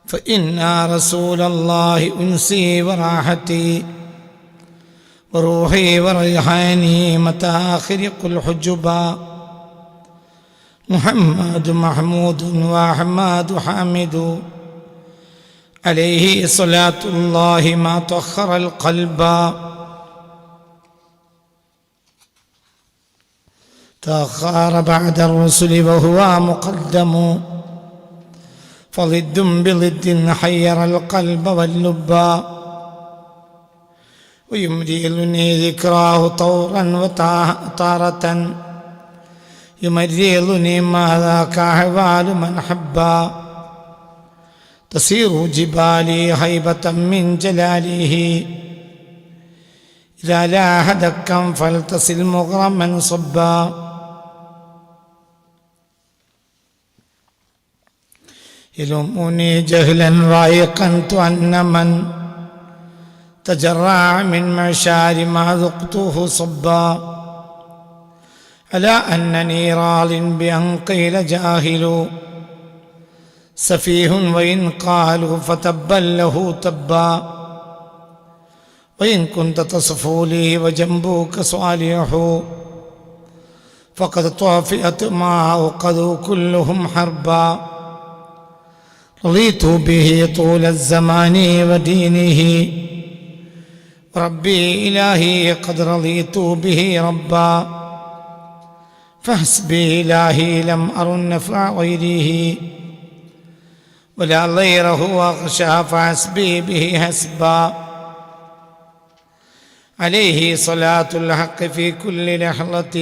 فإن رسول الله أنسي وراحتي وروحي وريحاني متى أخرق الحجبا محمد محمود وأحمد حامد عليه صلاة الله ما طهر القلب تأخر بعد الرسل وهو مقدم فضد بضد حير القلب واللب ويمريلني ذكراه طورا وطارة يمريلني ما ذاك أحوال من حبا تسير جبالي هيبة من جلاله إذا لاح دكا فلتصل مغرما صبا يلومني جهلا وأيقنت أن من تجرع من معشار ما ذقته صبا ألا أنني راض بأن قيل جاهل سفيه وإن قالوا فتبا له تبا وإن كنت تصفو لي وجنبك صالح فقد طافئت ما أوقذوا كلهم حربا رضيت به طول الزمان ودينه ربي إلهي قد رضيت به ربا فحسبي إلهي لم أر النفع غيره ولا غيره أخشى فحسبي به حسبا عليه صلاة الحق في كل لحظة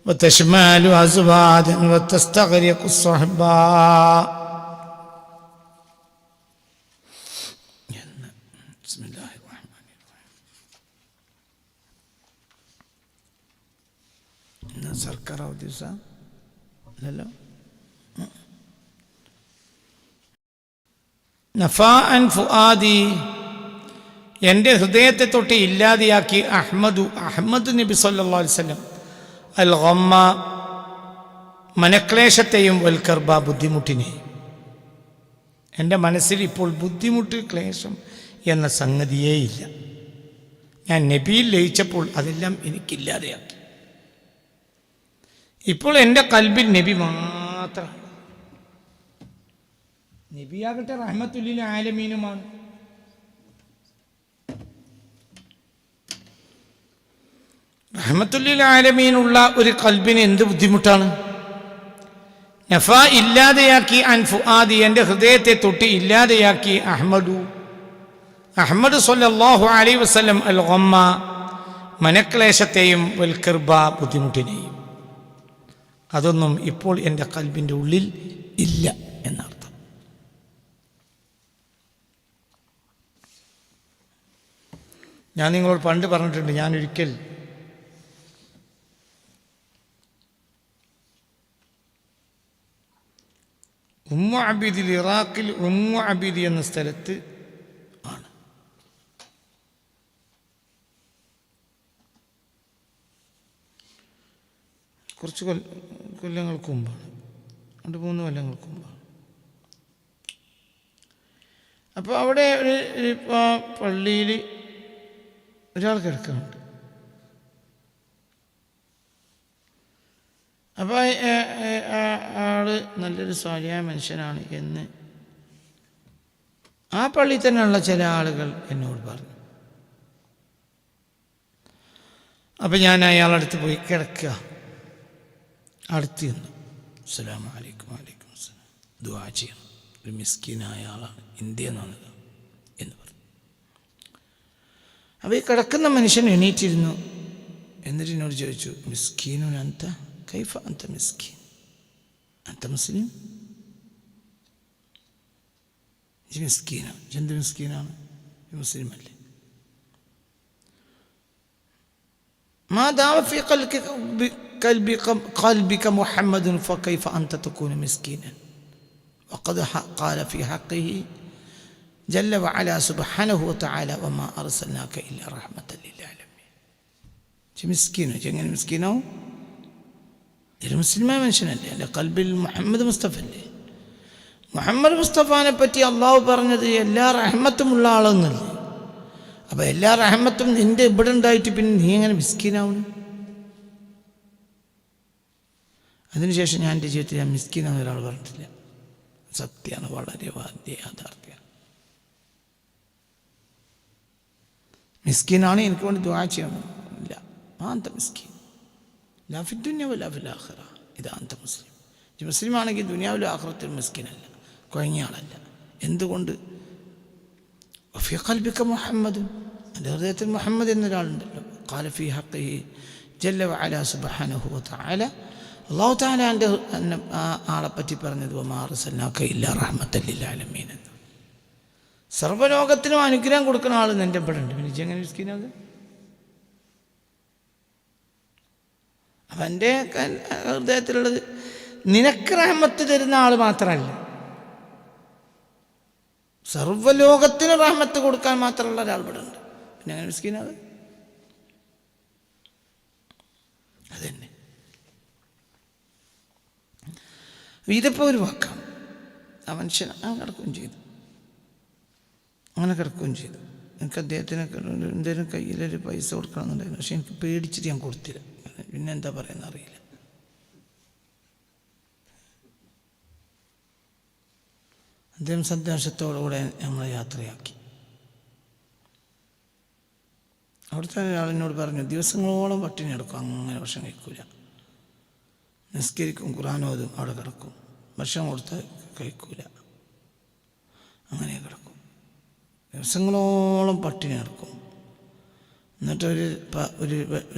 وتشمال أزواجا وتستغرق الصحبا. بسم الله الرحمن الرحيم. സർക്കാർ ദിവസ അല്ലല്ലോ. നഫാഅൻ ഫുആദി, എൻ്റെ ഹൃദയത്തെ തൊട്ട് ഇല്ലാതെയാക്കി അഹ്മദ് നബി സല്ലല്ലാഹു അലൈഹി വസല്ലം അൽ ഗമ്മ, മനക്ലേശത്തെയും വൽ കർബ, ബുദ്ധിമുട്ടിനെയും. എൻ്റെ മനസ്സിൽ ഇപ്പോൾ ബുദ്ധിമുട്ട്, ക്ലേശം എന്ന സംഗതിയേ ഇല്ല. ഞാൻ നബിയിൽ ലയിച്ചപ്പോൾ അതെല്ലാം എനിക്കില്ലാതെയാക്കി. ഇപ്പോൾ എൻ്റെ കൽബിൽ നബി മാത്രമാണ്. നബിയാകട്ടെ റഹ്മത്തുല്ലിൽ ആലമീനുമാണ്. റഹ്മത്തുല്ലിൽ ആലമീനുള്ള ഒരു കൽബിന് എന്ത് ബുദ്ധിമുട്ടാണ്? നഫാ ഇല്ലാതെയാക്കി അൻ ഫുആദി, എൻ്റെ ഹൃദയത്തെ തൊട്ട് ഇല്ലാതെയാക്കി അഹ്മദ് സ്വല്ലല്ലാഹു അലൈഹി വസല്ലം അൽ ഗമ്മ, മനക്ലേശത്തെയും വൽ കർബ, ബുദ്ധിമുട്ടിനെയും. അതൊന്നും ഇപ്പോൾ എൻ്റെ കൽബിൻ്റെ ഉള്ളിൽ ഇല്ല എന്നർത്ഥം. ഞാൻ നിങ്ങളോട് പണ്ട് പറഞ്ഞിട്ടുണ്ട്, ഞാനൊരിക്കൽ ഉമ്മു അബീദിൽ, ഇറാഖിൽ ഉമ്മു അബീദി എന്ന സ്ഥലത്ത് ആണ്. കുറച്ച് കൊല്ലങ്ങൾക്ക് മുമ്പാണ്, 2-3 കൊല്ലങ്ങൾക്ക് മുമ്പാണ്. അപ്പോൾ അവിടെ ഒരു പള്ളിയിൽ ഒരാൾ കിടക്കുന്നുണ്ട്. അപ്പോൾ ആള് നല്ലൊരു സ്വാലിഹായ മനുഷ്യനാണ് എന്ന് ആ പള്ളിയിൽ തന്നെയുള്ള ചില ആളുകൾ എന്നോട് പറഞ്ഞു. അപ്പം ഞാൻ അയാളടുത്ത് പോയി കിടക്കുക, അടുത്ത് നിന്ന് അസ്സലാമു അലൈക്കും, വലൈക്കും അസ്സലാം, ദുആ ചെയ്യണം, ഒരു മിസ്കീനായ ആളാണ്, ഇന്ത്യയിൽ നിന്നത് എന്ന് പറഞ്ഞു. അപ്പോൾ ഈ കിടക്കുന്ന മനുഷ്യൻ എണീറ്റിരുന്നു. എന്നിട്ട് എന്നോട് ചോദിച്ചു, മിസ്കീനുൻ അന്ത, കൈഫ അന്ത മിസ്കീൻ, അന്ത മുസ്ലിം? ഈ മിസ്കീനാണ്, എന്ത് മിസ്കീനാണ്? മുസ്ലിം അല്ലേ? മാ ദാവ ഫീ قلبك محمد فكيف أنت تكون مسكينا وقد قال في حقه جل وعلا سبحانه وتعالى وما أرسلناك إلا رحمة للعالمين. مسكينه جنين مسكينه المسلم ما منشن اللي قلب محمد مصطفى اللي മുഹമ്മദ് മുസ്തഫാനെ പറ്റി അള്ളാഹു പറഞ്ഞത് എല്ലാ റഹ്മത്തുമുള്ള ആളെന്നല്ലേ. അപ്പം എല്ലാ റഹ്മത്തും നിൻ്റെ ഇവിടെ ഉണ്ടായിട്ട് പിന്നെ നീ എങ്ങനെ മിസ്കീനാവണം? അതിനുശേഷം ഞാൻ എൻ്റെ ജീവിതത്തിൽ ഞാൻ മിസ്കീനാന്ന് ഒരാൾ പറഞ്ഞിട്ടില്ല. സത്യമാണ്, വളരെ യാഥാർത്ഥ്യമാണ്. മിസ്കീനാണ് എനിക്ക് വേണ്ടി ദുആ ചെയ്യണം. ഇല്ല, അന്ത മിസ്കീൻ ലാ ഫി ദുനിയ വലാ ഫിൽ ആഖിറ ഇദാ അന്ത മുസ്ലിം. മുസ്ലിം ആണെങ്കിൽ ദുനിയാവിലും ആഖിറത്തിലും മിസ്കീനല്ല, കുഴങ്ങിയ ആളല്ല. എന്തുകൊണ്ട്? വഫീ ഖൽബിക മുഹമ്മദ്, എൻ്റെ ഹൃദയത്തിൽ മുഹമ്മദ് എന്നൊരാളുണ്ടല്ലോ. ഖാല ഫീ ഹഖ്ഖിഹി ജല്ല വഅല സുബ്ഹാനഹു വതആല, അല്ലാഹു തആല എൻ്റെ ആളെപ്പറ്റി പറഞ്ഞത് വമാ അർസൽനാക ഇല്ലാ റഹ്മത്തൻ ലിൽ ആലമീൻ എന്ന്. സർവ്വലോകത്തിനും അനുഗ്രഹം കൊടുക്കുന്ന ആൾ എൻ്റെ ഇവിടെ ഉണ്ട്. പിന്നെ എങ്ങനെ മിസ്കീനാവുക? അപ്പം എൻ്റെ ഹൃദയത്തിലുള്ളത് നിനക്ക് റഹ്മത്ത് തരുന്ന ആൾ മാത്രമല്ല, സർവ്വലോകത്തിന് റഹ്മത്ത് കൊടുക്കാൻ മാത്രമുള്ള ഒരാൾ ഇവിടെ ഉണ്ട്. പിന്നെ അങ്ങനെ മിസ്കീനാവുക? അതന്നെ. ഇതിപ്പോൾ ഒരു വാക്കാണ്. ആ മനുഷ്യൻ അങ്ങനെ കിടക്കുകയും ചെയ്തു. എനിക്ക് അദ്ദേഹത്തിന് എന്തെങ്കിലും കയ്യിലൊരു പൈസ കൊടുക്കണമെന്നുണ്ടായിരുന്നു. പക്ഷെ എനിക്ക് പേടിച്ചിട്ട് ഞാൻ കൊടുത്തില്ല. പിന്നെ എന്താ പറയുന്നത് അറിയില്ല. അദ്ദേഹം സന്തോഷത്തോടുകൂടെ ഞങ്ങളെ യാത്രയാക്കി. അവിടുത്തെ ഒരാളിനോട് പറഞ്ഞു, ദിവസങ്ങളോളം പട്ടിണി കിടക്കും, അങ്ങനെ ഭക്ഷണം കഴിക്കൂല, നിസ്കരിക്കും, ഖുർആൻ ഓതും, അവിടെ കിടക്കും, ഭക്ഷണം കൊടുത്താൽ കഴിക്കൂല, അങ്ങനെ കിടക്കും, ദിവസങ്ങളോളം പട്ടിണി കിടക്കും. എന്നിട്ട്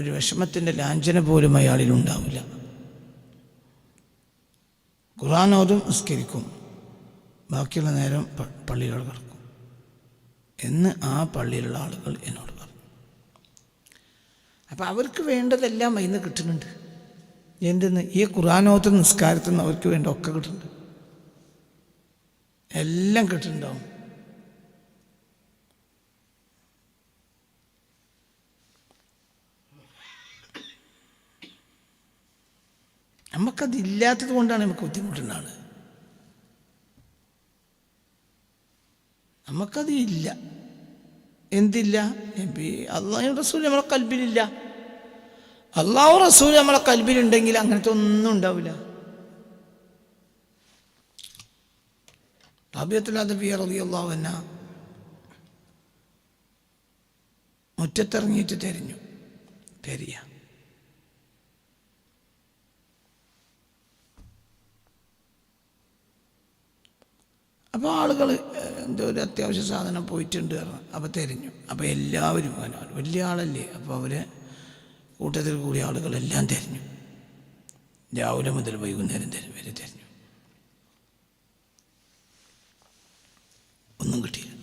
ഒരു വിഷമത്തിൻ്റെ ലാഞ്ചന പോലും അയാളിലുണ്ടാവില്ല. ഖുർആൻ ഓതും, നിസ്കരിക്കും, ബാക്കിയുള്ള നേരം പള്ളിയിൽ കിടക്കും എന്ന് ആ പള്ളിയിലുള്ള ആളുകൾ എന്നോട് പറഞ്ഞു. അപ്പം അവർക്ക് വേണ്ടതെല്ലാം അതിൽ നിന്ന് കിട്ടുന്നുണ്ട്. എന്തെന്ന്? ഈ ഖുർആനോത്തും നിസ്കാരത്തിൽ നിന്ന് അവർക്ക് വേണ്ട ഒക്കെ കിട്ടുന്നുണ്ട്, എല്ലാം കിട്ടുന്നുണ്ടാവും. നമുക്കതില്ലാത്തത് കൊണ്ടാണ് നമുക്ക് ബുദ്ധിമുട്ടുണ്ടാവുന്നത്. നമുക്കത് ഇല്ല. എന്തില്ല? അള്ളാഹു റസൂൽ നമ്മളെ കൽബിലില്ല. അള്ളാഹു റസൂൽ നമ്മളെ കൽബിലുണ്ടെങ്കിൽ അങ്ങനത്തെ ഒന്നും ഉണ്ടാവില്ല. റളിയല്ലാഹു അൻഹ മുറ്റത്തിറങ്ങിയിട്ട് തെരഞ്ഞു. അപ്പോൾ ആളുകൾ എന്തോ ഒരു അത്യാവശ്യ സാധനം പോയിട്ടുണ്ട് പറഞ്ഞു. അപ്പോൾ തിരഞ്ഞു. അപ്പോൾ എല്ലാവരും വലിയ ആളല്ലേ, അപ്പോൾ അവരെ കൂട്ടത്തിൽ കൂടിയ ആളുകളെല്ലാം തിരഞ്ഞു. രാവിലെ മുതൽ വൈകുന്നേരം വരെ തിരഞ്ഞു. ഒന്നും കിട്ടിയില്ല.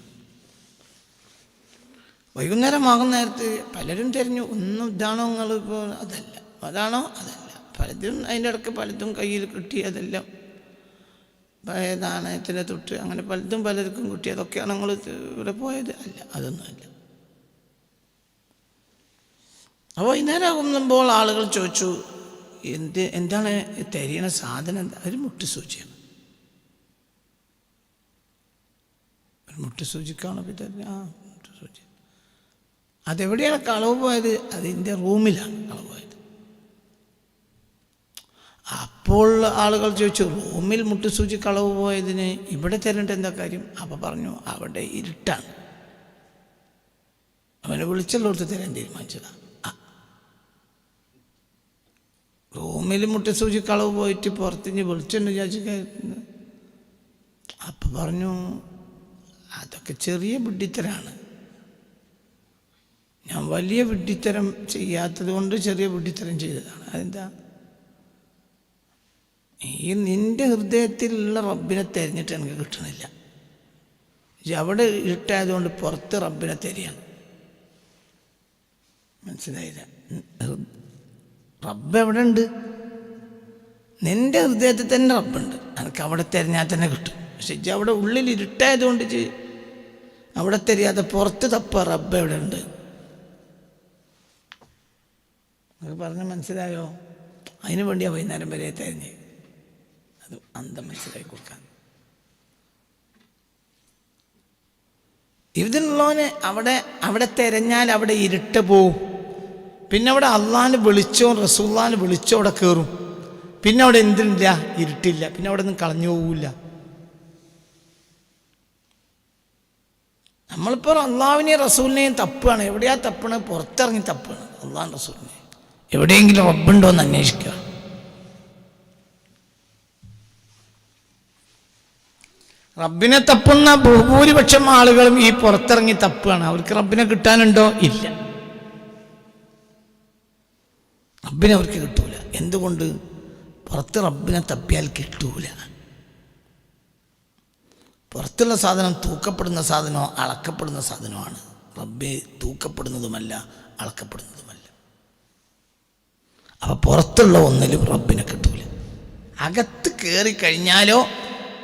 വൈകുന്നേരം ആകുന്ന നേരത്ത് പലരും തിരഞ്ഞു. ഒന്നും ഇതാണോ നിങ്ങളിപ്പോൾ, അതല്ല, അതാണോ, അതല്ല, പലതും അതിൻ്റെ ഇടയ്ക്ക് പലതും കയ്യിൽ കിട്ടി. അതെല്ലാം പഴയ നാണയത്തിൻ്റെ തൊട്ട് അങ്ങനെ പലതും പലർക്കും കിട്ടി. അതൊക്കെയാണ് നിങ്ങൾ ഇവിടെ പോയത്? അല്ല, അതൊന്നുമല്ല. അപ്പോൾ വൈകുന്നേരം ആകുമ്പോൾ ആളുകൾ ചോദിച്ചു, എന്താണ് തരിയണ സാധനം? എന്താ? ഒരു മുട്ടുസൂചിയാണ്. ഒരു മുട്ടുസൂചിക്കാണോ തരുന്നത്? ആ, മുട്ടുസൂചി. അതെവിടെയാണ് കളവ് പോയത്? അതിൻ്റെ റൂമിലാണ് കളവ് പോയത്. അപ്പോൾ ആളുകൾ ചോദിച്ചു, റൂമിൽ മുട്ടുസൂചി കളവ് പോയതിന് ഇവിടെ തരേണ്ട എന്താ കാര്യം? അപ്പോൾ പറഞ്ഞു, അവിടെ ഇരുട്ടാണ്, അവനെ വിളിച്ചുള്ളടത്ത് തരാൻ തീരുമാനിച്ചതാണ്. റൂമിൽ മുട്ടുസൂചി കളവ് പോയിട്ട് പുറത്തിഞ്ഞ് വിളിച്ചുണ്ട് വിചാരിച്ചു. അപ്പം പറഞ്ഞു, അതൊക്കെ ചെറിയ വിഡ്ഢിത്തരാണ്, ഞാൻ വലിയ വിഡ്ഢിത്തരം ചെയ്യാത്തത് കൊണ്ട് ചെറിയ വിഡ്ഢിത്തരം ചെയ്തതാണ്. അതെന്താ? ഈ നിൻ്റെ ഹൃദയത്തിലുള്ള റബ്ബിനെ തിരഞ്ഞിട്ട് എനിക്ക് കിട്ടണില്ല. അവിടെ ഇരുട്ടായതുകൊണ്ട് പുറത്ത് റബ്ബിനെ തിരയാണ്. മനസ്സിലായില്ല? റബ്ബ് എവിടെ ഉണ്ട്? നിൻ്റെ ഹൃദയത്തിൽ തന്നെ റബ്ബുണ്ട്. എനിക്ക് അവിടെ തിരഞ്ഞാൽ തന്നെ കിട്ടും. പക്ഷെ അവിടെ ഉള്ളിൽ ഇരുട്ടായതുകൊണ്ട് അവിടെ തിരയാതെ പുറത്ത് തപ്പ റബ്ബ് എവിടെ ഉണ്ട്. അത് പറഞ്ഞ് മനസ്സിലായോ? അതിനു വേണ്ടിയാണ് വൈകുന്നേരം വരെ തിരഞ്ഞ്. അത് അന്തം മനസ്സിലാക്കി കൊടുക്കാൻ. ഇതിനുള്ളവന് അവിടെ തിരഞ്ഞാൽ അവിടെ ഇരുട്ട് പോവും. പിന്നെ അവിടെ അള്ളാഹിനെ വിളിച്ചോ റസൂലുള്ളാഹിനെ വിളിച്ചോ അവിടെ കയറും. പിന്നെ അവിടെ എന്തില്ല, ഇരുട്ടില്ല. പിന്നെ അവിടെ ഒന്നും കളഞ്ഞു പോവില്ല. നമ്മളിപ്പോൾ അള്ളാഹുവിനെയും റസൂലിനെയും തപ്പാണ്. എവിടെയാ തപ്പണ്? പുറത്തിറങ്ങി തപ്പാണ് അള്ളാഹു റസൂലിനെ. എവിടെയെങ്കിലും റബ്ബുണ്ടോ എന്ന് അന്വേഷിക്കുക. റബ്ബിനെ തപ്പുന്ന ബഹുഭൂരിപക്ഷം ആളുകളും ഈ പുറത്തിറങ്ങി തപ്പാണ്. അവർക്ക് റബ്ബിനെ കിട്ടാനുണ്ടോ? ഇല്ല. റബ്ബിനെ അവർക്ക് കിട്ടൂല. എന്തുകൊണ്ട്? പുറത്ത് റബ്ബിനെ തപ്പിയാൽ കിട്ടൂല. പുറത്തുള്ള സാധനം തൂക്കപ്പെടുന്ന സാധനമോ അളക്കപ്പെടുന്ന സാധനമാണ്. റബ്ബെ തൂക്കപ്പെടുന്നതുമല്ല അളക്കപ്പെടുന്നതുമല്ല. അപ്പം പുറത്തുള്ള ഒന്നിലും റബ്ബിനെ കിട്ടൂല. അകത്ത് കയറി കഴിഞ്ഞാലോ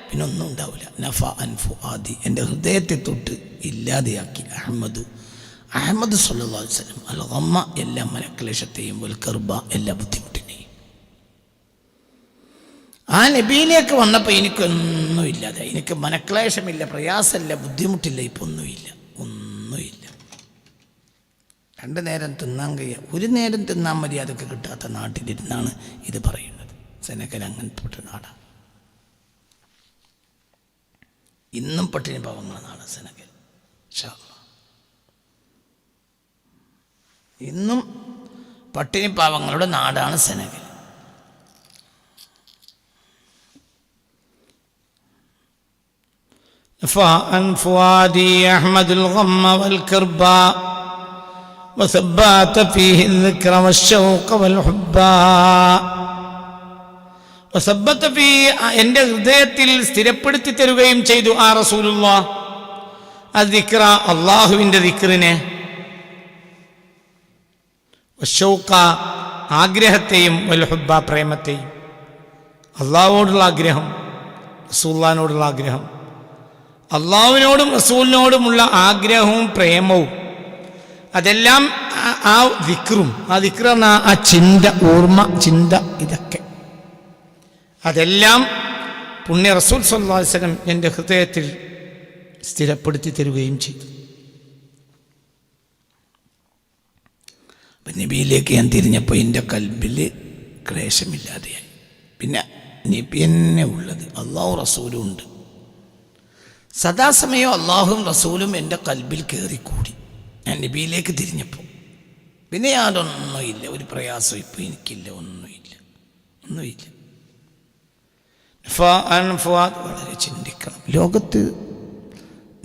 പിന്നെ ഒന്നും ഉണ്ടാവില്ല. നഫ അൻഫു ആദി, എൻ്റെ ഹൃദയത്തെ തൊട്ട് ഇല്ലാതെയാക്കി അഹമ്മദ് സല്ലല്ലാഹു അലൈഹി വസല്ലം അൽ ഗമ്മ, എല്ലാ മനക്ലേശത്തെയും, വൽ കർബ, എല്ലാ ബുദ്ധിമുട്ടിനെയും. ആ നബിയിലേക്ക് വന്നപ്പോൾ എനിക്കൊന്നുമില്ലാതെ, എനിക്ക് മനക്ലേശമില്ല, പ്രയാസമില്ല, ബുദ്ധിമുട്ടില്ല, ഇപ്പം ഒന്നുമില്ല. 2 നേരം തിന്നാൻ കഴിയുക, 1 നേരം തിന്നാൻ മര്യാദക്ക് കിട്ടാത്ത നാട്ടിലിരുന്നാണ് ഇത് പറയുന്നത്. സെനഗൽ അങ്ങനപ്പെട്ട നാടാണ്. ഇന്നും പട്ടിണി പാവങ്ങളുടെ നാടാണ് സെനഗൽ. ഇൻഷാ അല്ലാഹ് ഇന്നും പട്ടിണി പാവങ്ങളുടെ നാടാണ് സെനഗൽ. فعن فؤادي أحمد الغم والكربا وثبات فيه الذكر والشوق والحبا وثبت فيه എൻ്റെ ഹൃദയത്തിൽ സ്ഥിരപ്പെടുത്തി തരുകയും ചെയ്തു ആ റസൂലുള്ളാഹ് അദ്ദിക്റ, അല്ലാഹുവിൻ്റെ ദിക്റിനെ, വശൗഖ, ആഗ്രഹത്തെയും, വൽഹുബ്ബ, പ്രേമത്തെയും. അള്ളാഹുവോടുള്ള ആഗ്രഹം, റസൂലുള്ളാഹിനോടുള്ള ആഗ്രഹം, അള്ളാഹുവിനോടും റസൂലിനോടുമുള്ള ആഗ്രഹവും പ്രേമവും, അതെല്ലാം ആ ദിക്റും, ആ ദിക്ർ എന്ന ആ ചിന്ത, ഓർമ്മ, ചിന്ത, ഇതൊക്കെ അതെല്ലാം പുണ്യ റസൂൽ സല്ലല്ലാഹു അലൈഹി വസല്ലം എൻ്റെ ഹൃദയത്തിൽ സ്ഥിരപ്പെടുത്തി തരുകയും ചെയ്തു. നബിയിലേക്ക് ഞാൻ തിരിഞ്ഞപ്പോൾ എൻ്റെ കൽബിൽ ക്ലേശമില്ലാതെയായി. പിന്നെ നബി തന്നെ ഉള്ളത്, അള്ളാഹു റസൂലും ഉണ്ട്. സദാസമയം അള്ളാഹും റസൂലും എൻ്റെ കൽബിൽ കയറിക്കൂടി ഞാൻ നബിയിലേക്ക് തിരിഞ്ഞപ്പോൾ. പിന്നെ ഞാനൊന്നുമില്ല, ഒരു പ്രയാസം ഇപ്പോൾ എനിക്കില്ല, ഒന്നുമില്ല. വളരെ ചിന്തിക്കണം. ലോകത്ത്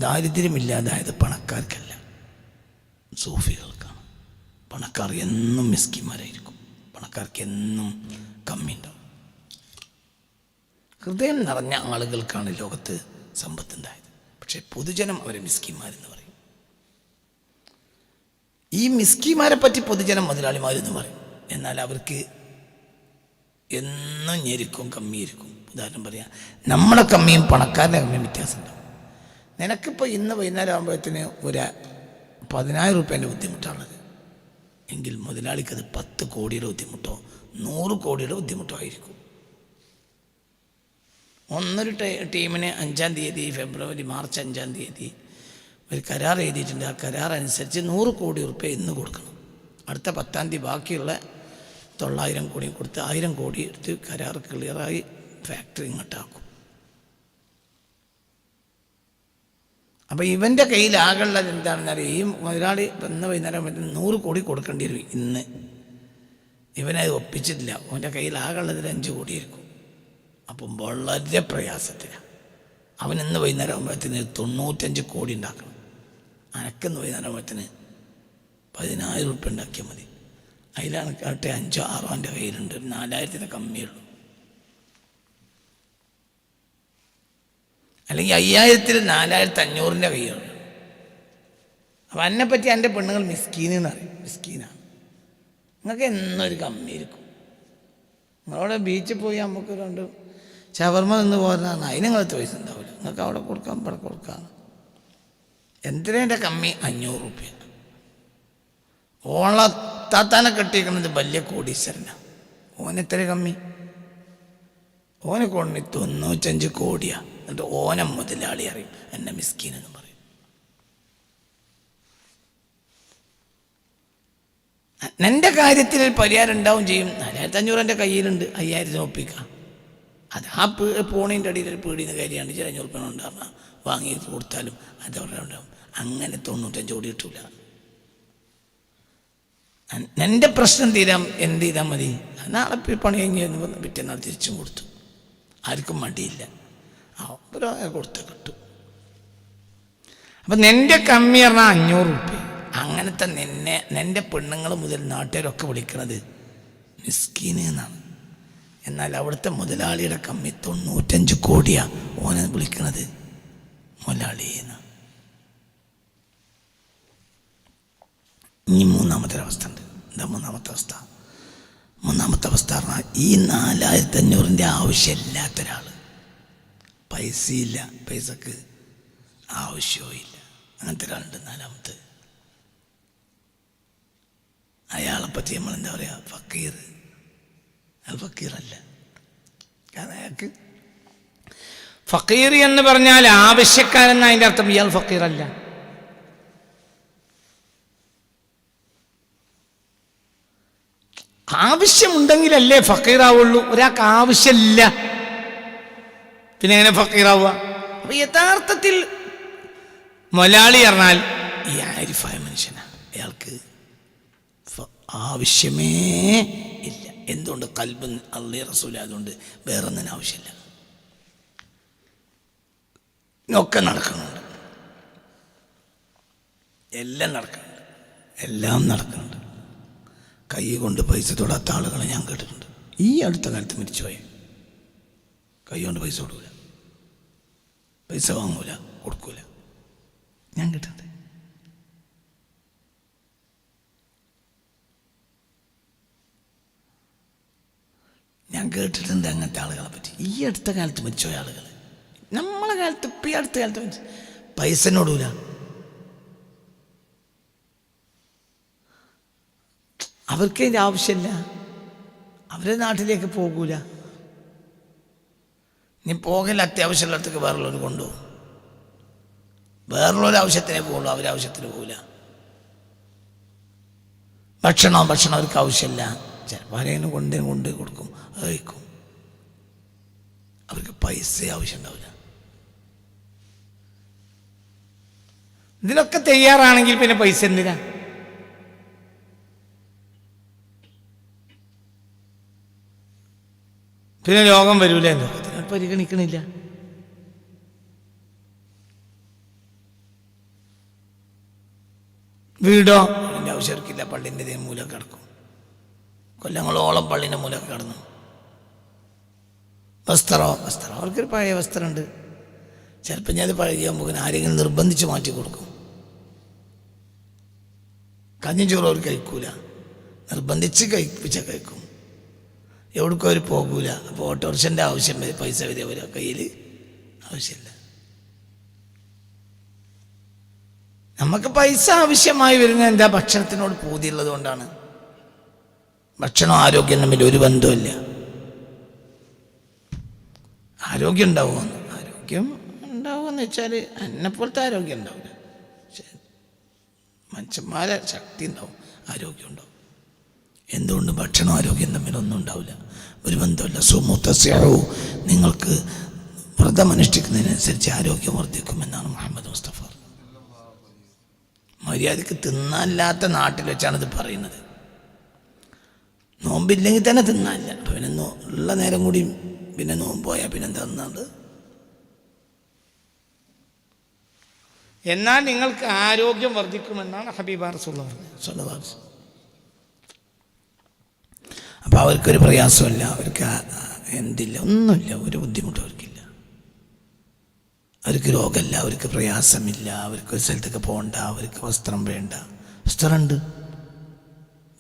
ദാരിദ്ര്യമില്ലാതായത് പണക്കാർക്കല്ല, സൂഫികൾക്കാണ്. പണക്കാർ എന്നും മിസ്കിന്മാരായിരിക്കും. പണക്കാർക്ക് എന്നും കമ്മിയുണ്ടാവും. ഹൃദയം നിറഞ്ഞ ആളുകൾക്കാണ് ലോകത്ത് സമ്പത്തുണ്ടായത്. പക്ഷെ പൊതുജനം അവരെ മിസ്കിന്മാരെന്ന് പറയും. ഈ മിസ്കിന്മാരെ പറ്റി പൊതുജനം മുതലാളിമാരെന്ന് പറയും. എന്നാൽ അവർക്ക് എന്നും ഞെരുക്കും, കമ്മിയിരിക്കും. ഉദാഹരണം പറയാം, നമ്മളെ കമ്മിയും പണക്കാരുടെ കമ്മിയും വ്യത്യാസമുണ്ടാവും. നിനക്കിപ്പോൾ ഇന്ന് വൈകുന്നേരം ആകുമ്പോഴത്തേന് ഒരു 10,000 രൂപേൻ്റെ ബുദ്ധിമുട്ടാണത് എങ്കിൽ മുതലാളിക്കത് 10 കോടിയുടെ ബുദ്ധിമുട്ടോ 100 കോടിയുടെ ബുദ്ധിമുട്ടോ ആയിരിക്കും. ഒന്നൊരു ടീമിന് 5-ാം തീയതി ഫെബ്രുവരി മാർച്ച് 5-ാം തീയതി ഒരു കരാർ എഴുതിയിട്ടുണ്ട്. ആ കരാർ അനുസരിച്ച് 100 കോടി രൂപ ഇന്ന് കൊടുക്കണം. അടുത്ത 10-ാം തീയതി ബാക്കിയുള്ള 900 കോടി കൊടുത്ത് 1000 കോടി എടുത്ത് കരാർ ക്ലിയറായി ഫാക്ടറി ഇങ്ങോട്ടാക്കും. അപ്പോൾ ഇവൻ്റെ കയ്യിലാകുള്ളത് എന്താണെന്ന് അറിയാം. ഈ മുതലാളി ഇന്ന് വൈകുന്നേരം 100 കോടി കൊടുക്കേണ്ടി വരും. ഇന്ന് ഇവനത് ഒപ്പിച്ചിട്ടില്ല. അവൻ്റെ കയ്യിലാകുള്ളതിൽ 5 കോടി ആയിരിക്കും. അപ്പം വളരെ പ്രയാസത്തിലാണ്. അവൻ ഇന്ന് വൈകുന്നേരം ആകുമ്പോഴത്തേന് 95 കോടി ഉണ്ടാക്കണം. അനക്കെന്ന് വൈകുന്നേരം ആകുമ്പോഴത്തേന് 10,000 രൂപ ഉണ്ടാക്കിയാൽ മതി. അതിലാണ് കാട്ടെ 5-6 എൻ്റെ കയ്യിലുണ്ട്. 4,000 കമ്മിയുള്ളൂ. അല്ലെങ്കിൽ 5,000-ൽ 4,500 കയ്യുള്ളൂ. അപ്പം എന്നെപ്പറ്റി എൻ്റെ പെണ്ണുങ്ങൾ മിസ്കീനെന്ന് പറയും. മിസ്കീനാണ്. നിങ്ങൾക്ക് എന്നൊരു കമ്മിയിരിക്കും. നിങ്ങളവിടെ ബീച്ചിൽ പോയി നമുക്ക് 2 ഷവർമ നിന്ന് പോരുന്നതാണ്. അതിന് നിങ്ങളത്തെ പൈസ ഉണ്ടാവില്ല. നിങ്ങൾക്ക് അവിടെ കൊടുക്കാം, ഇവിടെ കൊടുക്കാം. എന്തിനേൻ്റെ കമ്മി 500 രൂപ. ഓളത്താത്താനെ കെട്ടിയിരിക്കുന്നത് വലിയ കോടീശ്വരനാണ്. ഓനെത്ര കമ്മി? ഓനെ കൊണ്ട് 95 കോടിയാണ്. എന്നിട്ട് ഓനെ മുതലാളി അറിയും, എന്നെ മിസ്കീൻ എന്ന് പറയും. എൻ്റെ കാര്യത്തിൽ പരിഹാരം ഉണ്ടാവും ചെയ്യും. 4500 എൻ്റെ കയ്യിലുണ്ട്, 5000 ഒപ്പിക്കാം. അത് ആ പോണീൻ്റെ അടിയിൽ ഒരു പീടിന്ന് കാര്യമാണ്. 500 ഉറുപ്പ്യ ഉണ്ടാകുക, വാങ്ങി കൊടുത്താലും അതവിടെ ഉണ്ടാവും. അങ്ങനെ 95 കോടി കിട്ടൂല. എൻ്റെ പ്രശ്നം തീരാൻ എന്ത് ചെയ്താൽ മതി? നാളെ പണി കഴിഞ്ഞ് പിറ്റേന്നാൾ തിരിച്ചും കൊടുത്തു. ആർക്കും മടിയില്ല, കൊടുത്ത് കിട്ടും. അപ്പം നിൻ്റെ കമ്മി പറഞ്ഞാൽ 500 ഉറുപ്പ്യ. അങ്ങനത്തെ നിൻ്റെ പെണ്ണുങ്ങൾ മുതൽ നാട്ടുകാരൊക്കെ വിളിക്കണത് മിസ്കീന് എന്നാണ്. എന്നാൽ അവിടുത്തെ മുതലാളിയുടെ കമ്മി 95 കോടിയാണ് ഓനെ വിളിക്കണത് മുതലാളി എന്നാണ്. ഇനി മൂന്നാമത്തെ അവസ്ഥ ഉണ്ട്. എന്താ മൂന്നാമത്തെ അവസ്ഥ? മൂന്നാമത്തെ അവസ്ഥ പറഞ്ഞാൽ ഈ 4500 ആവശ്യമില്ലാത്ത ഒരാൾ, പൈസയില്ല, പൈസക്ക് ആവശ്യവും ഇല്ല, അങ്ങനത്തെ ഒരാളുണ്ട്. നാലാമത്തെ അയാളെപ്പറ്റി നമ്മൾ എന്താ പറയുക? ഫക്കീർ. അയാൾ ഫക്കീറല്ല. കാരണം അയാൾക്ക് ഫക്കീർ എന്ന് പറഞ്ഞാൽ ആവശ്യക്കാരെന്ന അതിൻ്റെ അർത്ഥം. ഇയാൾ ഫക്കീറല്ല. ആവശ്യമുണ്ടെങ്കിലല്ലേ ഫക്കീറാവുള്ളൂ. ഒരാൾക്ക് ആവശ്യമില്ല, പിന്നെ എങ്ങനെ ഫക്കീറാവുക? അപ്പൊ യഥാർത്ഥത്തിൽ മൊലാളി പറഞ്ഞാൽ ഈ ആരിഫായ മനുഷ്യനാണ്. അയാൾക്ക് ആവശ്യമേ ഇല്ല. എന്തുകൊണ്ട്? കൽബ് അള്ളാഹു റസൂൽ ആയതുകൊണ്ട് വേറൊന്നിനും ആവശ്യമില്ല. ഒക്കെ നടക്കുന്നുണ്ട്, എല്ലാം നടക്കുന്നുണ്ട്, എല്ലാം നടക്കുന്നുണ്ട്. കൈ കൊണ്ട് പൈസ തൊടാത്ത ആളുകളെ ഞാൻ കേട്ടിട്ടുണ്ട്. ഈ അടുത്ത കാലത്ത് മരിച്ചുപോയ കൈ കൊണ്ട് പൈസ തൊടൂല, പൈസ വാങ്ങൂല, കൊടുക്കൂല, ഞാൻ കേട്ടിട്ടുണ്ട്. ഞാൻ കേട്ടിട്ടുണ്ട് അങ്ങനത്തെ ആളുകളെ പറ്റി. ഈ അടുത്ത കാലത്ത് മരിച്ചുപോയ ആളുകൾ, നമ്മളെ കാലത്ത് ഇപ്പം ഈ അടുത്ത കാലത്ത് മരിച്ചു, പൈസ നോടൂല. അവർക്ക് അതിൻ്റെ ആവശ്യമില്ല, അവരെ നാട്ടിലേക്ക് പോകൂല. ഇനി പോകൽ അത്യാവശ്യമുള്ളിടത്തേക്ക് വേറുള്ളവർ കൊണ്ടുപോകും. വേറുള്ളൊരു ആവശ്യത്തിനേ പോകുള്ളൂ, അവരാവശ്യത്തിന് പോകില്ല. ഭക്ഷണം അവർക്ക് ആവശ്യമില്ല, ചിലപ്പോൾ ആരെങ്കിലും കൊണ്ട് കൊടുക്കും, അത് കഴിക്കും. അവർക്ക് പൈസ ആവശ്യം ഉണ്ടാവില്ല. ഇതിനൊക്കെ തയ്യാറാണെങ്കിൽ പിന്നെ പൈസ എന്തിനാ? പിന്നെ രോഗം വരൂല, ലോകത്തിനെ പരിഗണിക്കണില്ല. വീടോ അതിൻ്റെ ആവശ്യമില്ല, പള്ളിൻ്റെ മൂലമൊക്കെ കിടക്കും. കൊല്ലങ്ങളോളം പള്ളിൻ്റെ മൂലമൊക്കെ കിടന്നു. വസ്ത്രം അവർക്കൊരു പഴയ വസ്ത്രമുണ്ട്, ചിലപ്പോൾ ഞാൻ അത് പഴകിയാകുമ്പോൾ ആരെങ്കിലും നിർബന്ധിച്ച് മാറ്റി കൊടുക്കും. കഞ്ഞി ചോറ് അവർ കഴിക്കൂല, നിർബന്ധിച്ച് കഴിക്കും. എവിടേക്കും അവർ പോകൂല. അപ്പോൾ ഓട്ടോറിക്ഷൻ്റെ ആവശ്യം വരെ പൈസ വരെ അവർ കയ്യിൽ ആവശ്യമില്ല. നമുക്ക് പൈസ ആവശ്യമായി വരുന്നത് എന്താ? ഭക്ഷണത്തിനോട് പൂതിയുള്ളത് കൊണ്ടാണ്. ഭക്ഷണം ആരോഗ്യം തമ്മിൽ ഒരു ബന്ധമില്ല. ആരോഗ്യം ഉണ്ടാവുമെന്ന്, ആരോഗ്യം ഉണ്ടാവുമെന്ന് വെച്ചാൽ എന്നെപ്പോലത്തെ ആരോഗ്യം ഉണ്ടാവില്ല, മനുഷ്യന്മാരെ ശക്തി ഉണ്ടാവും, ആരോഗ്യം ഉണ്ടാവും. എന്തുകൊണ്ട്? ഭക്ഷണം ആരോഗ്യം തമ്മിലൊന്നും ഉണ്ടാവില്ല, ഒരു ബന്ധമില്ല. സുമുത്തസ്യഹു, നിങ്ങൾക്ക് വ്രതമനുഷ്ഠിക്കുന്നതിനനുസരിച്ച് ആരോഗ്യം വർദ്ധിക്കുമെന്നാണ് മുഹമ്മദ് മുസ്തഫ. മര്യാദക്ക് തിന്നാനില്ലാത്ത നാട്ടിൽ വെച്ചാണ് ഇത് പറയുന്നത്. നോമ്പില്ലെങ്കിൽ തന്നെ തിന്നാനില്ല, അപ്പം പിന്നെ ഉള്ള നേരം കൂടി പിന്നെ നോമ്പ് പോയാൽ പിന്നെ എന്താ തിന്നാണ്ട്? എന്നാൽ നിങ്ങൾക്ക് ആരോഗ്യം വർദ്ധിക്കുമെന്നാണ് ഹബീബ റസൂലുള്ളാഹി സ്വല്ലല്ലാഹു അലൈഹി വസല്ലം. അപ്പം അവർക്കൊരു പ്രയാസമില്ല, അവർക്ക് എന്തില്ല, ഒന്നുമില്ല, ഒരു ബുദ്ധിമുട്ടും അവർക്കില്ല. അവർക്ക് രോഗമില്ല, അവർക്ക് പ്രയാസമില്ല, അവർക്ക് ഒരു സ്ഥലത്തേക്ക് പോകണ്ട, അവർക്ക് വസ്ത്രം വേണ്ട. വസ്ത്രമുണ്ട്,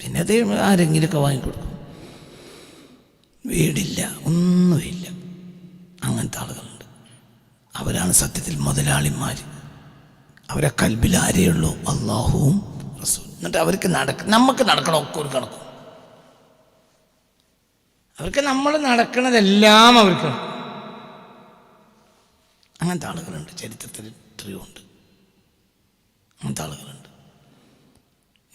പിന്നെ അത് ആരെങ്കിലുമൊക്കെ വാങ്ങിക്കൊടുക്കും. വീടില്ല, ഒന്നുമില്ല, അങ്ങനത്തെ ആളുകളുണ്ട്. അവരാണ് സത്യത്തിൽ മുതലാളിമാർ. അവരെ കൽബിൽ ആരെയുള്ളൂ? അള്ളാഹുവും റസൂൽ. എന്നിട്ട് അവർക്ക് നമുക്ക് നടക്കണം ഒക്കെ ഒരു കണക്കും. അവർക്ക് നമ്മൾ നടക്കുന്നതെല്ലാം അവർക്ക്. അങ്ങനത്തെ ആളുകളുണ്ട് ചരിത്രത്തിൽ, എത്രയോ ഉണ്ട് അങ്ങനത്തെ ആളുകളുണ്ട്.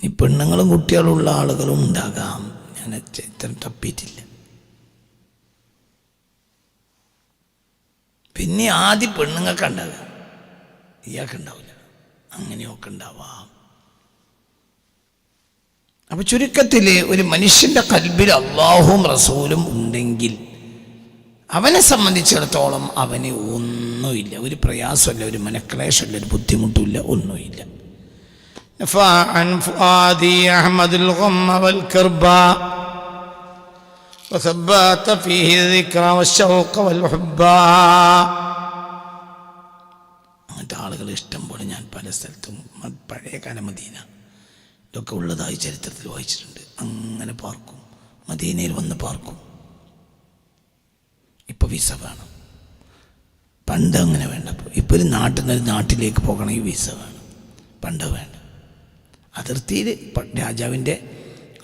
ഈ പെണ്ണുങ്ങളും കുട്ടികളുള്ള ആളുകളും ഉണ്ടാകാം. ഞാൻ ചരിത്രം തപ്പിയിട്ടില്ല. പിന്നെ ആദ്യം പെണ്ണുങ്ങൾക്ക് ഉണ്ടാകാം, ഇയാൾക്കുണ്ടാവില്ല. അങ്ങനെയൊക്കെ ഉണ്ടാവാം. അപ്പൊ ചുരുക്കത്തിൽ ഒരു മനുഷ്യന്റെ ഖൽബിൽ അല്ലാഹുവും റസൂലും ഉണ്ടെങ്കിൽ അവനെ സംബന്ധിച്ചിടത്തോളം അവന് ഒന്നുമില്ല, ഒരു പ്രയാസമില്ല, ഒരു മനക്ലേശമില്ല, ഒരു ബുദ്ധിമുട്ടില്ല, ഒന്നുമില്ല. അങ്ങനത്തെ ആളുകൾ ഇഷ്ടം പോലെ ഞാൻ പല സ്ഥലത്തും പഴയകാല മദീന ഇതൊക്കെ ഉള്ളതായി ചരിത്രത്തിൽ വായിച്ചിട്ടുണ്ട്. അങ്ങനെ പാർക്കും, മദീനയിൽ വന്ന് പാർക്കും. ഇപ്പോൾ വിസ വേണം, പണ്ട് അങ്ങനെ വേണ്ട. ഇപ്പോൾ ഒരു നാട്ടിൽ നിന്ന് ഒരു നാട്ടിലേക്ക് പോകണമെങ്കിൽ വിസ വേണം, പണ്ട് വേണ്ട. അതിർത്തിയിൽ രാജാവിൻ്റെ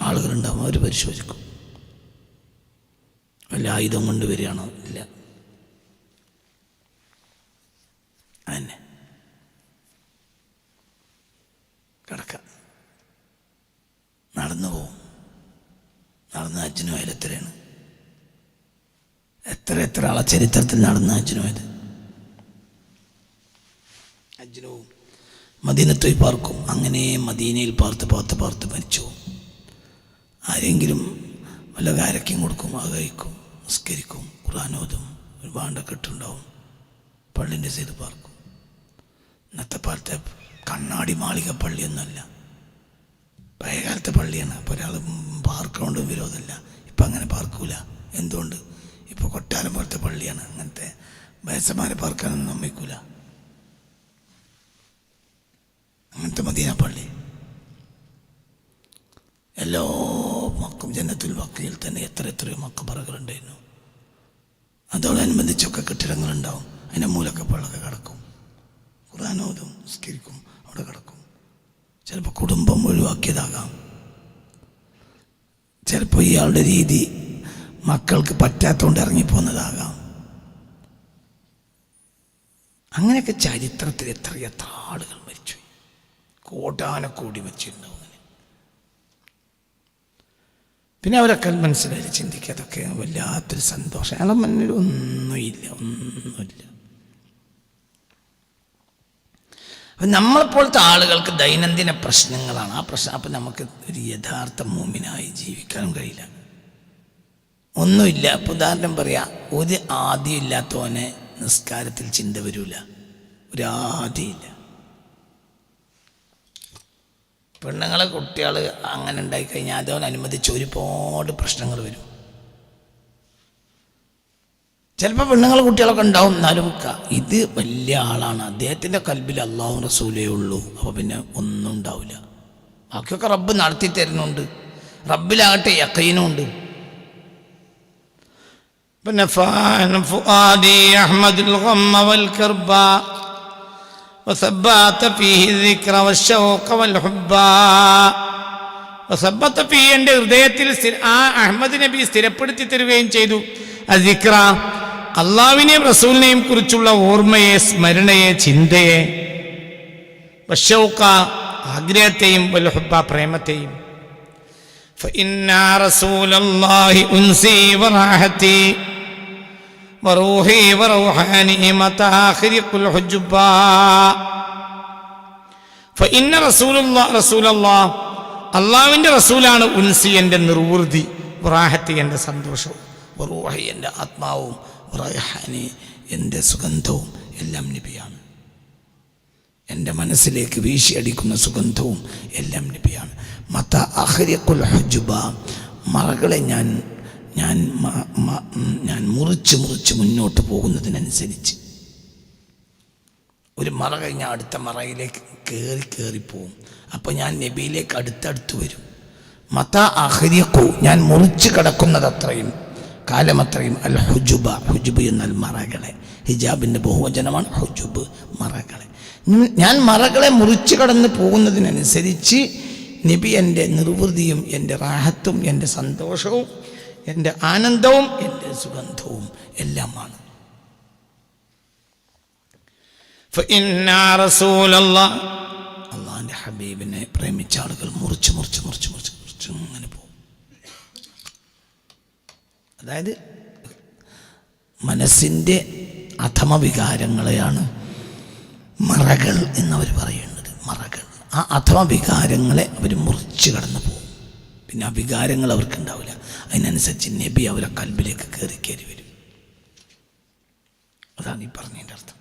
ആളുകളുണ്ടാവും, അവർ പരിശോധിക്കും വല്ല ആയുധം കൊണ്ട് വരികയാണോ, ഇല്ല. അതന്നെ കിടക്കാം, നടന്നു പോവും. നടന്ന് ഹജ്ജിന് പോയാൽ എത്രയാണ്, എത്ര ആളെ ചരിത്രത്തിൽ നടന്ന് ഹജ്ജിന് പോയത്. ഹജ്ജിന് പോവും, മദീനത്ത് പോയി പാർക്കും. അങ്ങനെ മദീനയിൽ പാർത്ത് മരിച്ചു പോവും. ആരെങ്കിലും വല്ല കാരക്കും കൊടുക്കും, അത് കഴിക്കും, നിസ്കരിക്കും, ഖുർആനോതും, ഒരു ഭാണ്ഡൊക്കെ ഇട്ടുണ്ടാവും, പള്ളിൻ്റെ സൈഡ് പാർക്കും. ഇന്നത്തെ കാലത്തെ കണ്ണാടി മാളിക പള്ളിയൊന്നുമല്ല, പഴയകാലത്തെ പള്ളിയാണ്. അപ്പോൾ ഒരാൾ പാർക്കൊണ്ട് വിരോധമല്ല. ഇപ്പം അങ്ങനെ പാർക്കൂല. എന്തുകൊണ്ട്? ഇപ്പോൾ കൊട്ടാരം പോലത്തെ പള്ളിയാണ്. അങ്ങനത്തെ വയസ്സന്മാരെ പാർക്കാനൊന്നും സമ്മതിക്കൂല. അങ്ങനത്തെ മദീന പള്ളി എല്ലാ മക്കും ജന്നത്തുൽ ബഖീൽ തന്നെ എത്രയോ മക്കബറകളുണ്ടായിരുന്നു. അതോടനുബന്ധിച്ചൊക്കെ കെട്ടിടങ്ങളുണ്ടാവും. അതിൻ്റെ മൂലക്കപ്പള്ളൊക്കെ കിടക്കും, ഖുർആനോതും, നിസ്കരിക്കും, അവിടെ കിടക്കും. ചിലപ്പോൾ കുടുംബം ഒഴിവാക്കിയതാകാം, ചിലപ്പോൾ ഇയാളുടെ രീതി മക്കൾക്ക് പറ്റാത്തതുകൊണ്ട് ഇറങ്ങിപ്പോകുന്നതാകാം. അങ്ങനെയൊക്കെ ചരിത്രത്തിൽ എത്ര ആളുകൾ മരിച്ചു, കോടാനക്കോടി മരിച്ചിട്ടുണ്ടാവും. പിന്നെ അവരൊക്കെ മനസ്സിലായി ചിന്തിക്കുക, അതൊക്കെ വല്ലാത്തൊരു സന്തോഷം. അയാളെ മുന്നിൽ ഒന്നുമില്ല. അപ്പം നമ്മളെപ്പോലത്തെ ആളുകൾക്ക് ദൈനംദിന പ്രശ്നങ്ങളാണ് ആ പ്രശ്നം. അപ്പം നമുക്ക് ഒരു യഥാർത്ഥ മോമിനായി ജീവിക്കാനും കഴിയില്ല, ഒന്നുമില്ല. ഇപ്പം ഉദാഹരണം പറയാം, ഒരു ആദ്യം ഇല്ലാത്തവനെ നിസ്കാരത്തിൽ ചിന്ത വരില്ല, ഒരു ആദ്യമില്ല. പെണ്ണുങ്ങളെ കുട്ടികൾ അങ്ങനെ ഉണ്ടായിക്കഴിഞ്ഞാൽ അതോടനുബന്ധിച്ച് ഒരുപാട് പ്രശ്നങ്ങൾ വരും. ചിലപ്പോൾ പെണ്ണുങ്ങൾ കുട്ടികളൊക്കെ ഉണ്ടാവും, എന്നാലും ഇത് വലിയ ആളാണ്, അദ്ദേഹത്തിൻ്റെ കൽബിൽ അല്ലാഹു റസൂലേ ഉള്ളൂ. അപ്പോൾ പിന്നെ ഒന്നും ഉണ്ടാവില്ല. ബാക്കിയൊക്കെ റബ്ബ് നടത്തി തരുന്നുണ്ട്, റബ്ബിലാകട്ടെ യഖീനുണ്ട്. പിന്നെ وثبت فيه الذكر والشوق والحب وثبت فيه എൻ്റെ ഹൃദയത്തിൽ ആ അഹ്മദ് നബി സ്ഥിരപ്പെടുത്തി തരുകയും ചെയ്തു അസിക്ര, അള്ളാഹുവിനെയും റസൂലിനെയും കുറിച്ചുള്ള ഓർമ്മയെ, സ്മരണയെ, ചിന്തയെ, വശൗഖ ആഗ്രഹത്തെയും, വൽഹുബ്ബ പ്രേമത്തെയും. فإن رسول الله أنسي وراحتي وروحي وروحاني متى أخرق الحجبا فإن رسول الله അള്ളാഹുവിൻ്റെ റസൂലാണ് ഉൻസി, എൻ്റെ നിർവൃതി, വറാഹത്തി എൻ്റെ സന്തോഷവും, വറൂഹി എൻ്റെ ആത്മാവും, റൈഹാനി എൻ്റെ സുഗന്ധവും എല്ലാം നബിയാണ്. എൻ്റെ മനസ്സിലേക്ക് വീശിയടിക്കുന്ന സുഗന്ധവും എല്ലാം നബിയാണ്. മത അഖ്രിഖുൽ ഹുജുബ, മറകളെ ഞാൻ മുറിച്ച് മുന്നോട്ട് പോകുന്നതിനനുസരിച്ച്, ഒരു മറ കഴിഞ്ഞാൽ അടുത്ത മറയിലേക്ക് കയറിപ്പോവും. അപ്പോൾ ഞാൻ നബിയിലേക്ക് അടുത്തടുത്ത് വരും. മത അഖ്രിഖു, ഞാൻ മുറിച്ച് കിടക്കുന്നതത്രയും കാലമത്രയും അൽ ഹുജുബ, ഹുജുബ് എന്നാൽ മറകളെ, ഹിജാബിൻ്റെ ബഹുവചനമാണ് ഹുജുബ്, മറകളെ. ഞാൻ മറകളെ മുറിച്ച് കടന്ന് പോകുന്നതിനനുസരിച്ച് നബി എൻ്റെ നിർവൃതിയും എൻ്റെ റാഹത്തും എൻ്റെ സന്തോഷവും എൻ്റെ ആനന്ദവും എൻ്റെ സുഗന്ധവും എല്ലാമാണ്. അള്ളാഹുവിൻ്റെ ഹബീബ് ഹബീബിനെ പ്രേമിച്ച ആളുകൾ മുറിച്ച് മുറിച്ച് മുറിച്ച് മുറിച്ച് മുറിച്ച് അങ്ങനെ പോകും. അതായത് മനസ്സിൻ്റെ അധമവികാരങ്ങളെയാണ് മറകൾ എന്നവർ പറയുന്നത്. മറകൾ, ആ അധമവികാരങ്ങളെ അവർ മുറിച്ച് കടന്നു പോകും. പിന്നെ ആ വികാരങ്ങൾ അവർക്കുണ്ടാവില്ല. അതിനനുസരിച്ച് നബി അവരെ കൽബിലേക്ക് കയറി കയറി വരും. അതാണ് ഈ പറഞ്ഞതിൻ്റെ അർത്ഥം.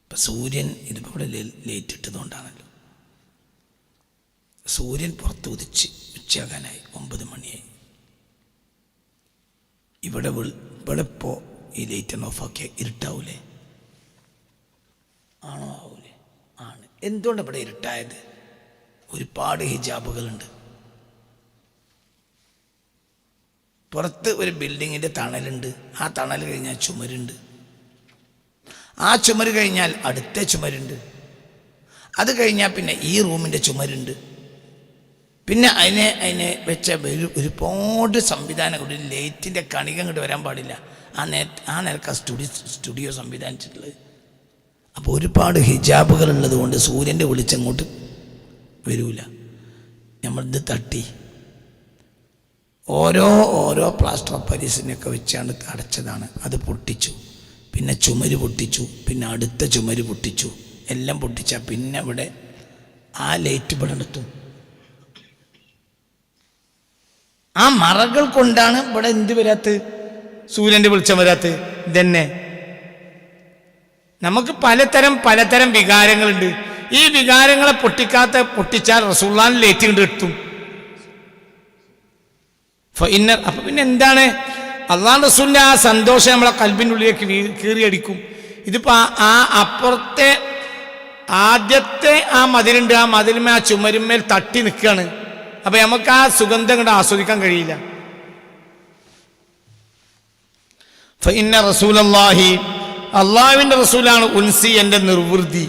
ഇപ്പം സൂര്യൻ ഇതിപ്പോൾ ഇവിടെ ലേറ്റ് ഇട്ടതുകൊണ്ടാണല്ലോ. സൂര്യൻ പുറത്ത് ഉദിച്ച് ഉച്ചയാകാനായി, 9 മണിയായി. ഇവിടെ ഇപ്പോൾ ഈ ലൈറ്റ് ഓഫാക്കിയാൽ ഇരുട്ടാവൂലേ? ആണോ? ആവൂലേ? ആണ്. എന്തുകൊണ്ടാണ് ഇവിടെ ഇരുട്ടായത്? ഒരുപാട് ഹിജാബുകളുണ്ട്. പുറത്ത് ഒരു ബിൽഡിങ്ങിൻ്റെ തണലുണ്ട്. ആ തണൽ കഴിഞ്ഞാൽ ചുമരുണ്ട്. ആ ചുമര് കഴിഞ്ഞാൽ അടുത്ത ചുമരുണ്ട്. അത് കഴിഞ്ഞാൽ പിന്നെ ഈ റൂമിൻ്റെ ചുമരുണ്ട്. പിന്നെ അതിനെ വെച്ച ഒരുപാട് സംവിധാനം. ഒരു ലൈറ്റിൻ്റെ കണിക അങ്ങോട്ട് വരാൻ പാടില്ല. ആ നിലക്ക് സ്റ്റുഡിയോ സംവിധാനിച്ചിട്ടുള്ളത്. അപ്പോൾ ഒരുപാട് ഹിജാബുകൾ ഉള്ളത് കൊണ്ട് സൂര്യൻ്റെ വെളിച്ചങ്ങോട്ട് വരൂല. നമ്മളിത് തട്ടി ഓരോ പ്ലാസ്റ്റർ ഓഫ് പാരീസിനെയൊക്കെ വെച്ചാണ് അടച്ചതാണ്. അത് പൊട്ടിച്ചു. പിന്നെ ചുമര് പൊട്ടിച്ചു. പിന്നെ അടുത്ത ചുമര് പൊട്ടിച്ചു. എല്ലാം പൊട്ടിച്ചാൽ പിന്നെ ഇവിടെ ആ ലൈറ്റ് ഇവിടെ എടുത്തു. ആ മറകൾ കൊണ്ടാണ് ഇവിടെ എന്ത് വരാത്ത, സൂര്യൻ്റെ വെളിച്ചം വരാത്ത. ഇതന്നെ നമുക്ക് പലതരം വികാരങ്ങളുണ്ട്. ഈ വികാരങ്ങളെ പൊട്ടിച്ചാൽ റസൂലുള്ളാഹിന്റെ ലൈറ്റ് കൊണ്ട് എത്തും. അപ്പൊ പിന്നെ എന്താണ്? അല്ലാഹു റസൂലിന്റെ ആ സന്തോഷം നമ്മളെ കൽബിൻ്റെ ഉള്ളിലേക്ക് കീറിയടിക്കും. ഇതിപ്പോ ആ അപ്പുറത്തെ ആദ്യത്തെ ആ മതിലുണ്ട്. ആ മതിലുമേ ആ ചുമരുമേൽ തട്ടി നിൽക്കുകയാണ്. അപ്പൊ നമുക്ക് ആ സുഗന്ധം കൊണ്ട് ആസ്വദിക്കാൻ കഴിയില്ല. ഫഇന്ന റസൂലല്ലാഹി, അള്ളാഹുവിൻ്റെ റസൂലാണ് ഉൻസി, എൻ്റെ നിർവൃതി,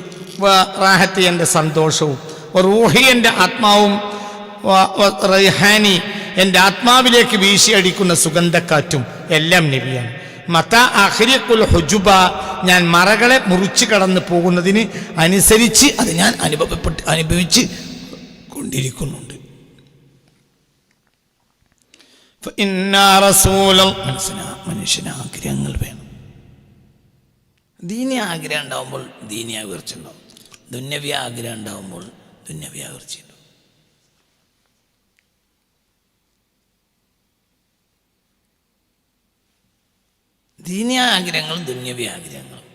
റാഹത്തി എൻ്റെ സന്തോഷവും, റൂഹി എൻ്റെ ആത്മാവും, റൈഹാനി എൻ്റെ ആത്മാവിലേക്ക് വീശിയടിക്കുന്ന സുഗന്ധക്കാറ്റും എല്ലാം നബിയാണ്. മത അഖ്രിഖുൽ ഹുജുബ, ഞാൻ മറകളെ മുറിച്ച് കടന്നു പോകുന്നതിന് അനുസരിച്ച് അത് ഞാൻ അനുഭവിച്ച് കൊണ്ടിരിക്കുന്നുണ്ട്. മനുഷ്യന് ആഗ്രഹങ്ങൾ വേണം. ദീനി ആഗ്രഹം ഉണ്ടാവുമ്പോൾ ദീനിയ ഉയർച്ച ഉണ്ടാവും. ദുന്യവ്യ ആഗ്രഹം ഉണ്ടാവുമ്പോൾ ദുന്യവ്യ ഉയർച്ച ഉണ്ടാവും. ദീനിയ ആഗ്രഹങ്ങളും ദുന്യവ്യ ആഗ്രഹങ്ങളും.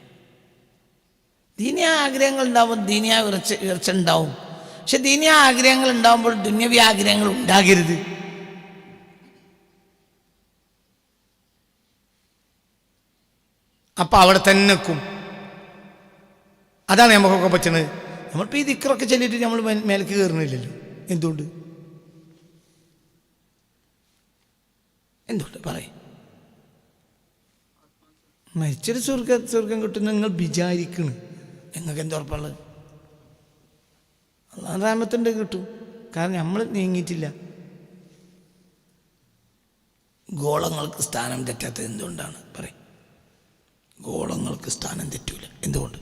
ദീനിയ ആഗ്രഹങ്ങൾ ഉണ്ടാവുമ്പോൾ ദീനിയ ഉയർച്ച ഉണ്ടാവും. പക്ഷെ ദീനിയ ആഗ്രഹങ്ങൾ ഉണ്ടാവുമ്പോൾ ദുന്യവ്യ ആഗ്രഹങ്ങൾ ഉണ്ടാകരുത്. അപ്പം അവിടെ തന്നെ നിൽക്കും. അതാണ് നമുക്കൊക്കെ പറ്റുന്നത്. നമ്മളിപ്പോൾ ഈ ദിക്റൊക്കെ ചൊല്ലിയിട്ട് നമ്മൾ മേലേക്ക് കയറുന്നില്ലല്ലോ. എന്തുകൊണ്ട് പറയും? മരിച്ചൊരു സ്വർഗം കിട്ടുന്ന നിങ്ങൾ വിചാരിക്കണ്. നിങ്ങൾക്ക് എന്താ ഉറപ്പുള്ളത്? അല്ലാഹു റഹ്മത്തുണ്ട്, കിട്ടും. കാരണം നമ്മൾ നീങ്ങിയിട്ടില്ല. ഗോളങ്ങൾക്ക് സ്ഥാനം തെറ്റാത്തത് എന്തുകൊണ്ടാണ്? പറയും. ഗോളങ്ങൾക്ക് സ്ഥാനം തെറ്റൂല. എന്തുകൊണ്ട്?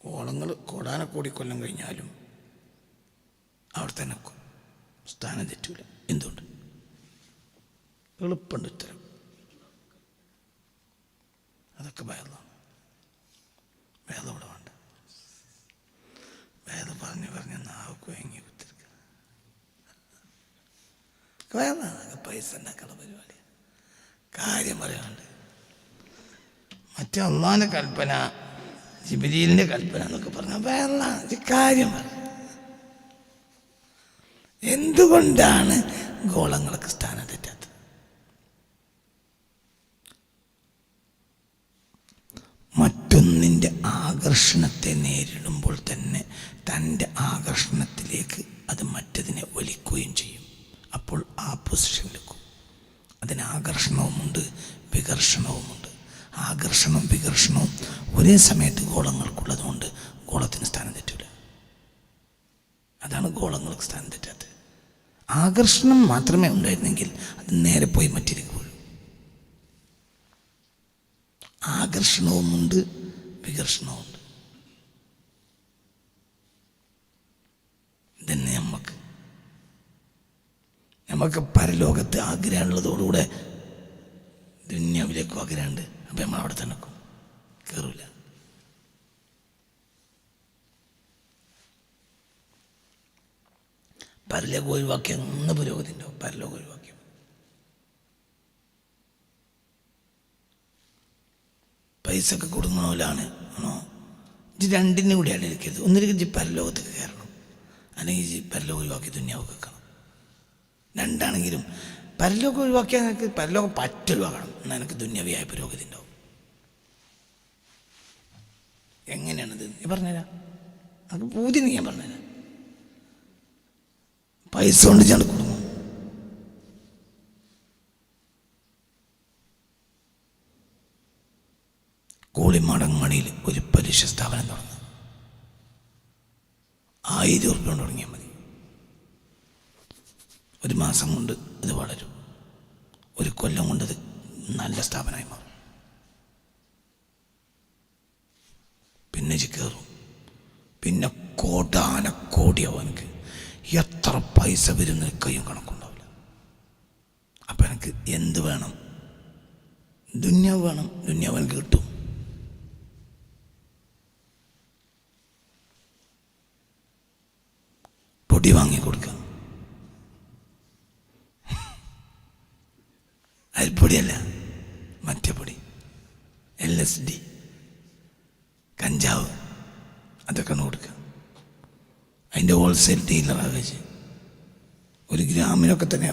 ഗോളങ്ങൾ കോടാനക്കോടി കൊല്ലം കഴിഞ്ഞാലും അവിടെ തന്നെ സ്ഥാനം തെറ്റൂല. എന്തുകൊണ്ട്? എളുപ്പമുണ്ട് ഉത്തരം. അതൊക്കെ ഭേദമാണ്. ഭേദം ഇവിടെ വേണ്ട. ഭേദം പറഞ്ഞ് നാവ് കുഴങ്ങി കുത്തിരിക്കുക. അതൊക്കെ പൈസ ഉണ്ടാക്കുന്ന പരിപാടി. കാര്യം പറയാനുണ്ട്. മറ്റേ അള്ളാഹിൻ്റെ കൽപ്പന, ജിബ്രീലിൻ്റെ കൽപ്പന എന്നൊക്കെ പറഞ്ഞാൽ വേറെ കാര്യം പറ. എന്തുകൊണ്ടാണ് ഗോളങ്ങൾക്ക് സ്ഥാനം തെറ്റാത്തത്? മറ്റൊന്നിൻ്റെ ആകർഷണത്തെ നേരിടുമ്പോൾ തന്നെ തൻ്റെ ആകർഷണത്തിലേക്ക് അത് മറ്റതിനെ വലിക്കുകയും ചെയ്യും. അപ്പോൾ ആ പൊസിഷനിലെക്കും. അതിന് ആകർഷണവുമുണ്ട്, വികർഷണവുമുണ്ട്. ആകർഷണവും വികർഷണവും ഒരേ സമയത്ത് ഗോളങ്ങൾക്കുള്ളതുകൊണ്ട് ഗോളത്തിന് സ്ഥാനം തെറ്റില്ല. അതാണ് ഗോളങ്ങൾക്ക് സ്ഥാനം തെറ്റാത്തത്. ആകർഷണം മാത്രമേ ഉണ്ടായിരുന്നെങ്കിൽ അത് നേരെ പോയി മറ്റിലേക്ക് വീഴും. ആകർഷണവുമുണ്ട്, വികർഷണവുമുണ്ട്. ഇതന്നെ നമുക്ക് പരലോകത്ത് ആഗ്രഹമുള്ളതോടുകൂടെ ദുന്യാവിലേക്കും ആഗ്രഹമുണ്ട്. അപ്പം നമ്മളവിടെ തന്നെ കയറൂല. പരലോകം ഒഴിവാക്കിയ പുരോഗതി ഉണ്ടാവും. പരലോകം ഒഴിവാക്കിയ പൈസ ഒക്കെ കൊടുക്കണോലാണ് ആണോ? ഇത് രണ്ടിനും കൂടിയാണ് ഇരിക്കരുത്. ഒന്നിരിക്കും ജി പരലോകത്തേക്ക് കയറണം, അല്ലെങ്കിൽ ജി പരലോകം ഒഴിവാക്കി ദുന്യാവ് വെക്കണം. രണ്ടാണെങ്കിലും പരലോകം ഒഴിവാക്കിയാൽ നിനക്ക് പരലോകം ഒഴിവാക്കണം. എന്നാൽ എനിക്ക് ദുന്യാവിയായ പുരോഗതി ഉണ്ടാവും. എങ്ങനെയാണിത് ഞാൻ പറഞ്ഞുതരാം. അത് പൂതി ഞാൻ പറഞ്ഞുതരാം. പൈസ കൊണ്ട് ഞാൻ കൊടുക്കും. കോളിമാടങ്ങണിയിൽ ഒരു പലിശ സ്ഥാപനം തുടങ്ങും. 1000 ഉറുപ്പ്യ കൊണ്ട് തുടങ്ങിയാൽ മതി. ഒരു മാസം കൊണ്ട് അത് വളരും. ഒരു കൊല്ലം കൊണ്ട് അത് നല്ല സ്ഥാപനമായി മാറും. പിന്നെ കയറും. പിന്നെ കോടാനക്കോടിയാവും. എനിക്ക് എത്ര പൈസ വരുന്ന കയ്യും കണക്കുണ്ടാവില്ല. അപ്പം എനിക്ക് എന്ത് വേണം? ദുന്യാവ് വേണം. ദുന്യാവ് എനിക്ക് കിട്ടും. പൊടി വാങ്ങിക്കൊടുക്കാം. അരിപ്പൊടിയല്ല, മറ്റേ പൊടി, LSD, കഞ്ചാവ്, അതൊക്കെ കൊടുക്കുക. അതിൻ്റെ ഹോൾസെയിൽ ഡീലറാകെ ഒരു ഗ്രാമിനൊക്കെ തന്നെ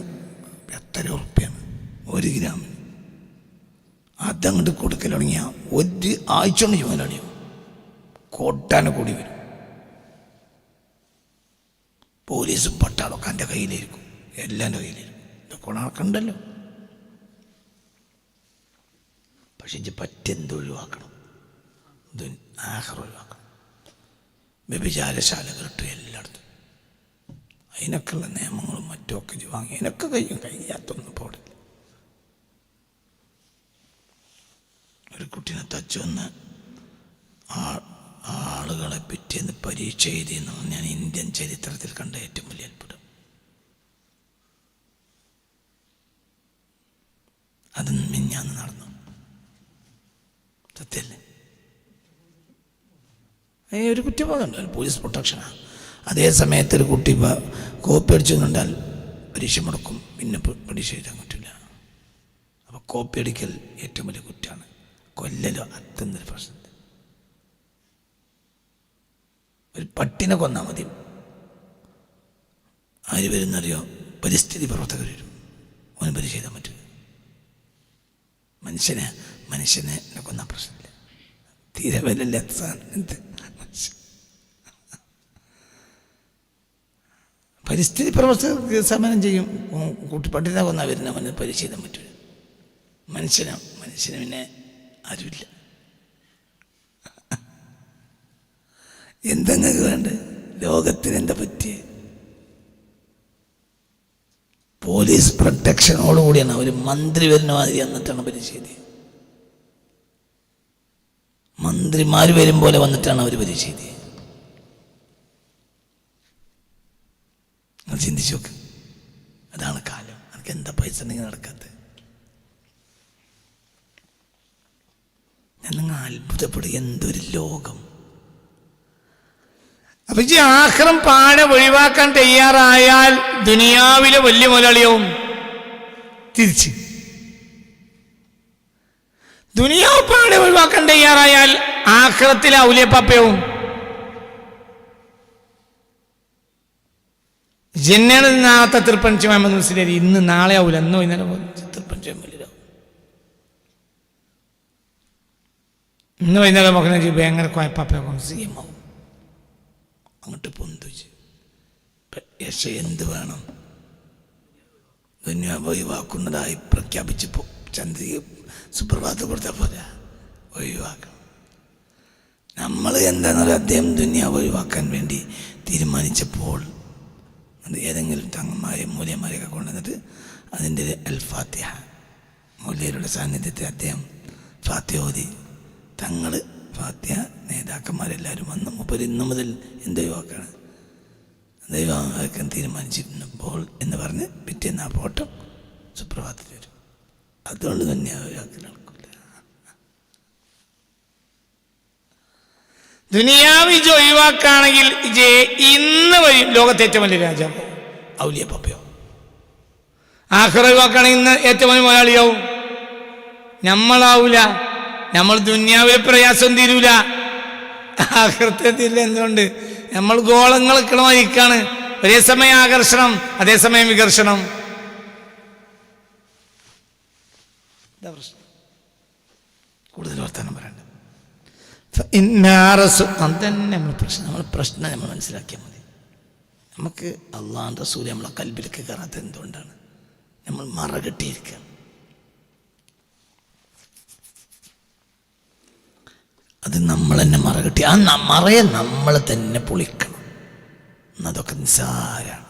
എത്ര ഉറുപ്പ്യാണ് 1 ഗ്രാമിന്. അതങ്ങോട്ട് കൊടുക്കൽ തുടങ്ങിയാൽ 1 ആഴ്ച കൊണ്ട് ചുമലടിയും കോട്ടാനെ കൂടി വരും. പോലീസും പട്ടാളമൊക്കെ എൻ്റെ കയ്യിലിരിക്കും, എല്ലാം എൻ്റെ കയ്യിലിരിക്കും. ഇതൊക്കെ ഉണർക്കണ്ടല്ലോ. പക്ഷെ ഇത് പറ്റെന്ത് ഒഴിവാക്കണം? ആഖിറ ഒഴിവാക്കണം. വ്യഭിചാരശാലകളിട്ട് എല്ലായിടത്തും അതിനൊക്കെയുള്ള നിയമങ്ങളും മറ്റുമൊക്കെ വാങ്ങി അതിനൊക്കെ കഴിയാത്തൊന്നും പോടില്ല. ഒരു കുട്ടീനെ തച്ചുവന്ന് ആളുകളെ പിറ്റേന്ന് പരീക്ഷ എഴുതിയെന്ന് ഞാൻ ഇന്ത്യൻ ചരിത്രത്തിൽ കണ്ട ഏറ്റവും വലിയ അത്ഭുതം. അത് മിഞ്ഞാന്ന് നടന്നു. സത്യല്ലേ? ഒരു കുറ്റബോധമുണ്ട്, പോലീസ് പ്രൊട്ടക്ഷനാണ്. അതേ സമയത്ത് ഒരു കുട്ടി കോപ്പി അടിച്ചു കണ്ടാൽ പരീക്ഷ മുടക്കും, പിന്നെ പരീക്ഷ എഴുതാൻ പറ്റില്ല. അപ്പോൾ കോപ്പി അടിക്കൽ ഏറ്റവും വലിയ കുറ്റമാണ്. കൊല്ലലോ അത്തൊന്നൊരു പ്രശ്നം. ഒരു പട്ടിനെ കൊന്നാൽ മതി. ആര് വരുന്നറിയോ? പരിസ്ഥിതി പ്രവർത്തകർ വരും. അവന് പരീക്ഷ എഴുതാൻ പറ്റില്ല. മനുഷ്യനെ കൊന്ന പ്രശ്നമില്ല. തീരെ വിലയില്ലാത്ത സാധനം. പരിസ്ഥിതി പ്രവർത്തകർക്ക് സമരം ചെയ്യും. പട്ടിനെ കൊന്നാൽ വരുന്ന അവന് പരീക്ഷ എഴുതാൻ പറ്റില്ല. മനുഷ്യന് പിന്നെ ആരുമില്ല. എന്തെങ്കിലും വേണ്ട? ലോകത്തിന് എന്താ പറ്റിയ? പോലീസ് പ്രൊട്ടക്ഷനോടുകൂടിയാണ്. ഒരു മന്ത്രി വരുന്ന മാതിരി വന്നിട്ടാണ് പരീക്ഷ എഴുതിയത്. മന്ത്രിമാർ വരും പോലെ വന്നിട്ടാണ് അവർ പരീക്ഷ എഴുതിയത്. അത് ചിന്തിച്ചു നോക്ക്. അതാണ് കാലം. അതൊക്കെ എന്താ പൈസ ഉണ്ടെങ്കിൽ നടക്കാത്തത്? ഞാൻ നിങ്ങൾ അത്ഭുതപ്പെടുക. എന്തൊരു ലോകം! അപ്പൊ ഈ ആഖിറം പാടെ ഒഴിവാക്കാൻ തയ്യാറായാൽ ദുനിയാവിലെ വലിയ മുതലാളിയാവും. തിരിച്ച് ദുനിയാവ് പാടെ ഒഴിവാക്കാൻ തയ്യാറായാൽ ആഖിറത്തിലെ ഔലിയപ്പാപ്പയാവും. ജന്നാണ് നാളത്തെ തൃപ്പഞ്ചി മുഹമ്മദ് മുസ്ലിം. ഇന്ന് നാളെ ആവൂല, എന്നോ ഇന്നലെ തൃപ്പഞ്ചി മുല്ലിലാവും. ഇന്ന് വൈകുന്നേരം നോക്കുന്ന ഭയങ്കര കുഴപ്പാപ്പയാവും. CM ആവും. അങ്ങോട്ട് പൊന്തിച്ച് യശ എന്ത് വേണം? ദുനിയാവ് ഒഴിവാക്കുന്നതായി പ്രഖ്യാപിച്ചപ്പോൾ ചന്ദ്രിക സുപ്രഭാതം കൊടുത്താൽ പോരാ, ഒഴിവാക്കണം. നമ്മൾ എന്താണെന്ന് പറയുക, അദ്ദേഹം ദുനിയാവ് ഒഴിവാക്കാൻ വേണ്ടി തീരുമാനിച്ചപ്പോൾ അത് ഏതെങ്കിലും തങ്ങന്മാരെയും മൂല്യന്മാരെയൊക്കെ കൊണ്ടുവന്നിട്ട് അതിൻ്റെ അൽ-ഫാത്തിഹ, മൂല്യരുടെ സാന്നിധ്യത്തിൽ അദ്ദേഹം ഫാത്തിഹ ഓതി. തങ്ങൾ ഫാത്തിഹ, നേതാക്കന്മാരെല്ലാവരും വന്ന് മൂപ്പര് ഇന്നു മുതൽ എന്തൊഴിവാക്കാണ്? ദൈവം തീരുമാനിച്ചിരുന്നപ്പോൾ എന്ന് പറഞ്ഞ് പിറ്റേന്ന് ആ ഫോട്ടോ സുപ്രഭാതത്തിൽ വരും. അതുകൊണ്ട് തന്നെ ഒരാൾക്ക് നടക്കില്ല. ദുനിയാവ് ഇജ് ഒഴിവാക്കുകയാണെങ്കിൽ ഇജ് ഇന്ന് വരും ലോകത്തെ ഏറ്റവും വലിയ രാജാവോ ഔലിയ പപ്പയോ. ആഖിറ ഒഴിവാക്കുകയാണെങ്കിൽ ഇന്ന് ഏറ്റവും വലിയ മുതലാളിയാവും. നമ്മളാവൂല. നമ്മൾ ദുനിയാവിലെ പ്രയാസം തീരൂല, ആഖിറത്തെ തീരില്ല. എന്തുകൊണ്ട്? നമ്മൾ ഗോളങ്ങൾ ഇരിക്കാണ്. ഒരേ സമയം ആകർഷണം, അതേസമയം വികർഷണം. കൂടുതൽ വർത്തമാനം പറയണ്ട. അതന്നെ നമ്മൾ പ്രശ്നം നമ്മൾ മനസ്സിലാക്കിയാൽ മതി. നമുക്ക് അള്ളാഹുവിൻ്റെ റസൂൽ നമ്മളെ കൽബിലേക്ക് കയറാത്ത എന്തുകൊണ്ടാണ്? നമ്മൾ മറകെട്ടിയിരിക്കുക. അത് നമ്മൾ തന്നെ മറകെട്ടി ആ മറയെ നമ്മൾ തന്നെ പൊളിക്കണം. അതൊക്കെ നിസ്സാരാണ്.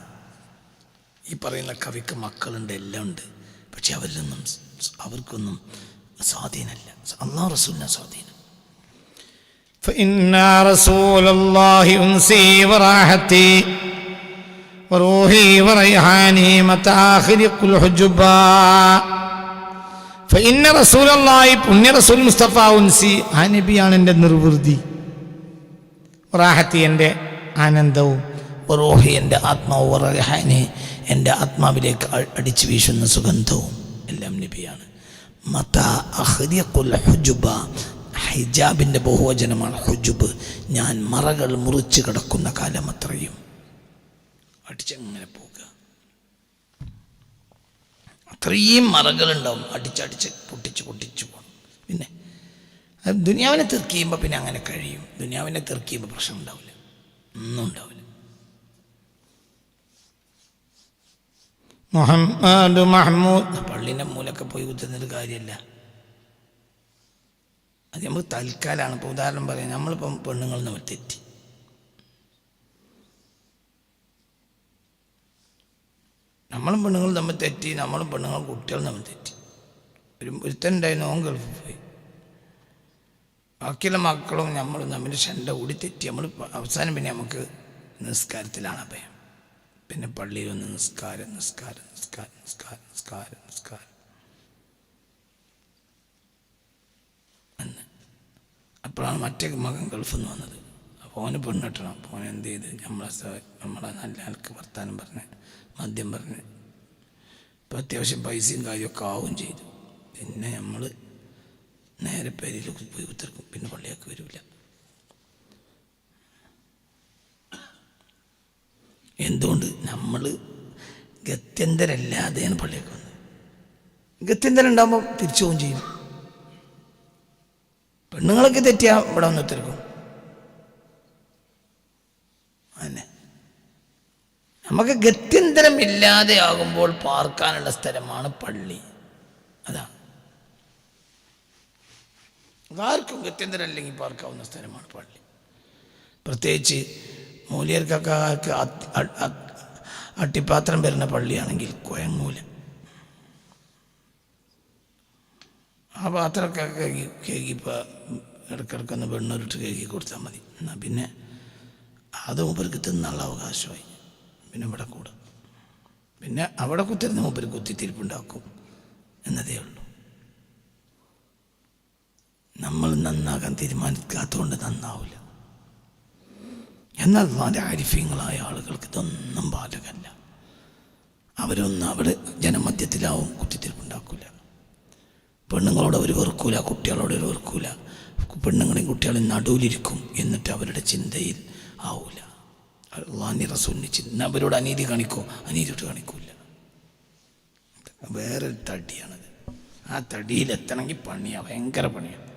ഈ പറയുന്ന കവിക്ക് മക്കളുണ്ട്, എല്ലാം ഉണ്ട്, പക്ഷെ അവർക്കൊന്നും സ്വാധീനമല്ല. അല്ലാഹു റസൂലിനെ സ്വാധീനം. فإن رسول الله أنسي وراحتي وروحي وريحاني متى خلق الحجبا فإن رسول الله പുണ്യ റസൂൽ മുസ്തഫ ഉൻസി, ആ നബിയാണ് എൻ്റെ നിർവൃതി, റാഹത്തി എൻ്റെ ആനന്ദവും, റൂഹി എൻ്റെ ആത്മാവ്, റൈഹാനി എൻ്റെ ആത്മാവിലേക്ക് അടിച്ചു വീശുന്ന സുഗന്ധവും എല്ലാം നബിയാണ്. മതാ അഖ്രിഖുൽ ഹുജുബ, ഹിജാബിൻ്റെ ബഹുവചനമാണ് ഹുജുബ്. ഞാൻ മറകൾ മുറിച്ച് കിടക്കുന്ന കാലം അത്രയും അടിച്ചങ്ങനെ പോകുക. അത്രയും മറകളുണ്ടാവും, അടിച്ചടിച്ച് പൊട്ടിച്ച് പോകണം. പിന്നെ ദുനിയാവിനെ തീർക്കിയുമ്പോൾ പിന്നെ അങ്ങനെ കഴിയും. ദുനിയാവിനെ തീർക്കിയുമ്പോൾ പ്രശ്നം ഉണ്ടാവില്ല, ഒന്നും ഉണ്ടാവില്ല. മുഹമ്മദ് മഹ്മൂദ് പള്ളിൻ്റെ മൂലൊക്കെ പോയി കുത്തുന്നൊരു കാര്യമല്ല. അത് നമുക്ക് തൽക്കാലമാണ്. ഇപ്പോൾ ഉദാഹരണം പറയാം, നമ്മളിപ്പം പെണ്ണുങ്ങളിൽ നിന്ന് തെറ്റി, നമ്മളും പെണ്ണുങ്ങൾ തമ്മിൽ തെറ്റി, നമ്മളും പെണ്ണുങ്ങൾ കുട്ടികളും തമ്മിൽ തെറ്റി. ഒരുത്തനുണ്ടായിരുന്നു, ഓൻ ഗൾഫിൽ പോയി. ബാക്കിയുള്ള മക്കളും നമ്മളും തമ്മിൽ ഷണ്ട കൂടി തെറ്റി. നമ്മൾ അവസാനം പിന്നെ നമുക്ക് നിസ്കാരത്തിലാണ് അഭയം. പിന്നെ പള്ളിയിലൊന്ന് നിസ്കാരം നിസ്കാരം നിസ്കാരം നിസ്കാരം നിസ്കാരം നിസ്കാരം എന്ന്. അപ്പോഴാണ് മറ്റേ മകൻ ഗൾഫിൽ നിന്ന് വന്നത്. അപ്പോൾ ഓന് പെണ്ണിട്ടണം. അപ്പോൾ ഓൻ എന്ത് ചെയ്ത് നമ്മളെ നല്ല ആൾക്ക് വർത്താനം പറഞ്ഞ് മദ്യം പറഞ്ഞ് ഇപ്പം അത്യാവശ്യം പൈസയും കാര്യമൊക്കെ ആവുകയും ചെയ്തു. പിന്നെ നമ്മൾ നേരെ പേരിൽ പോയി കുത്തിർക്കും, പിന്നെ പള്ളിയൊക്കെ വരില്ല. എന്തുകൊണ്ട്? നമ്മൾ ഗത്യന്തരല്ലാതെയാണ് പള്ളിയൊക്കെ വന്നത്. ഗത്യന്തരം ഉണ്ടാകുമ്പോൾ തിരിച്ചു പോവുകയും ചെയ്യും. പെണ്ണുങ്ങളൊക്കെ തെറ്റിയാൽ ഇവിടെ വന്ന് ഒത്തിരിക്കും. അതന്നെ, നമുക്ക് ഗത്യന്തരം ഇല്ലാതെ ആകുമ്പോൾ പാർക്കാനുള്ള സ്ഥലമാണ് പള്ളി. അതാണ് ആർക്കും ഗത്യന്തരം അല്ലെങ്കിൽ പാർക്കാവുന്ന സ്ഥലമാണ് പള്ളി. പ്രത്യേകിച്ച് മൂല്യർക്കൊക്കെ അട്ടിപ്പാത്രം വരുന്ന പള്ളിയാണെങ്കിൽ കുഴങ്ങൂല. ആ പാത്രമൊക്കെ കേകി ഇടയ്ക്കിടയ്ക്കൊന്ന് വെണ്ണൂരിട്ട് കേകി കൊടുത്താൽ മതി. എന്നാൽ പിന്നെ അത് മൂപ്പർക്ക് തിന്നുള്ള അവകാശമായി. പിന്നെ ഇവിടെ കൂടും. പിന്നെ അവിടെ കുത്തിരുന്ന് മൂപ്പര് കുത്തിത്തിരിപ്പുണ്ടാക്കും എന്നതേ ഉള്ളൂ. നമ്മൾ നന്നാകാൻ തീരുമാനിക്കാത്തതുകൊണ്ട് നന്നാവില്ല. എന്നാൽ അതിൻ്റെ ആരിഫ്യങ്ങളായ ആളുകൾക്ക് ഇതൊന്നും ബാധകമല്ല. അവരൊന്നും അവിടെ ജനമധ്യത്തിലാവും, കുത്തിത്തിരിപ്പുണ്ടാക്കില്ല. പെണ്ണുങ്ങളോട് അവർ വെറുക്കൂല, കുട്ടികളോട് അവർ വെറുക്കൂല. പെണ്ണുങ്ങളെയും കുട്ടികളെയും നടുവിലിരിക്കും. എന്നിട്ട് അവരുടെ ചിന്തയിൽ ആവൂല. അള്ളാഹുവിൻ്റെ റസൂലിന് ചിന്ത. അവരോട് അനീതി കാണിക്കോ? അനീതിയോട്ട് കാണിക്കൂല. വേറൊരു തടിയാണത്. ആ തടിയിലെത്തണമെങ്കിൽ പണിയാണ്, ഭയങ്കര പണിയാണ്.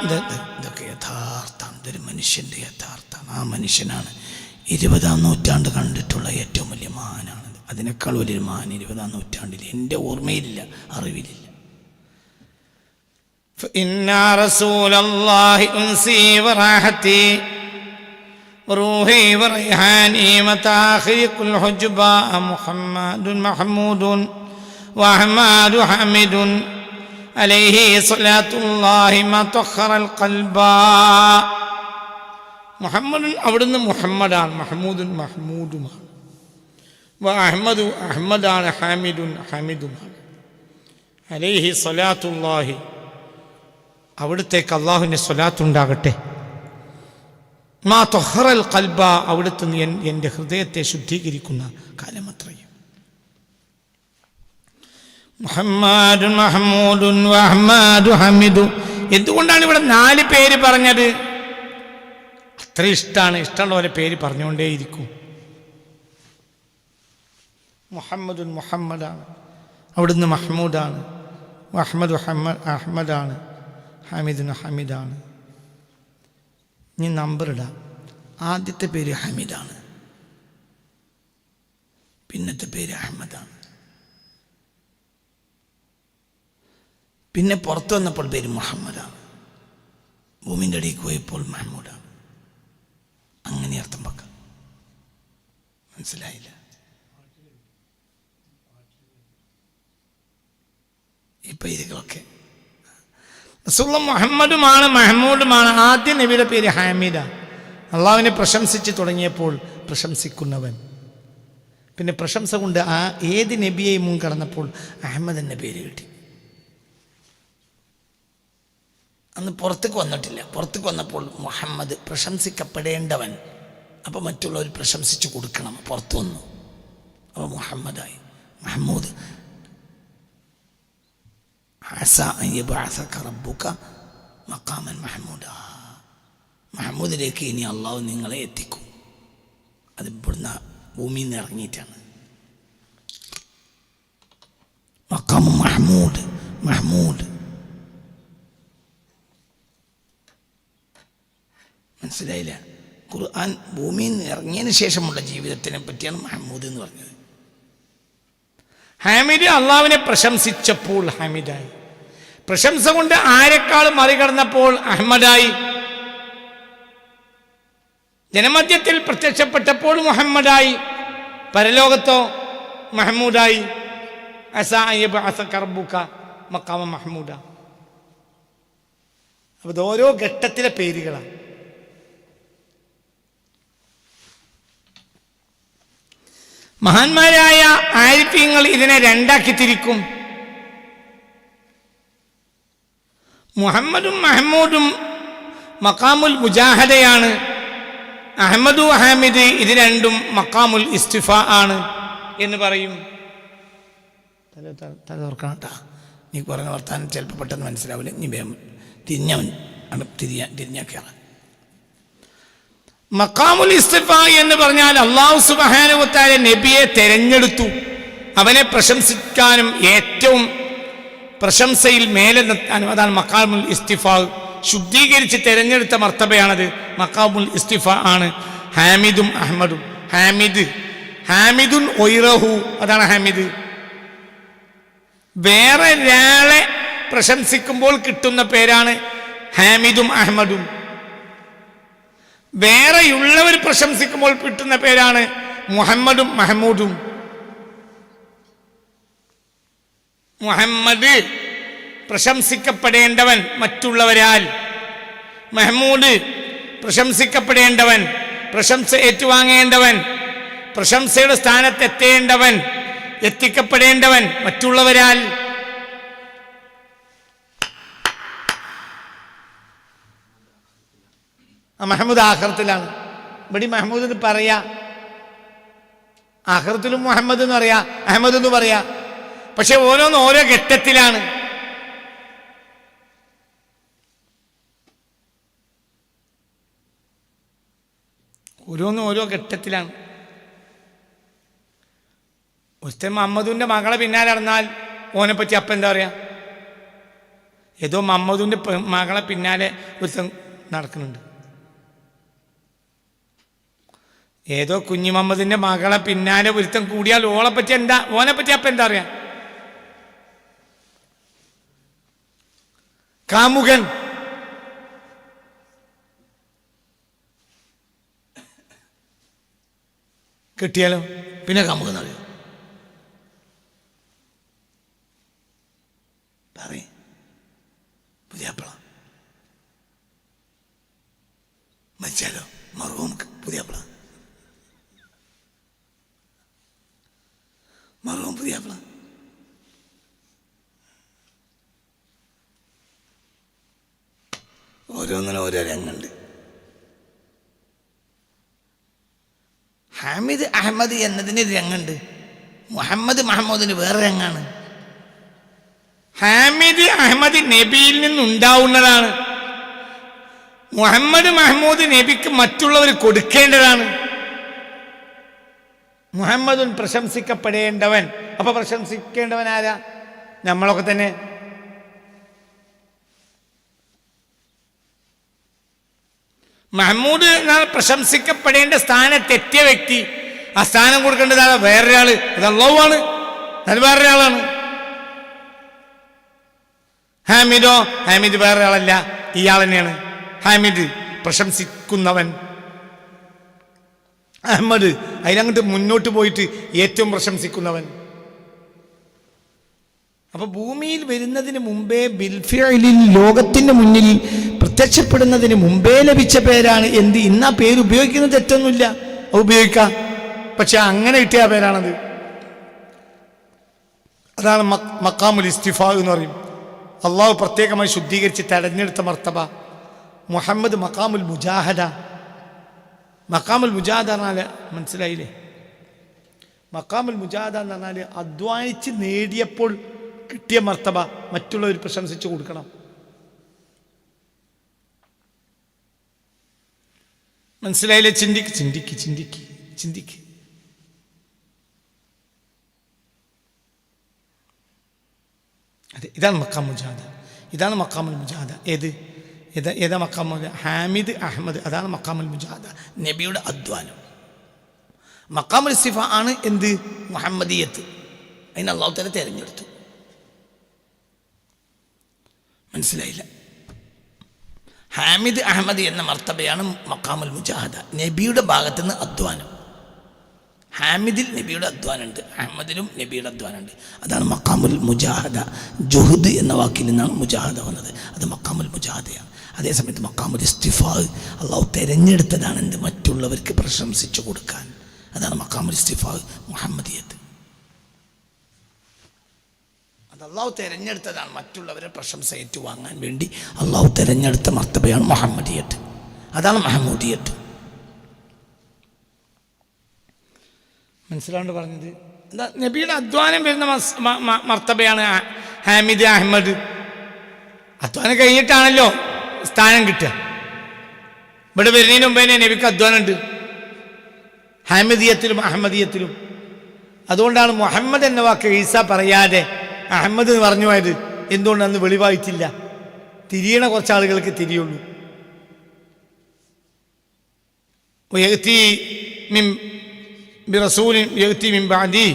ഇതൊക്കെ യഥാർത്ഥമാണ്. ഇതൊരു മനുഷ്യൻ്റെ യഥാർത്ഥമാണ്. ആ മനുഷ്യനാണ് 20-ാം നൂറ്റാണ്ട് കണ്ടിട്ടുള്ള ഏറ്റവും വലിയ മഹാനാണത്. അതിനേക്കാൾ വലിയൊരു മഹാൻ 20-ാം നൂറ്റാണ്ടിൽ എൻ്റെ ഓർമ്മയിലില്ല, അറിവിലില്ല. فإن رسول الله أنسي وراحتي وروحي وريحاني متى خلق الحجباء محمد محمود وأحمد حامد عليه صلاة الله ما طهر القلب. മുഹമ്മദുൻ അവിടുന്ന് മുഹമ്മദാണ്, മഹ്മൂദുൻ മഹ്മൂദുമാണ്, അഹ്മദു അഹ്മദാണ്, ഹാമിദുൻ ഹമീദുമാണ്. അലൈഹി സ്വലാത്തുല്ലാഹി അവിടുത്തേക്ക് അള്ളാഹുവിൻ്റെ സ്വലാത്തുണ്ടാകട്ടെ. മാ തൊഹറൽ ഖൽബ അവിടുത്തെ എൻ്റെ ഹൃദയത്തെ ശുദ്ധീകരിക്കുന്ന കാലമത്രയും. മുഹമ്മദുൻ മഹ്മൂദുൻ വഅഹ്മദു ഹമീദു. എന്തുകൊണ്ടാണ് ഇവിടെ 4 പേര് പറഞ്ഞത്? അത്ര ഇഷ്ടമാണ്, ഇഷ്ടമുള്ള പോലെ പേര് പറഞ്ഞുകൊണ്ടേയിരിക്കും. മുഹമ്മദുൻ മുഹമ്മദാണ്, അവിടുന്ന് മഹ്മൂദാണ്, അഹ്മദു അഹ്മദാണ്, ഹമീദുൻ ഹമീദാണ്. ഇനി നമ്പർ ഇടാം. ആദ്യത്തെ പേര് ഹമീദാണ്, പിന്നത്തെ പേര് അഹമ്മദാണ്, പിന്നെ പുറത്തു വന്നപ്പോൾ പേര് മുഹമ്മദാണ്, ഭൂമിൻ്റെ അടിയിൽ പോയപ്പോൾ മഹ്മൂദാണ്. അങ്ങനെ അർത്ഥം വെക്കാം. മനസ്സിലായില്ല? ഈ പേരുകളൊക്കെ റസൂലുള്ളാഹി മുഹമ്മദുമാണ് മഹ്മൂദുമാണ്. ആദ്യ നബിയുടെ പേര് ഹാമിദ, അള്ളാഹുവിനെ പ്രശംസിച്ച് തുടങ്ങിയപ്പോൾ പ്രശംസിക്കുന്നവൻ. പിന്നെ പ്രശംസ കൊണ്ട് ആ ഏത് നബിയെയും മുൻകടന്നപ്പോൾ അഹമ്മദ് എന്ന പേര് കിട്ടി. അന്ന് പുറത്തേക്ക് വന്നിട്ടില്ല. പുറത്തേക്ക് വന്നപ്പോൾ മുഹമ്മദ് പ്രശംസിക്കപ്പെടേണ്ടവൻ, അപ്പോൾ മറ്റുള്ളവർ പ്രശംസിച്ചു കൊടുക്കണം. പുറത്തു വന്നു, അപ്പോൾ മുഹമ്മദായി. മഹ്മൂദ് മഖാമൻ മഹ്മൂദ, മഹ്മൂദിലേക്ക് ഇനി അള്ളാഹു നിങ്ങളെ എത്തിക്കും. അത് ഇവിടുന്ന് ഭൂമിയിൽ നിന്ന് ഇറങ്ങിയിട്ടാണ്. മഖാം മഹ്മൂദ്, മഹ്മൂദ്. മനസ്സിലായില്ല? ഖുർആൻ ഭൂമിയിൽ നിന്ന് ഇറങ്ങിയതിന് ശേഷമുള്ള ജീവിതത്തിനെ പറ്റിയാണ് മഹ്മൂദ് എന്ന് പറഞ്ഞത്. ഹാമിദ് അള്ളാഹുവിനെ പ്രശംസിച്ചപ്പോൾ ഹാമിദായി. പ്രശംസ കൊണ്ട് ആരെക്കാൾ മറികടന്നപ്പോൾ അഹമ്മദായി. ജനമധ്യത്തിൽ പ്രത്യക്ഷപ്പെട്ടപ്പോൾ മുഹമ്മദായി. പരലോകത്തോ മഹ്മൂദായി. മഖാമ മഹ്മൂദ. അപ്പോൾ ഇത് ഓരോ ഘട്ടത്തിലെ പേരുകളാണ്. മഹാന്മാരായ ആരിഫീങ്ങൾ ഇതിനെ 2 ആക്കി തിരിക്കും. മുഹമ്മദും മഹ്മൂദും മഖാമുൽ മുജാഹദയാണ്. അഹമ്മദു ഹാമിദ് ഇത് രണ്ടും മഖാമുൽ ഇസ്തിഫാ ആണ് എന്ന് പറയും. തല തുറക്കണം കേട്ടാ. നീ പറഞ്ഞ വർത്താനം ചിലപ്പോൾ പെട്ടെന്ന് മനസ്സിലാവില്ല. നീ വേഗം തിരിഞ്ഞാക്കിയാണ്. മഖാമുൽ ഇസ്തിഫാ എന്ന് പറഞ്ഞാൽ അല്ലാഹു സുബ്ഹാനഹു വ തആല നബിയെ തെരഞ്ഞെടുത്തു. അവനെ പ്രശംസിക്കാനും ഏറ്റവും പ്രശംസയിൽ മേലെ നിർത്താനും. അതാണ് മഖാമുൽ ഇസ്തിഫാ. ശുദ്ധീകരിച്ച് തെരഞ്ഞെടുത്ത മർത്തബയാണത്. മഖാമുൽ ഇസ്തിഫാ ആണ്. ഹാമിദും അഹ്മദും. ഹാമിദുൻ ഒയ്റഹു, അതാണ് ഹാമിദ്. വേറെ ഒരാളെ പ്രശംസിക്കുമ്പോൾ കിട്ടുന്ന പേരാണ് ഹാമിദും അഹ്മദും. വേറെയുള്ളവർ പ്രശംസിക്കുമ്പോൾ കിട്ടുന്ന പേരാണ് മുഹമ്മദും മഹ്മൂദും. മുഹമ്മദ് പ്രശംസിക്കപ്പെടേണ്ടവൻ മറ്റുള്ളവരാൽ, മഹ്മൂദ് പ്രശംസിക്കപ്പെടേണ്ടവൻ, പ്രശംസ ഏറ്റുവാങ്ങേണ്ടവൻ, പ്രശംസയുടെ സ്ഥാനത്തെത്തേണ്ടവൻ, എത്തിക്കപ്പെടേണ്ടവൻ മറ്റുള്ളവരാൽ. മഹ്മൂദ് ആഖിറത്തിലാണ്. ഇവിടെ മഹ്മൂദ് എന്ന് പറയാ, ആഖിറത്തിലും മുഹമ്മദ് എന്ന് പറയാ, അഹമ്മദ് എന്ന് പറയാ. പക്ഷെ ഓരോന്നും ഓരോ ഘട്ടത്തിലാണ്. ഓരോന്നും ഓരോ ഘട്ടത്തിലാണ്. ഒരുത്തൻ മമ്മദൂൻ്റെ മകളെ പിന്നാലെ നടന്നാൽ ഓനെ പറ്റി അപ്പം എന്താ പറയാ? ഏതോ മമ്മദൂൻ്റെ മകളെ പിന്നാലെ ഒരുത്തൻ നടക്കുന്നുണ്ട്. ഏതോ കുഞ്ഞു മുഹമ്മദിന്റെ മകളെ പിന്നാലെ ഒരുത്തം കൂടിയാൽ ഓനെ പറ്റി അപ്പം എന്താ പറയാ? കാമുകൻ. കിട്ടിയാലോ പിന്നെ കാമുകൻ അറിയോ? പറയ പുതിയാപ്പിള. മരിച്ചാലോ മർഹൂം പുതിയാപ്പിള, മർഹൂം പുതിയാപ്പിള. ഓരോന്നിനും ഓരോ രംഗുണ്ട്. ഹാമിദ് അഹമ്മദ് എന്നതിന് രംഗുണ്ട്, മുഹമ്മദ് മഹമ്മൂദിന് വേറെ രംഗാണ്. ഹാമിദ് അഹമ്മദ് നബിയിൽ നിന്നുണ്ടാവുന്നതാണ്. മുഹമ്മദ് മഹമ്മൂദ് നബിക്ക് മറ്റുള്ളവർ കൊടുക്കേണ്ടതാണ്. മുഹമ്മദുൻ പ്രശംസിക്കപ്പെടേണ്ടവൻ. അപ്പൊ പ്രശംസിക്കേണ്ടവൻ ആരാ? നമ്മളൊക്കെ തന്നെ. മഹമ്മൂദ് എന്നാൽ പ്രശംസിക്കപ്പെടേണ്ട സ്ഥാനത്തെത്തിയ വ്യക്തി. ആ സ്ഥാനം കൊടുക്കേണ്ടതാണ് വേറൊരാള്. അത് അല്ലാഹുവാണ്, അത് വേറൊരാളാണ്. ഹാമിദോ, ഹാമിദ് വേറൊരാളല്ല, ഇയാൾ തന്നെയാണ്. ഹാമിദ് പ്രശംസിക്കുന്നവൻ. അഹമ്മദ് അതിലങ്ങോട്ട് മുന്നോട്ട് പോയിട്ട് ഏറ്റവും പ്രശംസിക്കുന്നവൻ. അപ്പൊ ഭൂമിയിൽ വരുന്നതിന് മുമ്പേ ബിൽഫിഅലിൽ ലോകത്തിന്റെ മുന്നിൽ പ്രത്യക്ഷപ്പെടുന്നതിന് മുമ്പേ ലഭിച്ച പേരാണ് എന്ത്. ഇന്ന് ആ പേര് ഉപയോഗിക്കുന്നത് തെറ്റൊന്നുമില്ല, ഉപയോഗിക്കാം. പക്ഷെ അങ്ങനെ കിട്ടിയ പേരാണത്. അതാണ് മഖാമുൽ ഇസ്തിഫാ എന്ന് പറയും. അള്ളാഹു പ്രത്യേകമായി ശുദ്ധീകരിച്ച് തെരഞ്ഞെടുത്ത മർത്തബ. മുഹമ്മദ് മഖാമുൽ മുജാഹദ. മഖാമുൽ മുജാഹദ പറഞ്ഞാൽ മനസ്സിലായില്ലേ? മഖാമുൽ മുജാഹദ എന്ന് പറഞ്ഞാൽ അധ്വാനിച്ച് നേടിയപ്പോൾ കിട്ടിയ മർത്തബ മറ്റുള്ളവർ പ്രശംസിച്ചു കൊടുക്കണം. മനസ്സിലായില്ലേ? ചിന്തിക്ക് ചിന്തിക്ക് ചിന്തിക്ക് ചിന്തിക്ക്. അതെ, ഇതാണ് മഖാം മുജാഹദ, ഇതാണ് മഖാമുൽ മുജാഹദ. ഏതാ മഖാമുൽ? ഹാമിദ് അഹമ്മദ്, അതാണ് മഖാമുൽ മുജാഹദ, നബിയുടെ അധ്വാനം. മഖാമുൽ ഇസ്തിഫാ ആണ് എന്ത്? മുഹമ്മദിയത്ത്. അതിന് അല്ലാഹു തആല തിരഞ്ഞെടുത്തു. മനസ്സിലായില്ല? ഹാമിദ് അഹമ്മദ് എന്ന മർത്തബയാണ് മഖാമുൽ മുജാഹദ, നബിയുടെ ഭാഗത്തു നിന്ന് അധ്വാനം. ഹാമിദിൽ നബിയുടെ അധ്വാനമുണ്ട്, അഹമ്മദിലും നബിയുടെ അധ്വാനമുണ്ട്. അതാണ് മഖാമുൽ മുജാഹദ. ജുഹദ് എന്ന വാക്കിൽ നിന്നാണ് മുജാഹദ വന്നത്. അത് മഖാമുൽ മുജാഹദയാണ്. അതേസമയത്ത് മഖാമുൽ ഇസ്തിഫാ അള്ളാഹു തിരഞ്ഞെടുത്തതാണ് എന്ത്? മറ്റുള്ളവർക്ക് പ്രശംസിച്ചു കൊടുക്കാൻ. അതാണ് മഖാമുൽ ഇസ്തിഫാ, മുഹമ്മദിയത്ത്. അത് അള്ളാഹു തിരഞ്ഞെടുത്തതാണ്. മറ്റുള്ളവരെ പ്രശംസ ഏറ്റുവാങ്ങാൻ വേണ്ടി അള്ളാഹു തിരഞ്ഞെടുത്ത മർത്തബയാണ് മുഹമ്മദിയത്ത്. അതാണ് മഹമൂദിയത്ത്. മനസ്സിലാണ്ട് പറഞ്ഞത്? എന്താ? നബിയുടെ അധ്വാനം വരുന്ന മർത്തബയാണ് ഹാമിദ് അഹമ്മദ്. അധ്വാനം കഴിഞ്ഞിട്ടാണല്ലോ സ്ഥാനം കിട്ടുക. ഇവിടെ വരുന്നതിന് മുമ്പേ നബിക്ക് അധ്വാനം ഉണ്ട്, ഹാമിദിയത്തിലും അഹമ്മദിയത്തിലും. അതുകൊണ്ടാണ് മുഹമ്മദ് എന്ന വാക്ക് ഈസ പറയാതെ അഹമ്മദ് എന്ന് പറഞ്ഞു പോയത്. എന്തുകൊണ്ടന്ന് വെളിവായിട്ടില്ല? തിരിയണ കുറച്ച് ആളുകൾക്ക് തിരിയുള്ളൂ. برسول يأتي من بعدي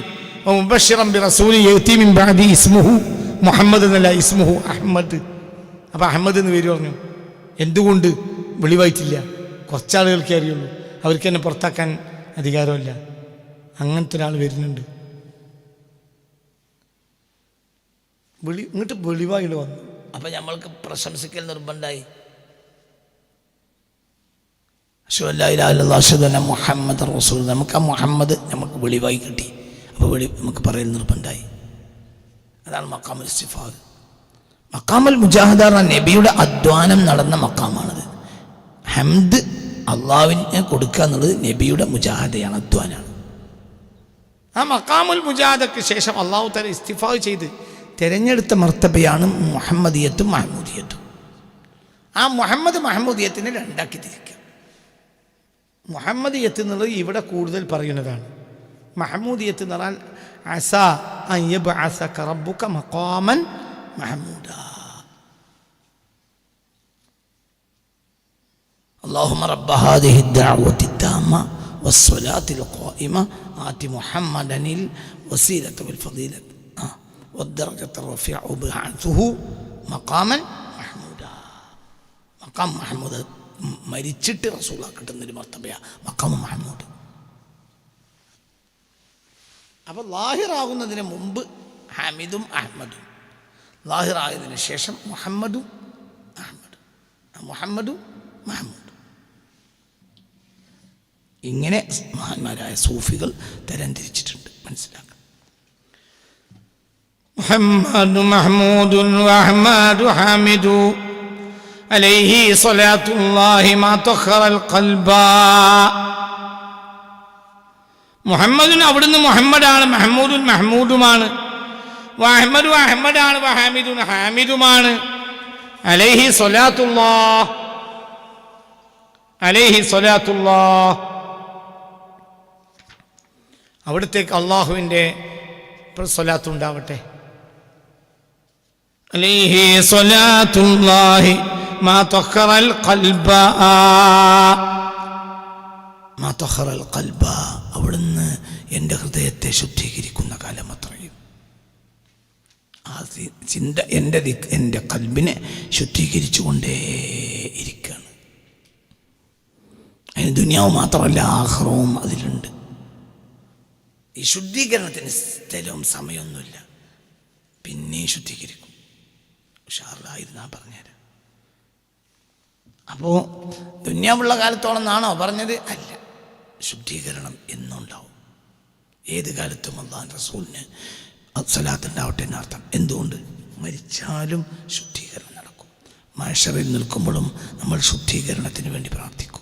ومبشرا برسول يأتي من بعدي اسمه മുഹമ്മദ് എന്നല്ല, ഇസ്മുഹു അഹമ്മദ്. അപ്പം അഹമ്മദ് എന്ന് പേര് പറഞ്ഞു. എന്തുകൊണ്ട് വെളിവായിട്ടില്ല? കുറച്ചാളുകൾക്കേ അറിയുള്ളൂ, അവർക്ക് തന്നെ പുറത്താക്കാൻ അധികാരമില്ല. അങ്ങനത്തെ ഒരാൾ വരുന്നുണ്ട്. ഇങ്ങോട്ട് വെളിവായിട്ട് വന്നു. അപ്പം നമ്മൾക്ക് പ്രശംസിക്കൽ നിർബന്ധമായി. മുഹമ്മദ് റസൂൽ, നമുക്ക് ആ മുഹമ്മദ് നമുക്ക് വെളിവായി കിട്ടി. അപ്പോൾ നമുക്ക് പറയൽ നിർബന്ധമായി. അതാണ് മഖാമുൽ ഇസ്തിഫാ. മഖാമുൽ മുജാഹദ നബിയുടെ അധ്വാനം നടന്ന മഖാമാണത്. ഹംദ് അള്ളാഹുവിനെ കൊടുക്കുക എന്നുള്ളത് നബിയുടെ മുജാഹദയാണ്, അധ്വാനാണ്. ആ മഖാമുൽ മുജാഹദക്ക് ശേഷം അള്ളാഹു തആല ഇസ്തിഫാ ചെയ്ത് തിരഞ്ഞെടുത്ത മർത്തബയാണ് മുഹമ്മദിയത്തും മഹമൂദിയത്തും. ആ മുഹമ്മദ് മഹമൂദിയത്തിനെ രണ്ടാക്കി തിരിക്കുക. മുഹമ്മദിയത്ത് എന്നുള്ളത് ഇവിടെ കൂടുതൽ പറയുന്നതാണ്. മഹമൂദിയത്ത് എന്ന് പറഞ്ഞാൽ അസാ അൻ യബ്അസക റബ്ബുക മഖാമൻ മഹമൂദാ. അല്ലാഹുമ്മ റബ്ബ ഹാദിഹി ദഅവതി തമ്മ വസ്സലാത്തിൽ ഖായിമ ആതി മുഹമ്മദനിൽ വസീലത വൽ ഫളീലത വദ്ദറജത റഫീഅ ബഅസുഹു മഖാമൻ മഹമൂദാ. മഖാം മഹമൂദ് മരിച്ചിട്ട് റസൂല കിട്ടുന്നൊരു മർത്തബയാ മഖാം മഹമൂദ്. അപ്പോൾ ലാഹിറാകുന്നതിന് മുമ്പ് ഹാമിദും അഹമ്മദും, ലാഹിറായതിനു ശേഷം മുഹമ്മദും അഹമ്മദും, മുഹമ്മദും മഹമൂദും. ഇങ്ങനെ മഹാന്മാരായ സൂഫികൾ തരംതിരിച്ചിട്ടുണ്ട്. മനസ്സിലാക്കണം. മുഹമ്മദ് മഹ്മൂദുൻ വഅഹ്മദു ഹാമിദു അലൈഹി സ്വലാത്തുല്ലാഹി മാ തഖറൽ ഖൽബ. മുഹമ്മദുൻ അവിടുന്ന് മുഹമ്മദാണ്, മഹ്മൂദുൻ മഹ്മൂദുമാണ്, വഅഹ്മദു അഹ്മദാണ്, വഹാമിദുൻ ഹാമിദുമാണ്. അലൈഹി സ്വലാത്തുല്ലാഹ്, അലൈഹി സ്വലാത്തുല്ലാഹ്, അവിടത്തേക്ക് അള്ളാഹുവിൻ്റെ സ്വലാത്തുണ്ടാവട്ടെ. അലൈഹി സ്വലാത്തുല്ലാഹി മാ തഖറൽ ഖൽബ, മാ തഖറൽ ഖൽബ, അവിടുന്ന് എൻ്റെ ഹൃദയത്തെ ശുദ്ധീകരിക്കുന്ന കാലം അത്രയും. ആ ചിന്ത എൻ്റെ ഖൽബിനെ ശുദ്ധീകരിച്ചു കൊണ്ടേ ഇരിക്കുകയാണ്. അതിന് ദുനിയാവ് മാത്രമല്ല ആഖിറവും അതിലുണ്ട്. ഈ ശുദ്ധീകരണത്തിന് സ്ഥലവും സമയമൊന്നുമില്ല. പിന്നെയും ശുദ്ധീകരിക്കും. ഉഷാറിലായിരുന്നാ പറഞ്ഞുതരാം. അപ്പോൾ ദുന്യാവുള്ള കാലത്തോളം എന്നാണോ പറഞ്ഞത്? അല്ല, ശുദ്ധീകരണം എന്നുണ്ടാവും. ഏത് കാലത്തും അല്ലാഹുവിൻ്റെ റസൂലിന് സ്വലാത്തുണ്ടാവട്ടെ എന്നർത്ഥം. എന്തുകൊണ്ട്? മരിച്ചാലും ശുദ്ധീകരണം നടക്കും. മഹ്ശറിൽ നിൽക്കുമ്പോഴും നമ്മൾ ശുദ്ധീകരണത്തിന് വേണ്ടി പ്രാർത്ഥിക്കും.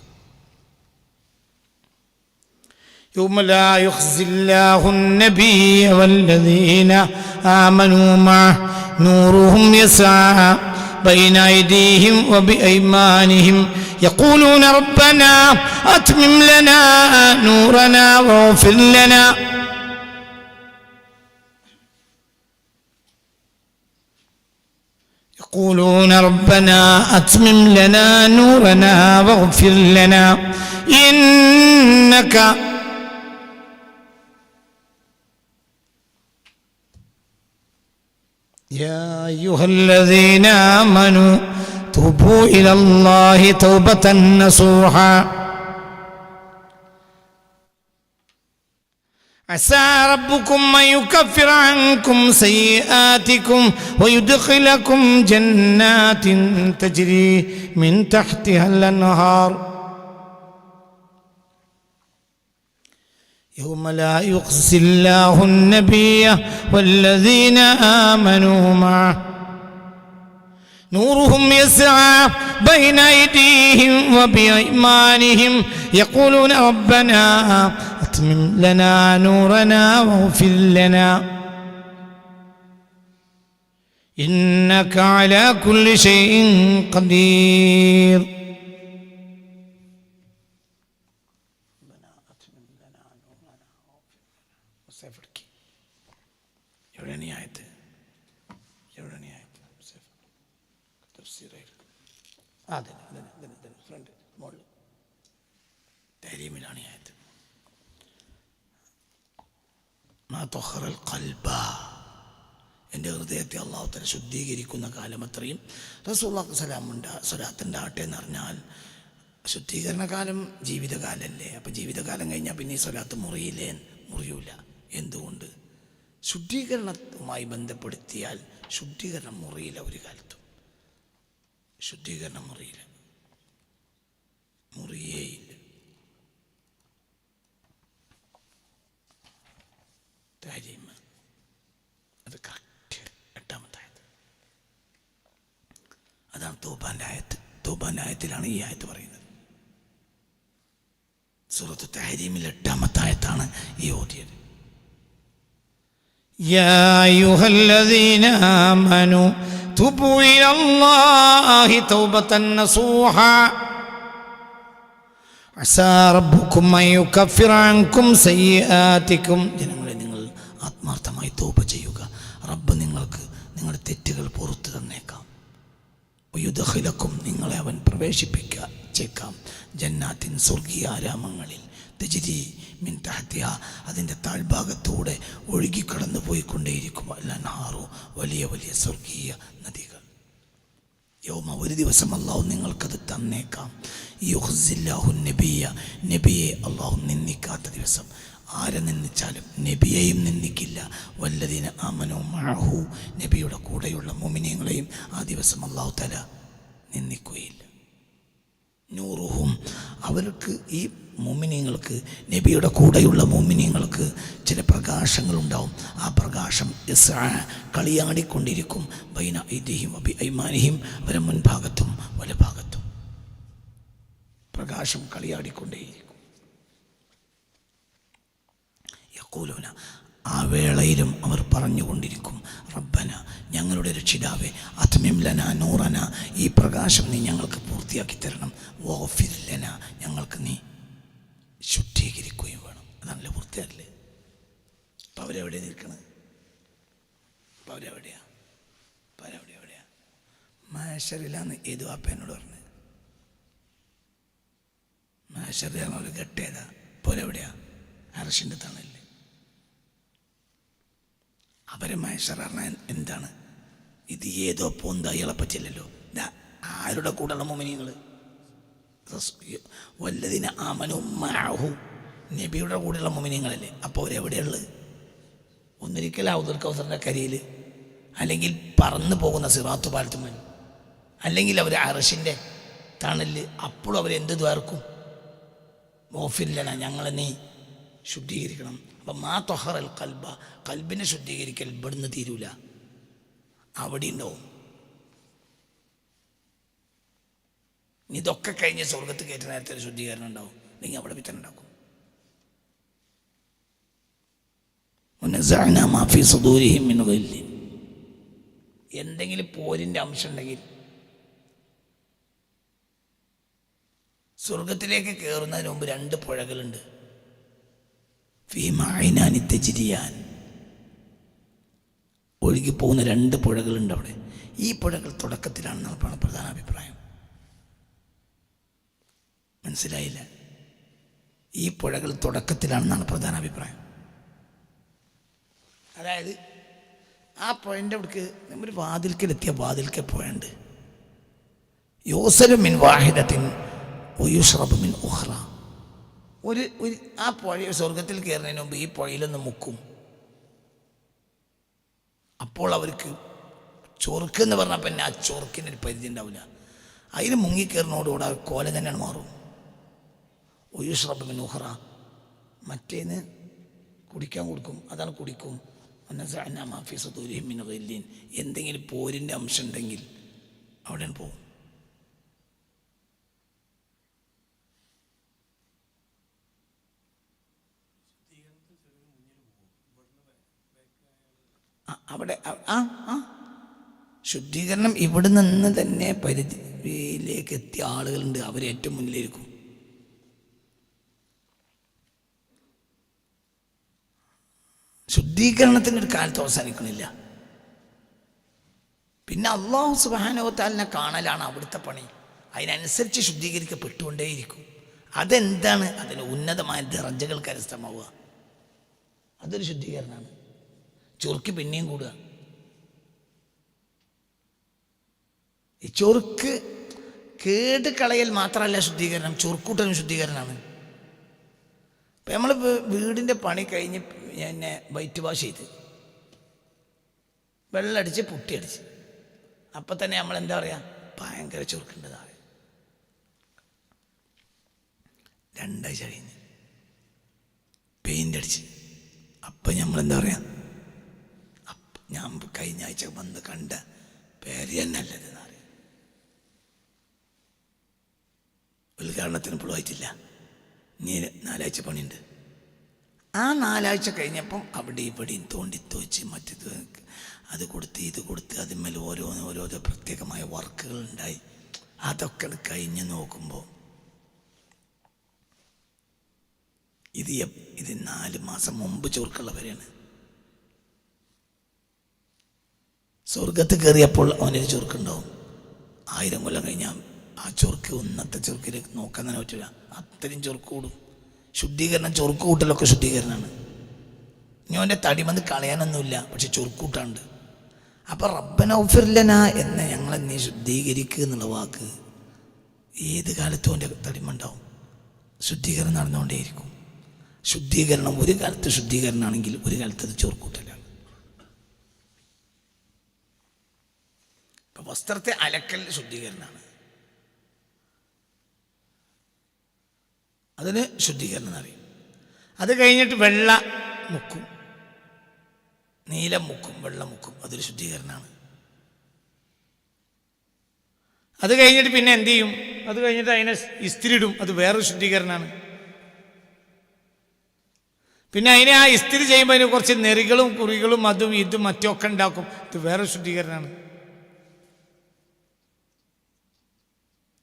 يوم لا يخزي الله النبي والذين آمنوا معه نورهم يسعى بين أيديهم وبأيمانهم يقولون ربنا أتمم لنا نورنا واغفر لنا يقولون ربنا أتمم لنا نورنا واغفر لنا إنك يا أيها الذين آمنوا توبوا إلى الله توبة نصوحا عسى ربكم أن يكفر عنكم سيئاتكم ويدخلكم جنات تجري من تحتها الأنهار يوم لا يخزي الله النبي والذين آمنوا معه نورهم يسعى بين أيديهم وبأيمانهم يقولون ربنا أتمم لنا نورنا واغفر لنا إنك على كل شيء قدير എൻ്റെ ഹൃദയത്തെ അള്ളാഹു തആല ശുദ്ധീകരിക്കുന്ന കാലം അത്രയും റസൂലുള്ളാഹി സ്വലാത്തുണ്ടാവട്ടെ എന്ന് പറഞ്ഞാൽ ശുദ്ധീകരണ കാലം ജീവിതകാലമല്ലേ. അപ്പം ജീവിതകാലം കഴിഞ്ഞാൽ പിന്നെ ഈ സ്വലാത്ത് മുറിയൂല. എന്തുകൊണ്ട്? ശുദ്ധീകരണവുമായി ബന്ധപ്പെടുത്തിയാൽ ശുദ്ധീകരണം മുറിയില്ല. ഒരു കാലത്തും ശുദ്ധീകരണം മുറിയേയില്ല. അത് കറക്റ്റ് 8-ാമത്തെ ആയത്ത്. അതാണ് തൗബാന്റെ ആയത്ത്. തൗബാന്റെ ആയത്തിലാണ് ഈ ആയത്ത് പറയുന്നത്. സൂറത്ത് തഹരീമിൽ 8-ാമത്തെ ആയത്താണ് ഈ ഓതിയത്. യാ അയ്യുഹല്ലദീന ആമനൂ തുബൂ ഇലല്ലാഹി തൗബതൻ നസൂഹാ അസാ റബ്ബുക്കും അൻ യുകഫിറ അൻകും സയ്യിആതികും. ജനങ്ങളെ, നിങ്ങൾ ആത്മാർത്ഥമായി തൗബ ചെയ്യുക. റബ്ബ് നിങ്ങൾക്ക് നിങ്ങളുടെ തെറ്റുകൾ പുറത്തു തന്നേക്കാം. വയുദ്ഖിലക്കും, നിങ്ങളെ അവൻ പ്രവേശിപ്പിച്ചേക്കാം ജന്നാത്തിൻ, സ്വർഗീയ ആരാമങ്ങളിൽ, തജ്രി മിൻ തഹ്തിഹ, അതിൻ്റെ താഴ്ഭാഗത്തൂടെ ഒഴുകിക്കടന്നു പോയിക്കൊണ്ടേയിരിക്കും അൽഅൻഹാറു, വലിയ വലിയ സ്വർഗീയ നദികൾ. യൗമ, ഒരു ദിവസം അള്ളാഹു നിങ്ങൾക്കത് തന്നേക്കാം. യുഖ്സില്ലാഹു നബിയ, നബിയെ അള്ളാഹു നിന്ദിക്കാത്ത ദിവസം. ആരെ നിന്ദിച്ചാലും നബിയെയും നിന്ദിക്കില്ല. വല്ലദീന ആമനൂ മഅഹു, നബിയുടെ കൂടെയുള്ള മുഅ്മിനീങ്ങളെയും ആ ദിവസം അല്ലാഹു തആല നിന്ദിക്കുകയില്ല. നൂറുഹും, അവർക്ക് ഈ മുഅ്മിനീങ്ങൾക്ക് നബിയുടെ കൂടെയുള്ള മുഅ്മിനീങ്ങൾക്ക് ചില പ്രകാശങ്ങളുണ്ടാവും. ആ പ്രകാശം കളിയാടിക്കൊണ്ടിരിക്കും. ബൈന ഐദിഹിം വബി ഐമാനിഹിം, അവരെ മുൻഭാഗത്തും വലഭാഗത്തും പ്രകാശം കളിയാടിക്കൊണ്ടേയിരിക്കും. യഖൂലൂന, ആ വേളയിലും അവർ പറഞ്ഞുകൊണ്ടിരിക്കും, റബ്ബന, ഞങ്ങളുടെ രക്ഷിതാവേ, അത്മിം ലനാ നൂറന, ഈ പ്രകാശം നീ ഞങ്ങൾക്ക് പൂർത്തിയാക്കി തരണം. വഗ്ഫിർ ലനാ, ഞങ്ങൾക്ക് നീ ശുദ്ധീകരിക്കുകയും വേണം. അതല്ല പൂർത്തിയാക്കില്ലേ? അപ്പം അവരെവിടെ നിൽക്കണത്? അപ്പം അവരെവിടെയാ? മഹ്ശറിലാന്ന് ഏതു വാപ്പേനോട് പറഞ്ഞത്? മഹ്ശറിലാണ് അവർ കെട്ടേതാ. ഇപ്പോൾ എവിടെയാ? അർശിൻ്റെ തണലിൽ. അവരെ മഹ്ശർ പറഞ്ഞാൽ എന്താണ്? ഇത് ഏതോ പൊന്തായികളെ പറ്റില്ലല്ലോ. ആരുടെ കൂടെയുള്ള മുഅ്മിനീങ്ങൾ? വല്ലദീന ആമനൂ മഅഹു, നബിയുടെ കൂടെയുള്ള മുഅ്മിനീങ്ങളല്ലേ. അപ്പോൾ അവരെവിടെയുള്ളത്? ഒന്നിരിക്കൽ ഹൗദുൽ കൗസറിൻ്റെ കരിയിൽ, അല്ലെങ്കിൽ പറന്നു പോകുന്ന സിറാത്ത് പാലത്തുമ്മൽ, അല്ലെങ്കിൽ അവർ അർശിൻ്റെ തണലിൽ. അപ്പോഴും അവരെന്ത് ദ്വാർക്കും? വഗ്ഫിർ, ഞങ്ങളെ നീ ശുദ്ധീകരിക്കണം. അപ്പം മാ ത്വഹറൽ ഖൽബ, ഖൽബിനെ ശുദ്ധീകരിക്കൽ ഇവിടുന്ന് തീരൂല, അവിടെ ഉണ്ടാവും. ഇതൊക്കെ കഴിഞ്ഞ് സ്വർഗത്ത് കയറ്റ നേരത്തെ ഒരു ശുദ്ധീകരണം ഉണ്ടാവും, അല്ലെങ്കിൽ അവിടെ വിത്തന ഉണ്ടാക്കും. എന്തെങ്കിലും പോരിൻ്റെ അംശം ഉണ്ടെങ്കിൽ സ്വർഗത്തിലേക്ക് കയറുന്നതിന് മുമ്പ് 2 പുഴകളുണ്ട്. ഫീമഅൈനാനി തജ്രിയാൻ, ഒഴുകിപ്പോകുന്ന 2 പുഴകളുണ്ട് അവിടെ. ഈ പുഴകൾ തുടക്കത്തിലാണെന്നാണ് പ്രധാന അഭിപ്രായം. മനസ്സിലായില്ല? ഈ പുഴകൾ തുടക്കത്തിലാണെന്നാണ് പ്രധാന അഭിപ്രായം. അതായത് ആ പുഴൻ്റെ അവിടേക്ക് ഒരു വാതിൽക്കലെത്തിയ വാതിൽക്കൽ പുഴയുണ്ട്. യൂസലു മിൻ വാഹിദത്തിൻ വയുശ്റബു മിൻ ഉഖ്റ. ഒരു ആ പുഴ സ്വർഗത്തിൽ കയറുന്നതിന് മുമ്പ് ഈ പുഴയിലൊന്ന് മുക്കും. അപ്പോൾ അവർക്ക് ചൊറുക്ക് എന്ന് പറഞ്ഞാൽ പിന്നെ ആ ചൊറുക്കിനൊരു പരിധി ഉണ്ടാവില്ല. അതിന് മുങ്ങിക്കയറിനോടുകൂടെ ആ കോല തന്നെയാണ് മാറും. വയുശ്റബു മിൻ ഉഖ്റ, മറ്റേന്ന് കുടിക്കാൻ കൊടുക്കും, അതാണ് കുടിക്കും. വനസഅനാ മാ ഫീ സുദൂരിഹിം മിൻ ഗില്ലിൻ, എന്തെങ്കിലും പോരിൻ്റെ അംശം ഉണ്ടെങ്കിൽ അവിടെ പോകും. അവിടെ ശുദ്ധീകരണം ഇവിടെ നിന്ന് തന്നെ പരിധിയിലേക്ക് എത്തിയ ആളുകളുണ്ട്. അവർ ഏറ്റവും മുന്നിലിരിക്കും. ശുദ്ധീകരണത്തിനൊരു കാലത്ത് അവസാനിക്കണില്ല. പിന്നെ അല്ലാഹു സുബ്ഹാനഹു വ തആലയെ കാണലാണ് അവിടുത്തെ പണി. അതിനനുസരിച്ച് ശുദ്ധീകരിക്കപ്പെട്ടുകൊണ്ടേയിരിക്കും. അതെന്താണ്? അതിന് ഉന്നതമായ ദറജകൾ കരസ്ഥമാവുക, അതൊരു ശുദ്ധീകരണമാണ്. ചൊറുക്ക് പിന്നെയും കൂടുക. ഈ ചൊറുക്ക് കേട് കളയൽ മാത്രമല്ല ശുദ്ധീകരണം, ചൊറുക്കൂട്ടലും ശുദ്ധീകരണമാണ്. ഇപ്പം നമ്മൾ വീടിൻ്റെ പണി കഴിഞ്ഞ് പിന്നെ വൈറ്റ് വാഷ് ചെയ്ത് വെള്ളമടിച്ച് പുട്ടിയടിച്ച് അപ്പം തന്നെ നമ്മൾ എന്താ പറയുക? ഭയങ്കര ചൊറുക്കുണ്ടതാണ്. 2 ആഴ്ച കഴിഞ്ഞ് പെയിൻ്റ് അടിച്ച് അപ്പം നമ്മളെന്താ പറയുക? ഞാൻ കഴിഞ്ഞ ആഴ്ച വന്ന് കണ്ട പേര് തന്നെയല്ലതെന്ന് അറിയാം. ഉദ്ഘാടനത്തിന് ഇപ്പോഴും ആയിട്ടില്ല, ഇനി 4 ആഴ്ച പണിയുണ്ട്. ആ 4 ആഴ്ച കഴിഞ്ഞപ്പം അവിടെ ഇവിടെയും തോണ്ടിത്തോച്ച് മറ്റേത് അത് കൊടുത്ത് ഇത് കൊടുത്ത് അതിന്മേൽ ഓരോരോ പ്രത്യേകമായ വർക്കുകൾ ഉണ്ടായി. അതൊക്കെ കഴിഞ്ഞ് നോക്കുമ്പോൾ ഇത് 4 മാസം മുമ്പ് ചൊറുക്കുള്ളവരാണ്. സ്വർഗത്ത് കയറിയപ്പോൾ അവനൊരു ചൊറുക്കുണ്ടാവും. 1000 കൊല്ലം കഴിഞ്ഞാൽ ആ ചൊറുക്ക് ഒന്നത്തെ ചൊറുക്കിലേക്ക് നോക്കാൻ തന്നെ പറ്റില്ല, അത്രയും ചൊറുക്ക് കൂടും. ശുദ്ധീകരണം, ചൊറുക്ക് കൂട്ടലൊക്കെ ശുദ്ധീകരണമാണ്. ഇനി അവൻ്റെ തടിമന്ന് കളയാനൊന്നുമില്ല, പക്ഷെ ചൊറുക്കൂട്ടാണ്ട്. അപ്പം റബ്ബന ഗ്ഫിർ ലനാ എന്ന ഞങ്ങളെ നീ ശുദ്ധീകരിക്കുക എന്നുള്ള വാക്ക് ഏത് കാലത്തും അവൻ്റെ തടിമുണ്ടാവും. ശുദ്ധീകരണം നടന്നുകൊണ്ടേയിരിക്കും. ശുദ്ധീകരണം ഒരു കാലത്ത് ശുദ്ധീകരണമാണെങ്കിൽ ഒരു കാലത്ത് അത് ചൊറുക്കൂട്ടലാണ്. ഇപ്പം വസ്ത്രത്തെ അലക്കൽ ശുദ്ധീകരണമാണ്. അതിന് ശുദ്ധീകരണം എന്നറിയും. അത് കഴിഞ്ഞിട്ട് വെള്ള മുക്കും, നീലം മുക്കും, വെള്ളം മുക്കും, അതൊരു ശുദ്ധീകരണമാണ്. അത് കഴിഞ്ഞിട്ട് പിന്നെ എന്ത് ചെയ്യും? അത് കഴിഞ്ഞിട്ട് അതിനെ ഇസ്തിരി ഇടും, അത് വേറൊരു ശുദ്ധീകരണമാണ്. പിന്നെ അതിനെ ആ ഇസ്തിരി ചെയ്യുമ്പോൾ അതിന് കുറച്ച് നെറികളും കുറികളും അതും ഇതും മറ്റൊക്കെ ഉണ്ടാക്കും, ഇത് വേറൊരു ശുദ്ധീകരണമാണ്.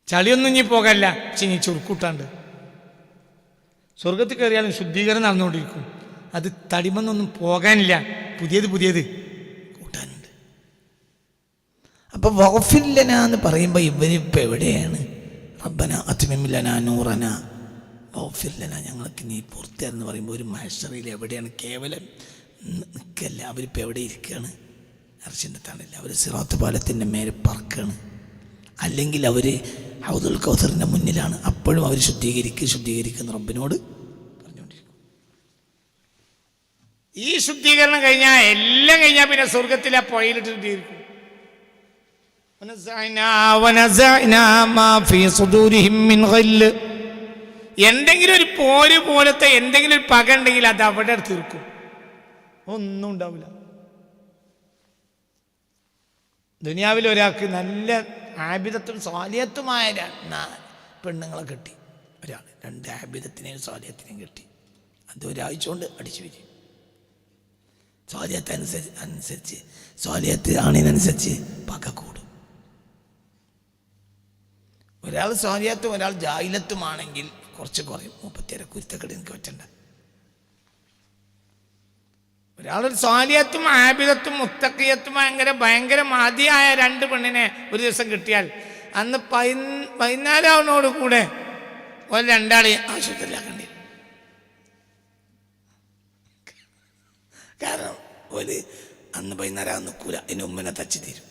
ചളിയൊന്നും ഇനി പോകല്ല, പക്ഷെ ഇനി ചുരുക്കൂട്ടാണ്ട്. സ്വർഗത്തിൽ കയറിയാലും ശുദ്ധീകരണം നടന്നുകൊണ്ടിരിക്കും. അത് തടിമൊന്നൊന്നും പോകാനില്ല, പുതിയത് കൂട്ടാനുണ്ട്. അപ്പം വഗ്ഫിർ എന്ന് പറയുമ്പോൾ ഇവരിപ്പോൾ എവിടെയാണ്? റബ്ബന അത്മിം ലനാ നൂറന വഗ്ഫിർ ലനാ, ഞങ്ങൾക്ക് നീ പൂർത്തിയാരെന്ന് പറയുമ്പോൾ ഒരു മഹ്ശറിൽ എവിടെയാണ്? കേവലം നിൽക്കല്ല, അവരിപ്പോൾ എവിടെ ഇരിക്കുകയാണ്? അർശിൻ്റെ തണലിൽ അവർ സിറാത്ത് പാലത്തിൻ്റെ മേലെ പറക്കുകയാണ്. അല്ലെങ്കിൽ അവർ ഹൗദുൽ കൗസറിൻ്റെ മുന്നിലാണ്. അപ്പോഴും അവർ ശുദ്ധീകരിക്കുന്ന റബ്ബിനോട് പറഞ്ഞുകൊണ്ടിരിക്കും. ഈ ശുദ്ധീകരണം കഴിഞ്ഞാൽ എല്ലാം കഴിഞ്ഞാൽ പിന്നെ സ്വർഗത്തിൽ ആ പുഴയിലിട്ട് ശുദ്ധീകരിക്കും. എന്തെങ്കിലും ഒരു പോര് പോലത്തെ എന്തെങ്കിലും ഒരു പക ഉണ്ടെങ്കിൽ അത് അവിടെ തീർക്കും, ഒന്നും ഉണ്ടാവില്ല. ദുനിയാവിൽ ഒരാൾക്ക് നല്ല ആബിദത്തും സ്വാലിഹത്തുമായ പെണ്ണുങ്ങളെ കിട്ടി, ഒരാൾ 2 ആബിദത്തിനെയും സ്വാലിഹത്തിനെയും കിട്ടി. അത് ഒരാഴ്ച കൊണ്ട് അടിച്ചു വരും. സ്വാലിഹത്ത് അനുസരിച്ച് സ്വാലിഹത്ത് ആണിനനുസരിച്ച് പക കൂടും. ഒരാൾ സ്വാലിഹത്തും ഒരാൾ ജാഹിലത്തുമാണെങ്കിൽ കുറച്ച് കുറയും. 37 കുരുത്തക്കെട് എനിക്ക് പറ്റണ്ട. ഒരാളൊരു സ്വാലിഹത്തും ആബിദത്തും മുത്തഖിയത്തും ഭയങ്കര മതിയായ 2 പെണ്ണിനെ ഒരു ദിവസം കിട്ടിയാൽ അന്ന് 14 കൂടെ ഒരു 2 ആശുപത്രിയിലാക്കേണ്ടി വരും. കാരണം ഒരു അന്ന് 14 നിൽക്കൂല, അതിന് മുമ്പിനെ തച്ച് തീരും.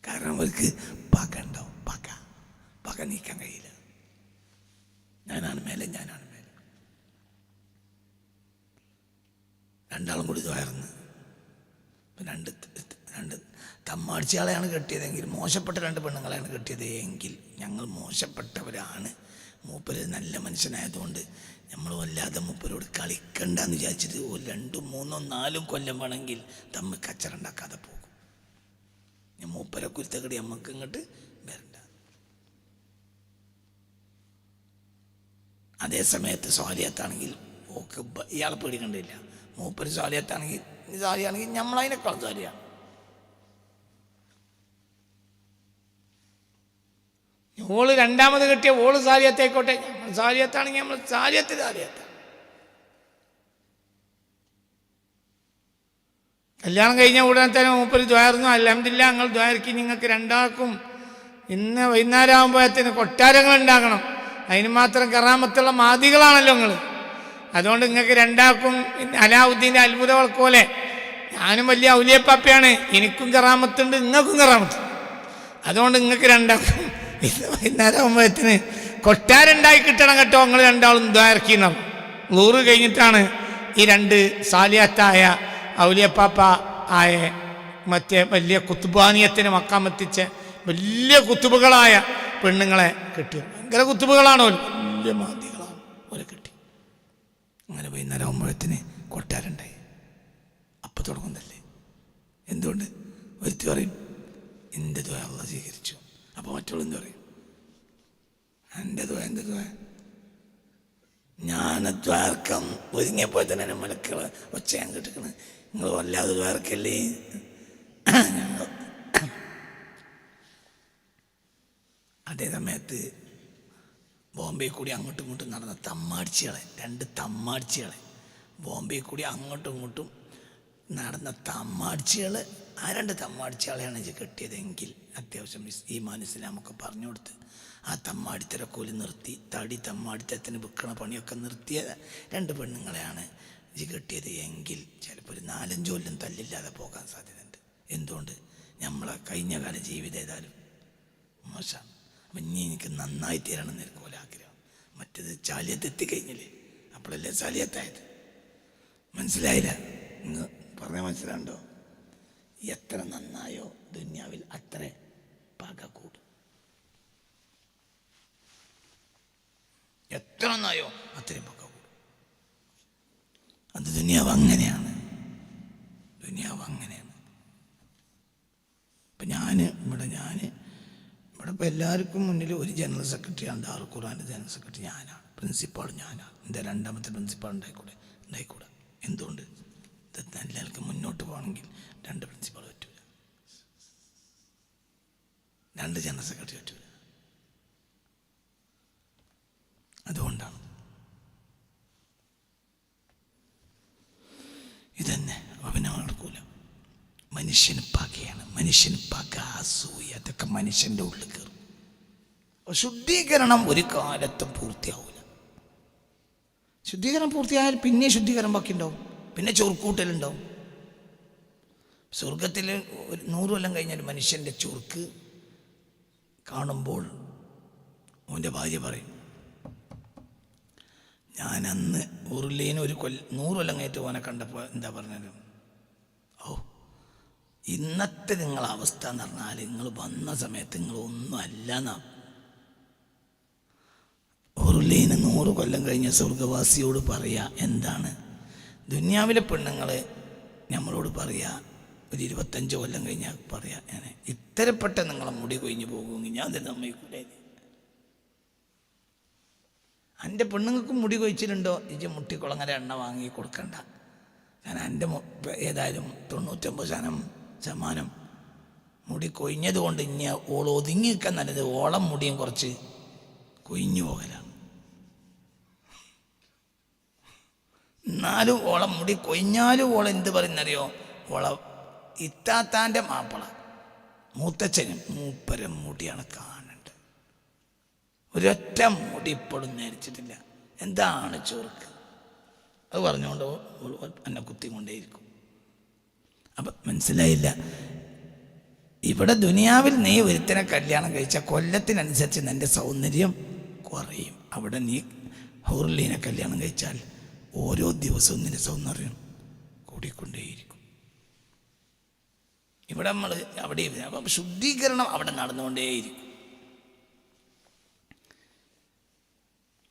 കാരണം അവർക്ക് പക ഉണ്ടാവും. പക നീക്കാൻ കഴിയില്ല. ഞാനാണ് മേലെ. 2 കൂടി ദ്വാരന്ന് രണ്ട് തമ്മാടിച്ചയാളെയാണ് കെട്ടിയതെങ്കിൽ, മോശപ്പെട്ട 2 പെണ്ണുങ്ങളെയാണ് കെട്ടിയത് എങ്കിൽ ഞങ്ങൾ മോശപ്പെട്ടവരാണ്. മൂപ്പര് നല്ല മനുഷ്യനായതുകൊണ്ട് നമ്മൾ വല്ലാതെ മൂപ്പരോട് കളിക്കണ്ടെന്ന് വിചാരിച്ചിട്ട് 2, 3, 4 കൊല്ലം വേണമെങ്കിൽ തമ്മിൽ കച്ചറുണ്ടാക്കാതെ പോകും. ഞാൻ മൂപ്പരെ കുരുത്തക്കടി നമുക്ക് ഇങ്ങോട്ട് വരണ്ട. അതേ സമയത്ത് സ്വാലിഹത്താണെങ്കിൽ ഓക്ക് ഇയാളെ പേടിക്കണ്ടില്ല. മൂപ്പര് സ്വാലിഹത്താണെങ്കിൽ സാലിയാണെങ്കിൽ നമ്മളതിനേക്കാൾ സാലിയാണ്. ഓള് 2ാമത് കിട്ടിയ ഓള് സാലിയത്തേക്കോട്ടെ, നമ്മൾ സാലിയത്താണെങ്കിൽ നമ്മൾ സാലിയത്താണ്. കല്യാണം കഴിഞ്ഞ ഉടനെ തന്നെ മൂപ്പര് ദ്വാരുന്നു, അൽഹംദുലില്ലാ ഞങ്ങൾ ദ്വാരക്ക് നിങ്ങൾക്ക് 2ആൾക്കും ഇന്ന് വൈകുന്നേരം ആകുമ്പോഴത്തേന് കൊട്ടാരങ്ങൾ ഉണ്ടാകണം. അതിന് മാത്രം കറാമത്തുള്ള മാദികളാണല്ലോ നിങ്ങൾ. അതുകൊണ്ട് നിങ്ങൾക്ക് 2ആൾക്കും അലാവുദ്ദീൻ്റെ അത്ഭുത വിളക്ക് പോലെ ഞാനും വലിയ ഔലിയപ്പാപ്പയാണ്, എനിക്കും കറാമത്തുണ്ട്, നിങ്ങൾക്കും കറാമത്തുണ്ട്. അതുകൊണ്ട് നിങ്ങൾക്ക് 2ആൾക്കും ഇന്ന് വൈകുന്നേരം ആകുമ്പോഴത്തേന് കൊട്ടാരുണ്ടായി കിട്ടണം കേട്ടോ. നിങ്ങൾ 2ആളും ദ്വാരക്കിന്നാവും. ലൂറ് കഴിഞ്ഞിട്ടാണ് ഈ 2 സാലിയത്തായ ഔലിയപ്പാപ്പ ആയ മറ്റേ വലിയ കുത്തുബാനിയത്തിന് മക്കാമെത്തിച്ച വലിയ കുത്തുബുകളായ പെണ്ണുങ്ങളെ കിട്ടി. ഭയങ്കര കുത്തുബുകളാണോ, വലിയ മാന്തികളാണ്, ഓരെ കിട്ടി. അങ്ങനെ വൈകുന്നേരം ആകുമ്പോഴത്തിന് കൊട്ടാരുണ്ടായി. അപ്പം തുടങ്ങുന്നല്ലേ. എന്തുകൊണ്ട്? ഒരുത്തി പറയും എൻ്റെ ദ്വാ അല്ലാഹ് സ്വീകരിച്ചു. അപ്പോൾ മറ്റുള്ള എന്ത് പറയും? എൻ്റെ ദ്വാ ഞാൻ ദ്വാർക്കം ഒരുങ്ങിയപ്പോൾ തന്നെ മലക്കള് ഒച്ച ഞാൻ കേട്ടിക്കണ്, നിങ്ങൾ വല്ലാതെ ദ്വാർക്കല്ലേ. അതേ സമയത്ത് ബോംബെ കൂടി അങ്ങോട്ടും ഇങ്ങോട്ടും നടന്ന തമ്മാടിച്ചികളെ 2 തമ്മാടിച്ചികളെ ബോംബെ കൂടി അങ്ങോട്ടും ഇങ്ങോട്ടും നടന്ന തമ്മാടിച്ചികൾ, ആ 2 തമ്മാടിച്ചികളെയാണ് ഇത് കിട്ടിയതെങ്കിൽ അത്യാവശ്യം ഈമാൻ ഇസ്ലാമൊക്കെ പറഞ്ഞു കൊടുത്ത് ആ തമ്മാടിത്തരക്കൂലി നിർത്തി, തടി തമ്മാടിത്തരത്തിന് വിൽക്കണ പണിയൊക്കെ നിർത്തിയ 2 പെണ്ണുങ്ങളെയാണ് ഇത് കിട്ടിയത് എങ്കിൽ ചിലപ്പോൾ ഒരു 4-5 കൊല്ലം തല്ലില്ലാതെ പോകാൻ സാധ്യതയുണ്ട്. എന്തുകൊണ്ട്? നമ്മളെ കഴിഞ്ഞ കാല ജീവിതം ഏതായാലും മോശമാണ്. അപ്പം ഇനി എനിക്ക് നന്നായി തീരണം എന്നൊരു ആഗ്രഹം. മറ്റേത് ചാലിയത്ത് എത്തിക്കഴിഞ്ഞില്ലേ, അപ്പോഴല്ലേ ചാലിയത്തായത്. മനസ്സിലായില്ല? ഇന്ന് പറഞ്ഞാൽ മനസ്സിലാണ്ടോ? എത്ര നന്നായോ ദുന്യാവിൽ അത്ര പക കൂടും. എത്ര ഒന്നായോ അത്രയും പക്ക കൂടും. അത് ദുനിയാവ് അങ്ങനെയാണ്. ഇപ്പം ഇവിടെ ഇപ്പോൾ എല്ലാവർക്കും മുന്നിൽ ഒരു ജനറൽ സെക്രട്ടറി ആണ്. ദാറുൽ ഖുർആൻ്റെ ജനറൽ സെക്രട്ടറി ഞാനാണ്, പ്രിൻസിപ്പാൾ ഞാനാണ്. എൻ്റെ രണ്ടാമത്തെ പ്രിൻസിപ്പാൾ ഉണ്ടായിക്കൂടെ. എന്തുകൊണ്ട്? ഇത് എല്ലാവർക്കും മുന്നോട്ട് പോകണമെങ്കിൽ 2 പ്രിൻസിപ്പാൾ പറ്റൂല, 2 ജനറൽ സെക്രട്ടറി പറ്റൂല. അതുകൊണ്ടാണ് ഇതന്നെ അവനെ നടക്കൂല. മനുഷ്യന് പകയാണ്, മനുഷ്യന് പക, അസൂയ, അതൊക്കെ മനുഷ്യൻ്റെ ഉള്ളിൽ കയറും. ശുദ്ധീകരണം ഒരു കാലത്തും പൂർത്തിയാവില്ല. ശുദ്ധീകരണം പൂർത്തിയായാൽ പിന്നെ ശുദ്ധീകരണം ബാക്കി ഉണ്ടാവും, പിന്നെ ചൊറുക്കൂട്ടലുണ്ടാവും. സ്വർഗത്തിൽ 100 കൊല്ലം കഴിഞ്ഞാൽ മനുഷ്യൻ്റെ ചൊറുക്ക് കാണുമ്പോൾ അവൻ്റെ ഭാര്യ പറയും, ഞാനന്ന് ഉരുളീന് 100 കൊല്ലം കഴിഞ്ഞിട്ട് ഓനെ കണ്ടപ്പോൾ എന്താ പറഞ്ഞത്, ഓ ഇന്നത്തെ നിങ്ങളെ അവസ്ഥ എന്ന് പറഞ്ഞാൽ നിങ്ങൾ വന്ന സമയത്ത് നിങ്ങളൊന്നും അല്ല എന്നാ. ഉരുളീന് 100 കൊല്ലം കഴിഞ്ഞ സ്വർഗവാസിയോട് പറയാ, എന്താണ് ദുനിയാവിലെ പെണ്ണുങ്ങൾ നമ്മളോട് പറയാ, ഒരു 25 കൊല്ലം കഴിഞ്ഞാൽ പറയാ, ഞാൻ ഇത്തരപ്പെട്ട നിങ്ങളെ മുടി കൊഴിഞ്ഞു പോകുമെങ്കിൽ ഞാൻ തന്നെ സമ്മതിക്കൂലേ. എൻ്റെ പെണ്ണുങ്ങൾക്കും മുടി കൊഴിച്ചിലുണ്ടോ? ഇജ്ജ് മുട്ടിക്കുളങ്ങര എണ്ണ വാങ്ങി കൊടുക്കണ്ട. കാരണം എൻ്റെ ഏതായാലും 99% മുടി കൊഴിഞ്ഞത് കൊണ്ട് ഇനി ഓൾ ഒതുങ്ങി നിൽക്കാൻ നല്ലത് ഓളം മുടിയും കുറച്ച് കൊഴിഞ്ഞു പോകലാണ്. എന്നാലും ഓളം മുടി കൊഴിഞ്ഞാലും ഓളം എന്ത് പറയുന്നറിയോ, ഓള ഇത്താത്താൻ്റെ മാപ്പിള മൂത്തച്ഛനും മൂപ്പരം മുടിയാണ് കാണേണ്ടത്. ഒരൊറ്റ മുടി ഇപ്പോഴും നേരിച്ചിട്ടില്ല. എന്താണ് ചൊറുക്ക്? അത് പറഞ്ഞുകൊണ്ട് എന്നെ കുത്തിക്കൊണ്ടേയിരിക്കും. അപ്പം മനസ്സിലായില്ല. ഇവിടെ ദുനിയാവിൽ നീ ഒരുത്തനെ കല്യാണം കഴിച്ച കൊല്ലത്തിനനുസരിച്ച് നിൻ്റെ സൗന്ദര്യം കുറയും. അവിടെ നീ ഹൂർലീനെ കല്യാണം കഴിച്ചാൽ ഓരോ ദിവസവും നിൻ്റെ സൗന്ദര്യം കൂടിക്കൊണ്ടേയിരിക്കും. ഇവിടെ നമ്മൾ അവിടെ അപ്പം ശുദ്ധീകരണം അവിടെ നടന്നുകൊണ്ടേയിരിക്കും.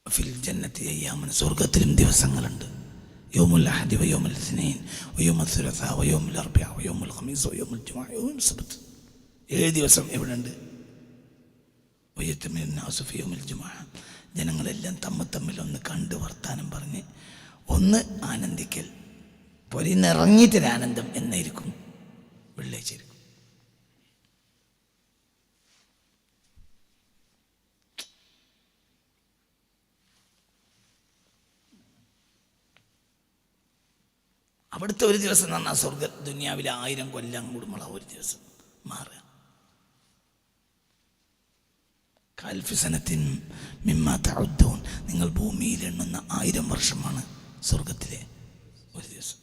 ഫിൽ ജന്നത്തി അയ്യാമൻ, സ്വർഗത്തിലും ദിവസങ്ങളുണ്ട്. യൗമുൽ അഹദി വയൗമുൽ ഇസ്നൈൻ വയൗമുൽ സുലസാ വയൗമുൽ അർബിഅ വയൗമുൽ ഖമീസ് വയൗമുൽ ജുമുഅ വയൗമുൽ സബ്ത്. 7 ദിവസം ഇവിടെ ഉണ്ട്. വയത്തമിൻ നാസു ഫി യൗമുൽ ജുമുഅ, ജനങ്ങളെല്ലാം തമ്മിൽ ഒന്ന് കണ്ട് വർത്താനം പറഞ്ഞ് ഒന്ന് ആനന്ദിക്കൽ, പൊരിന്നിറങ്ങിയിട്ടൊരു ആനന്ദം എന്നായിരിക്കും വെള്ളിയാഴ്ച. അവിടുത്തെ ഒരു ദിവസം എന്ന് പറഞ്ഞാൽ സ്വർഗ ദുനിയാവിലെ 1000 കൊല്ലം കൂടുമ്പോൾ ഒരു ദിവസം മാറുക. കാൽഫിസനത്തിൻ മിമ്മാ തഉദ്ദൂൻ, നിങ്ങൾ ഭൂമിയിൽ എണ്ണുന്ന 1000 വർഷമാണ് സ്വർഗത്തിലെ ഒരു ദിവസം.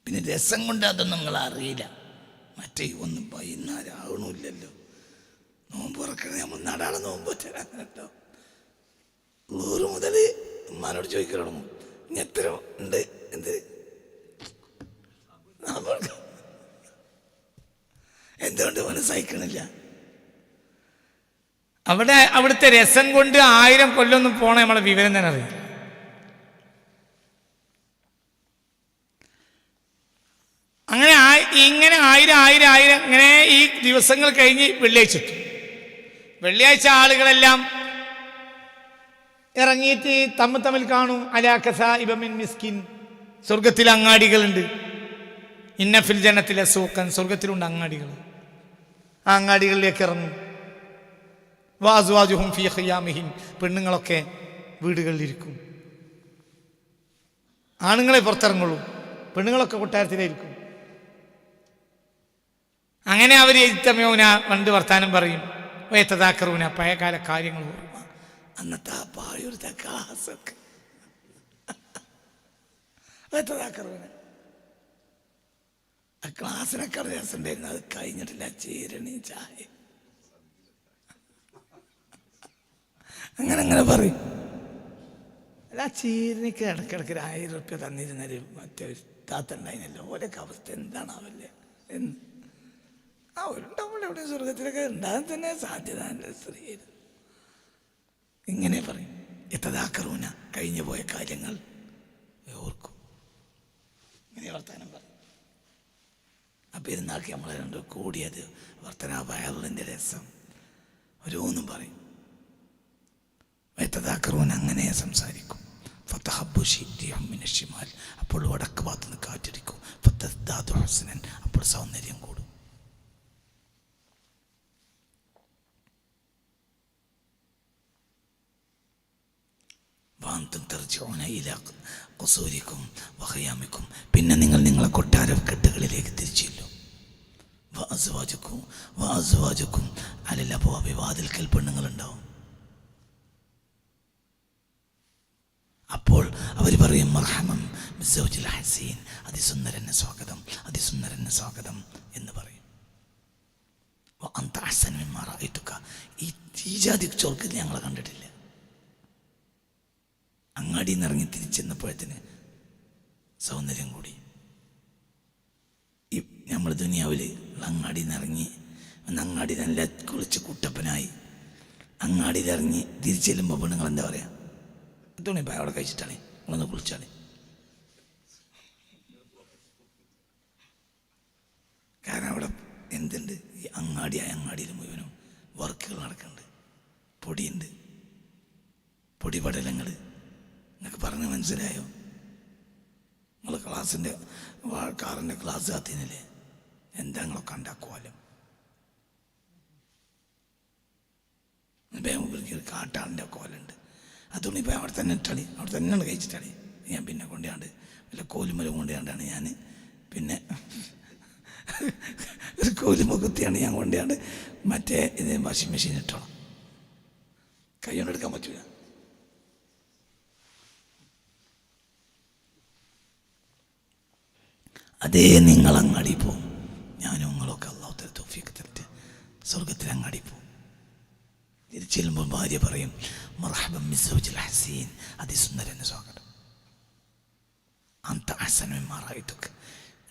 പിന്നെ രസം കൊണ്ട് അതൊന്നും നിങ്ങൾ അറിയില്ല. മറ്റേ ഒന്നും വൈകുന്നേരം ആകണമില്ലല്ലോ, നോമ്പ് തുറക്കണേ, നമ്മൾ നടാളെ നോമ്പ് വെച്ചാൽ കേട്ടോ. 100 മുതൽ ഉമ്മാനോട് ചോദിക്കണം ഇനി എത്ര ഉണ്ട്, എന്ത് എന്തുകൊണ്ട് മനസ്സയക്കണില്ല. അവിടുത്തെ രസം കൊണ്ട് 1000 കൊല്ലൊന്നും പോണ നമ്മളെ വിവരം തന്നെ അറിയില്ല. അങ്ങനെ ഇങ്ങനെ 1000 ഇങ്ങനെ ഈ ദിവസങ്ങൾ കഴിഞ്ഞ് വെള്ളിയാഴ്ച ആളുകളെല്ലാം ഇറങ്ങിയിട്ട് തമ്മിൽ കാണും. അലാക്കസാ ഇബമിൻ മിസ്കിൻ, സ്വർഗത്തിലെ അങ്ങാടികളുണ്ട്. ഇന്നഫിൽ ജന്നത്തിലെ സൂക്കൻ, സ്വർഗത്തിലുണ്ട് അങ്ങാടികൾ. ആ അങ്ങാടികളിലേക്ക് ഇറങ്ങും. വാസുവാജുഹും ഫീ ഖിയാമിഹിം, പെണ്ണുങ്ങളൊക്കെ വീടുകളിലിരിക്കും. ആണുങ്ങളെ പുറത്തിറങ്ങുള്ളൂ, പെണ്ണുങ്ങളൊക്കെ കൊട്ടാരത്തിലായിരിക്കും. അങ്ങനെ അവർ എഴുത്തമയോന പണ്ട് വർത്താനം പറയും. വയത്തതാക്കറൂന, പഴയകാല കാര്യങ്ങൾ ഓർമ്മ. അന്നത്തെ ആ പായൊരു ക്ലാസ്സൊക്കെ ആ ക്ലാസ്സിനൊക്കെ രസം ഉണ്ടായിരുന്നു. അത് കഴിഞ്ഞിട്ടില്ല, ചീരണി ചായ അങ്ങനെ പറയും. അല്ല, ആ ചീരണിക്ക് ഇടയ്ക്കിടയ്ക്ക് 1000 റുപ്യ തന്നിരുന്നൊരു മറ്റൊരു താത്ത ഉണ്ടായിരുന്നല്ലോ. ഓരൊക്കെ അവസ്ഥ എന്താണാവല്ലേ എന്ന്. ആ ഒരുണ്ടാവുമ്പോൾ എവിടെയും സ്വർഗത്തിലൊക്കെ ഉണ്ടാകാൻ തന്നെ സാധ്യത. നല്ല സ്ത്രീ ഇങ്ങനെ പറയും, യതദാക്കറൂന, കഴിഞ്ഞു പോയ കാര്യങ്ങൾ ഓർക്കും. ഇങ്ങനെ വർത്തമാനം പറയും. അപ്പം ഇരുന്നാക്കി നമ്മളെ രണ്ട് കൂടിയത് വർത്തനാഭയതിൻ്റെ രസം ഓരോന്നും പറയും. യതദാക്കറൂന, അങ്ങനെ സംസാരിക്കും. ഫതഹബ്ബു ശിദ്ദിഹും മിനശ്ശിമാൽ, അപ്പോൾ വടക്ക് ഭാഗത്തുനിന്ന് കാറ്റടിക്കും. ഫതസ്ദാദു ഹുസ്നൻ, അപ്പോൾ സൗന്ദര്യം കൂടും. വാന്തും തർജിഊന ഇലാ ഖുസൂരിക്കും വഖയാമിക്കും, പിന്നെ നിങ്ങൾ നിങ്ങളെ കൊട്ടാരക്കെട്ടുകളിലേക്ക് തിരിച്ചില്ലും. വഅസ്വാജുക്കും അലൽ അബ്വാബി, വാതിൽക്കൽ പെണ്ണുങ്ങളുണ്ടാവും. അപ്പോൾ അവർ പറയും മർഹമം ബിസ്സൗജിൽ ഹസീൻ, അതിസുന്ദരന് സ്വാഗതം, അതിസുന്ദരന് സ്വാഗതം എന്ന് പറയും. വഅൻത അഹ്സനു മിമ്മാ റഅയ്തുക, ഈ ജാതി ചൊർക്കത്തിൽ ഞങ്ങളെ കണ്ടിട്ടില്ല. അങ്ങാടിയിൽ നിന്ന് ഇറങ്ങി തിരിച്ചെന്നപ്പോഴത്തിന് സൗന്ദര്യം കൂടി. ഈ നമ്മൾ ദുനിയാവിൽ അങ്ങാടിയിൽ നിന്ന് ഇറങ്ങി അങ്ങാടി നല്ല കുളിച്ച് കുട്ടപ്പനായി അങ്ങാടിയിൽ ഇറങ്ങി തിരിച്ചെല്ലുമ്പോൾ പെണ്ണുങ്ങൾ എന്താ പറയുക, തുണി പോയി അവിടെ കഴിച്ചിട്ടാണ്, നിങ്ങളൊന്ന് കുളിച്ചാണ്. കാരണം അവിടെ എന്തുണ്ട്, ഈ അങ്ങാടിയിൽ മുഴുവനും വർക്കുകൾ നടക്കുന്നുണ്ട്, പൊടിയുണ്ട്, പൊടിപടലങ്ങൾ. നിങ്ങൾക്ക് പറഞ്ഞ് മനസ്സിലായോ? നിങ്ങൾ ക്ലാസ്സിൻ്റെ കാറിൻ്റെ ക്ലാസ് കാത്തിനില്ലേ, എന്താ നിങ്ങളൊക്കെ ഉണ്ടാക്കുമല്ലോ. ഒരു കാട്ടാളിൻ്റെ കോലുണ്ട്, അതുകൊണ്ട് ഇപ്പോൾ അവിടെ തന്നെ ഇട്ടാളി, അവിടെ തന്നെയാണ് കഴിച്ചിട്ടാളി. ഞാൻ പിന്നെ കൊണ്ടാണ്ട് വല്ല കോലുമല കൊണ്ടാണ്ടാണ് ഞാൻ പിന്നെ ഒരു കോലുമുഖത്തിയാണ് ഞാൻ കൊണ്ടാണ്ട് മറ്റേ ഇത് വാഷിംഗ് മെഷീൻ ഇട്ടോളാം. കൈ കൊണ്ട് എടുക്കാൻ പറ്റില്ല. അതേ നിങ്ങൾ അങ്ങാടി പോവും, ഞാനും നിങ്ങളൊക്കെ അല്ലാഹു തആല തൗഫീഖ് തരട്ടെ, സ്വർഗത്തിൽ അങ്ങാടി പോവും. തിരിച്ചു ചെല്ലുമ്പോൾ ഭാര്യ പറയും മർഹബൻ ബിസ്സൗജിൽ ഹസീൻ, അതിസുന്ദരന് സ്വാഗതം. അൻത അഹ്സനു മിമ്മാ റഅയ്തുക,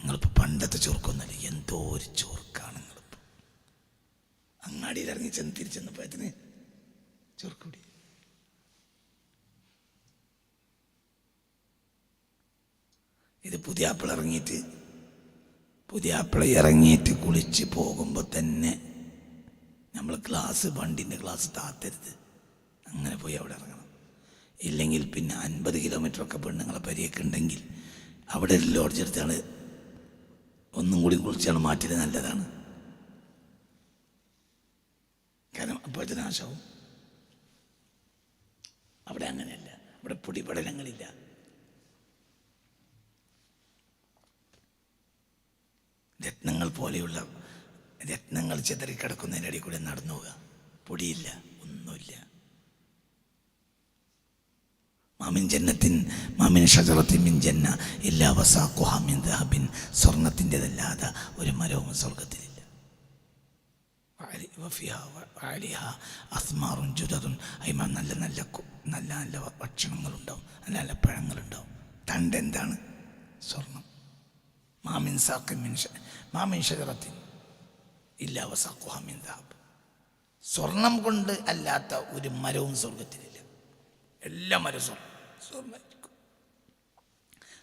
നിങ്ങളിപ്പോൾ പണ്ടത്തെ ചൊറുക്കൊന്നുമല്ല, എന്തോ ഒരു ചൊറുക്കാണ് നിങ്ങളിപ്പോൾ. അങ്ങാടിയിൽ ഇറങ്ങി ചെന്ന് തിരിച്ചെന്നപ്പോഴത്തിന് ചൊറുക്കൂടി. ഇത് പുതിയാപ്പിള ഇറങ്ങിയിട്ട് കുളിച്ച് പോകുമ്പോൾ തന്നെ നമ്മൾ വണ്ടിൻ്റെ ഗ്ലാസ് താത്തരുത്, അങ്ങനെ പോയി അവിടെ ഇറങ്ങണം. ഇല്ലെങ്കിൽ പിന്നെ 50 കിലോമീറ്ററൊക്കെ പെണ്ണുങ്ങളെ പരിയൊക്കെ ഉണ്ടെങ്കിൽ അവിടെ ലോഡ്ജ് എടുത്താണ് ഒന്നും കൂടി കുളിച്ചാണ് മാറ്റിയത്, നല്ലതാണ്. കാരണം അപ്പോഴത്തെ നാശവും. അവിടെ അങ്ങനെയല്ല, അവിടെ പൊടിപടലങ്ങളില്ല. രത്നങ്ങൾ പോലെയുള്ള രത്നങ്ങൾ ചിതറിക്കിടക്കുന്നതിൻ്റെ ഇടയിൽ കൂടെ നടന്നു പോവുക, പൊടിയില്ല, ഒന്നുമില്ല. മാമിൻ ഷജറത്തിൻ മിൻ ജന്ന ഇല്ലാ വസാഖുഹാ മിൻ ദഹബിൻ, സ്വർണത്തിൻ്റെതല്ലാതെ ഒരു മരവും സ്വർഗത്തിലില്ല. വഅലിഹാ അസ്മാറുൻ ജുദദുൻ, അതിന്മേൽ നല്ല നല്ല ഭക്ഷണങ്ങളുണ്ടാവും, നല്ല നല്ല പഴങ്ങളുണ്ടാവും. തണ്ട് എന്താണ്? സ്വർണം. മാമിൻ ഷജറത്തിൻ ഇല്ലാ വസാഖുഹാ മിൻ ദഹബ്, സ്വർണം കൊണ്ട് അല്ലാത്ത ഒരു മരവും സ്വർഗത്തിലില്ല. എല്ലാ മരവും സ്വർണ്ണമായിരിക്കും.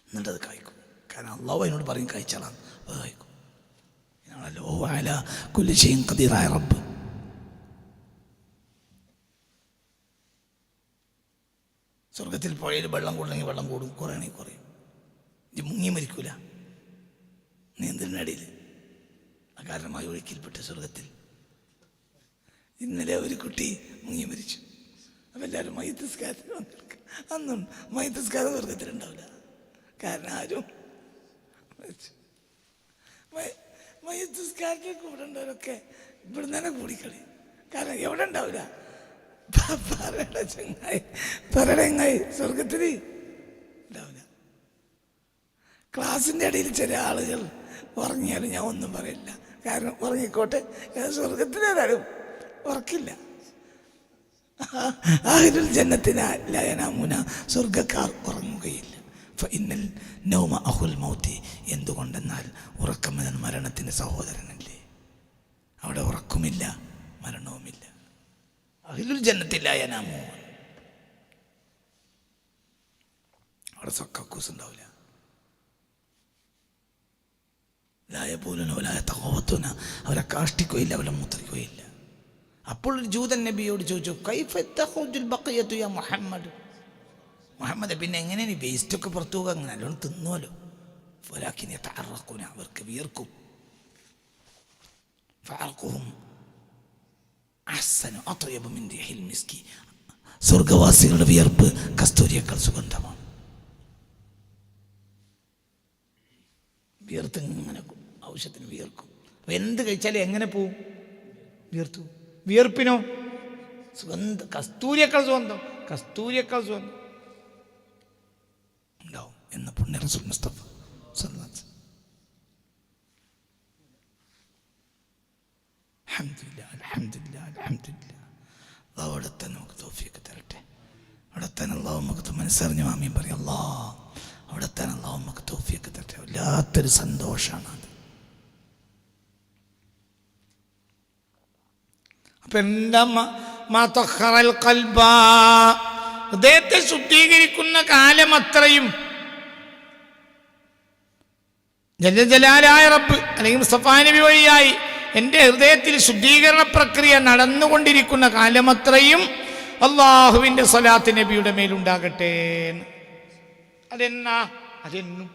എന്നിട്ടത് കഴിക്കും. കാരണം അള്ളാഹു അതിനോട് പറയും കഴിച്ചാളാണ്, അത് കഴിക്കും. ആണല്ലോ അലാ കുല്ലി ഷൈഇൻ ഖദീറായ റബ്ബ്. സ്വർഗത്തിൽ പുഴയിൽ വെള്ളം കൂടണമെങ്കിൽ വെള്ളം കൂടും, കുറയണമെങ്കിൽ കുറയും. ഇത് മുങ്ങി മരിക്കൂല, നീന്തലിനടിയിൽ അകാരണമായി ഒഴുക്കിൽപ്പെട്ട സ്വർഗത്തിൽ. ഇന്നലെ ഒരു കുട്ടി മുങ്ങി മരിച്ചു. അപ്പം എല്ലാവരും മയ്യത്തുസ്കാരത്തിന് വന്നിരിക്കും. അന്നും മയ്യത്തുസ്കാരം സ്വർഗത്തിലുണ്ടാവില്ല, കാരണം ആരും മയ്യത്തുസ്കാരത്തിൽ കൂടെ ഉണ്ടവരൊക്കെ ഇവിടുന്ന് തന്നെ കൂടിക്കളി. കാരണം എവിടെ ഉണ്ടാവില്ല, പറയണങ്ങായി സ്വർഗത്തിൽ ഉണ്ടാവില്ല. ക്ലാസ്സിൻ്റെ ഇടയിൽ ചില ആളുകൾ ഉറങ്ങിയാലും ഞാൻ ഒന്നും പറയില്ല, കാരണം ഉറങ്ങിക്കോട്ടെ, സ്വർഗത്തിലേതായാലും ഉറക്കില്ല. ആഹിരുൽ ജന്നത്തിനാമുന, സ്വർഗക്കാർ ഉറങ്ങുകയില്ല. ഫഇന്നൽ നൗമ അഹുൽ മൗതി, എന്തുകൊണ്ടെന്നാൽ ഉറക്കം എന്ന മരണത്തിൻ്റെ സഹോദരനല്ലേ. അവിടെ ഉറക്കമില്ല, മരണവുമില്ല. അഹ്ലുൽ ജന്നത്തി ലാ യനാമൂൻ, കക്കൂസ് ഉണ്ടാവില്ല. ലായപോലൂന അവരെ കാഷ്ടിക്കുകയില്ല, അവരെ മൂത്രിക്കുകയില്ല. അപ്പോൾ ഒരു ജൂതൻ നബിയോട് ചോദിച്ചു, മുഹമ്മദ് പിന്നെ എങ്ങനെ നീ വേസ്റ്റൊക്കെ പുറത്തു പോകുക? അങ്ങനെ നല്ലോണം തിന്നുമല്ലോ. അവർക്ക് വിയർക്കും. സ്വർഗവാസികളുടെ വിയർപ്പ് കസ്തൂരിയേക്കാൾ സുഗന്ധമാണ്. വിയർത്ത് ഇങ്ങനെ ഔഷധത്തിന് വിയർക്കും. അപ്പൊ എന്ത് കഴിച്ചാലും എങ്ങനെ പോവും? വിയർത്തു. വിയർപ്പിനോ സുഗന്ധം, കസ്തൂരിയേക്കാൾ സുഗന്ധം, കസ്തൂരിയേക്കാൾ സുഗന്ധം ഉണ്ടാവും എന്ന് പുണ്യ റസൂൽ മുസ്തഫ സല്ലല്ലാഹു അലൈഹി വസല്ലം. അൽഹംദുലില്ലാ അൽഹംദുലില്ലാ അൽഹംദുലില്ലാ. അല്ലാഹു അവിടുത്തെ നമുക്ക് തൗഫീഖ് തരട്ടെ. അവിടുത്തെ അല്ലാഹു നമുക്ക് മനസ്സറിഞ്ഞ് ആമീൻ പറയും. അല്ലാഹ് അവിടുത്തെ അല്ലാഹു നമുക്ക് തൗഫീഖ് തരട്ടെ. വല്ലാത്തൊരു സന്തോഷമാണ് അത്. അപ്പൊ എന്താ ഹൃദയത്തെ ശുദ്ധീകരിക്കുന്ന കാലം അത്രയും ജലാലായ റബ്ബ് അല്ലെങ്കിൽ മുസ്തഫാ നബി വഴിയായി എൻ്റെ ഹൃദയത്തിൽ ശുദ്ധീകരണ പ്രക്രിയ നടന്നുകൊണ്ടിരിക്കുന്ന കാലമത്രയും അള്ളാഹുവിൻ്റെ സ്വലാത്ത് നബിയുടെ മേലുണ്ടാകട്ടെ. അതെന്നും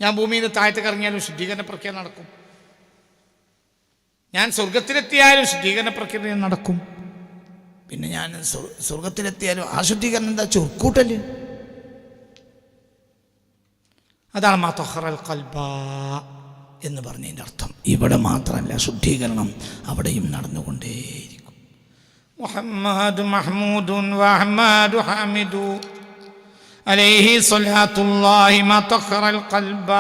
ഞാൻ ഭൂമിയിൽ നിന്ന് താഴത്തേക്ക് ഇറങ്ങിയാലും ശുദ്ധീകരണ പ്രക്രിയ നടക്കും. ഞാൻ സ്വർഗത്തിലെത്തിയാലും ശുദ്ധീകരണ പ്രക്രിയ നടക്കും. പിന്നെ ഞാൻ സ്വർഗത്തിലെത്തിയാലും ആ ശുദ്ധീകരണം എന്താ? ചുർക്കൂട്ടല്. അതാണ് മാ തഹറൽ ഖൽബ എന്ന് പറഞ്ഞതിൻ്റെ അർത്ഥം. ഇവിടെ മാത്രമല്ല, ശുദ്ധീകരണം അവിടെയും നടന്നുകൊണ്ടേയിരിക്കും. മുഹമ്മദ് മഹ്മൂദുൻ വഅഹ്മദു ഹാമിദു അലൈഹി സ്വലാത്തുല്ലാഹി മാ തഹറൽ ഖൽബ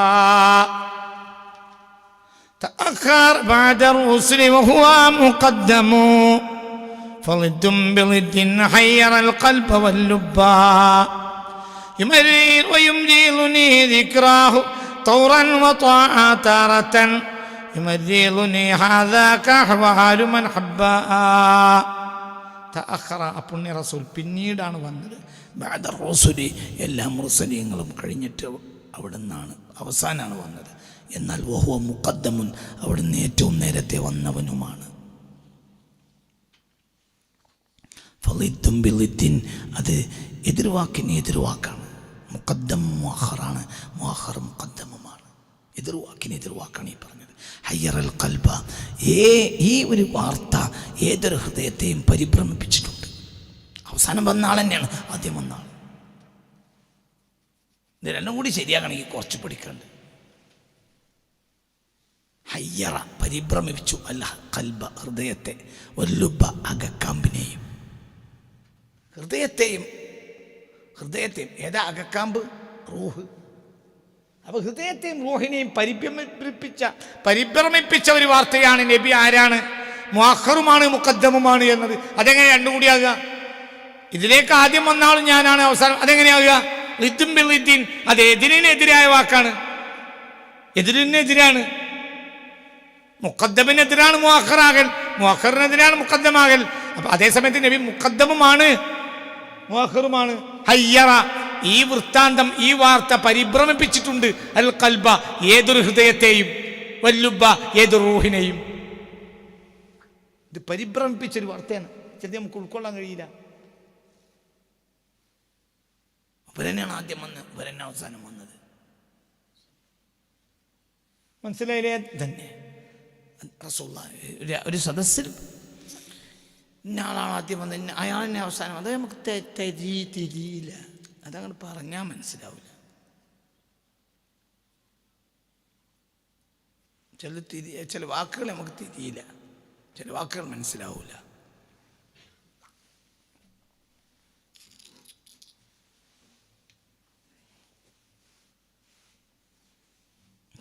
تأخر بعد الرسل وهو مقدم فضد بضد حير القلب واللب يمرر ويمجلني ذكراه طورا وطاعا تارة يمررني هذاك أحوال من حبا تأخر പുണ്യ റസൂൽ പിന്നീടാണ് വന്നത്. بعد الرسل എല്ലാ മുർസലീങ്ങളും കഴിഞ്ഞിട്ട് അവിടെ നിന്നാണ് അവസാനമാണ് വന്നത്. എന്നാൽ വഹുവ മുഖദ്ദമുൻ അവിടുന്ന് ഏറ്റവും നേരത്തെ വന്നവനുമാണ്. ഫളിദ്ദും ബിളിദ്ദിൻ അത് എതിർവാക്കിന് എതിർവാക്കാണ്. മുഖദ്ദം മുഅഖറാണ്, മുഅഖർ മുഖദ്ദമുമാണ്. എതിർവാക്കിന് എതിർവാക്കാണ് ഈ പറഞ്ഞത്. ഹയ്യറൽ ഖൽബ ഈ ഒരു വാർത്ത ഏതൊരു ഹൃദയത്തെയും പരിഭ്രമിപ്പിച്ചിട്ടുണ്ട്. അവസാനം വന്ന ആൾ തന്നെയാണ് ആദ്യം വന്ന ആൾ. ഇത് രണ്ടും കൂടി ശരിയാകണമെങ്കിൽ കുറച്ച് പഠിക്കാനുണ്ട്. ഹയ്യറ പരിഭ്രമിപ്പിച്ചു, അല്ല ഖൽബ ഹൃദയത്തെ, വല്ലുബ അകക്കാമ്പിനെയും. ഹൃദയത്തെയും ഏതാ അകക്കാമ്പ്? റൂഹ്. അപ്പൊ ഹൃദയത്തെയും റൂഹിനെയും പരിഭ്രമിപ്പിച്ച ഒരു വാർത്തയാണ് നബി. ആരാണ്? മുഅഖറുമാണ് മുഖദ്ദമുമാണ് എന്നത്. അതെങ്ങനെ രണ്ടും കൂടിയാകുക? ഇതിലേക്ക് ആദ്യം വന്നാളും ഞാനാണ്, അവസാനം അതെങ്ങനെയാകുക? ലിദ്ദും ബിളിദ്ദിൻ അത് എതിരിനെതിരായ വാക്കാണ്, എതിരിനെതിരാണ്. മുഖദ്ദമിനെതിരാണ് മുഅഖറാകൽ, മുഅഖറിനെതിരാണ് മുഖദ്ദമാകൽ. അപ്പൊ അതേസമയത്ത് നബി മുഖദ്ദമുമാണ് മുഅഖറുമാണ്. ഹയ്യറ ഈ വൃത്താന്തം, ഈ വാർത്ത പരിഭ്രമിപ്പിച്ചിട്ടുണ്ട് അൽ ഖൽബ ഏതൊരു ഹൃദയത്തെയും, വല്ലുബ ഏതൊരു റൂഹിനെയും. ഇത് പരിഭ്രമിപ്പിച്ചൊരു വാർത്തയാണ്. ചിലത് നമുക്ക് ഉൾക്കൊള്ളാൻ കഴിയില്ല. ഇവരെന്നെയാണ് ആദ്യം വന്നത്, ഇവരെന്നെ അവസാനം വന്നത്. മനസ്സിലായില്ലേ? തന്നെ ഒരു സദസ്സിൽ ഇന്ന ആളാണ് ആദ്യം വന്നത്, അയാളെന്നെ അവസാനം. അത് നമുക്ക് തിരിയില്ല. അതങ്ങോട്ട് പറഞ്ഞാൽ മനസ്സിലാവില്ല. ചില വാക്കുകൾ നമുക്ക് തിരിയില്ല, ചില വാക്കുകൾ മനസ്സിലാവില്ല.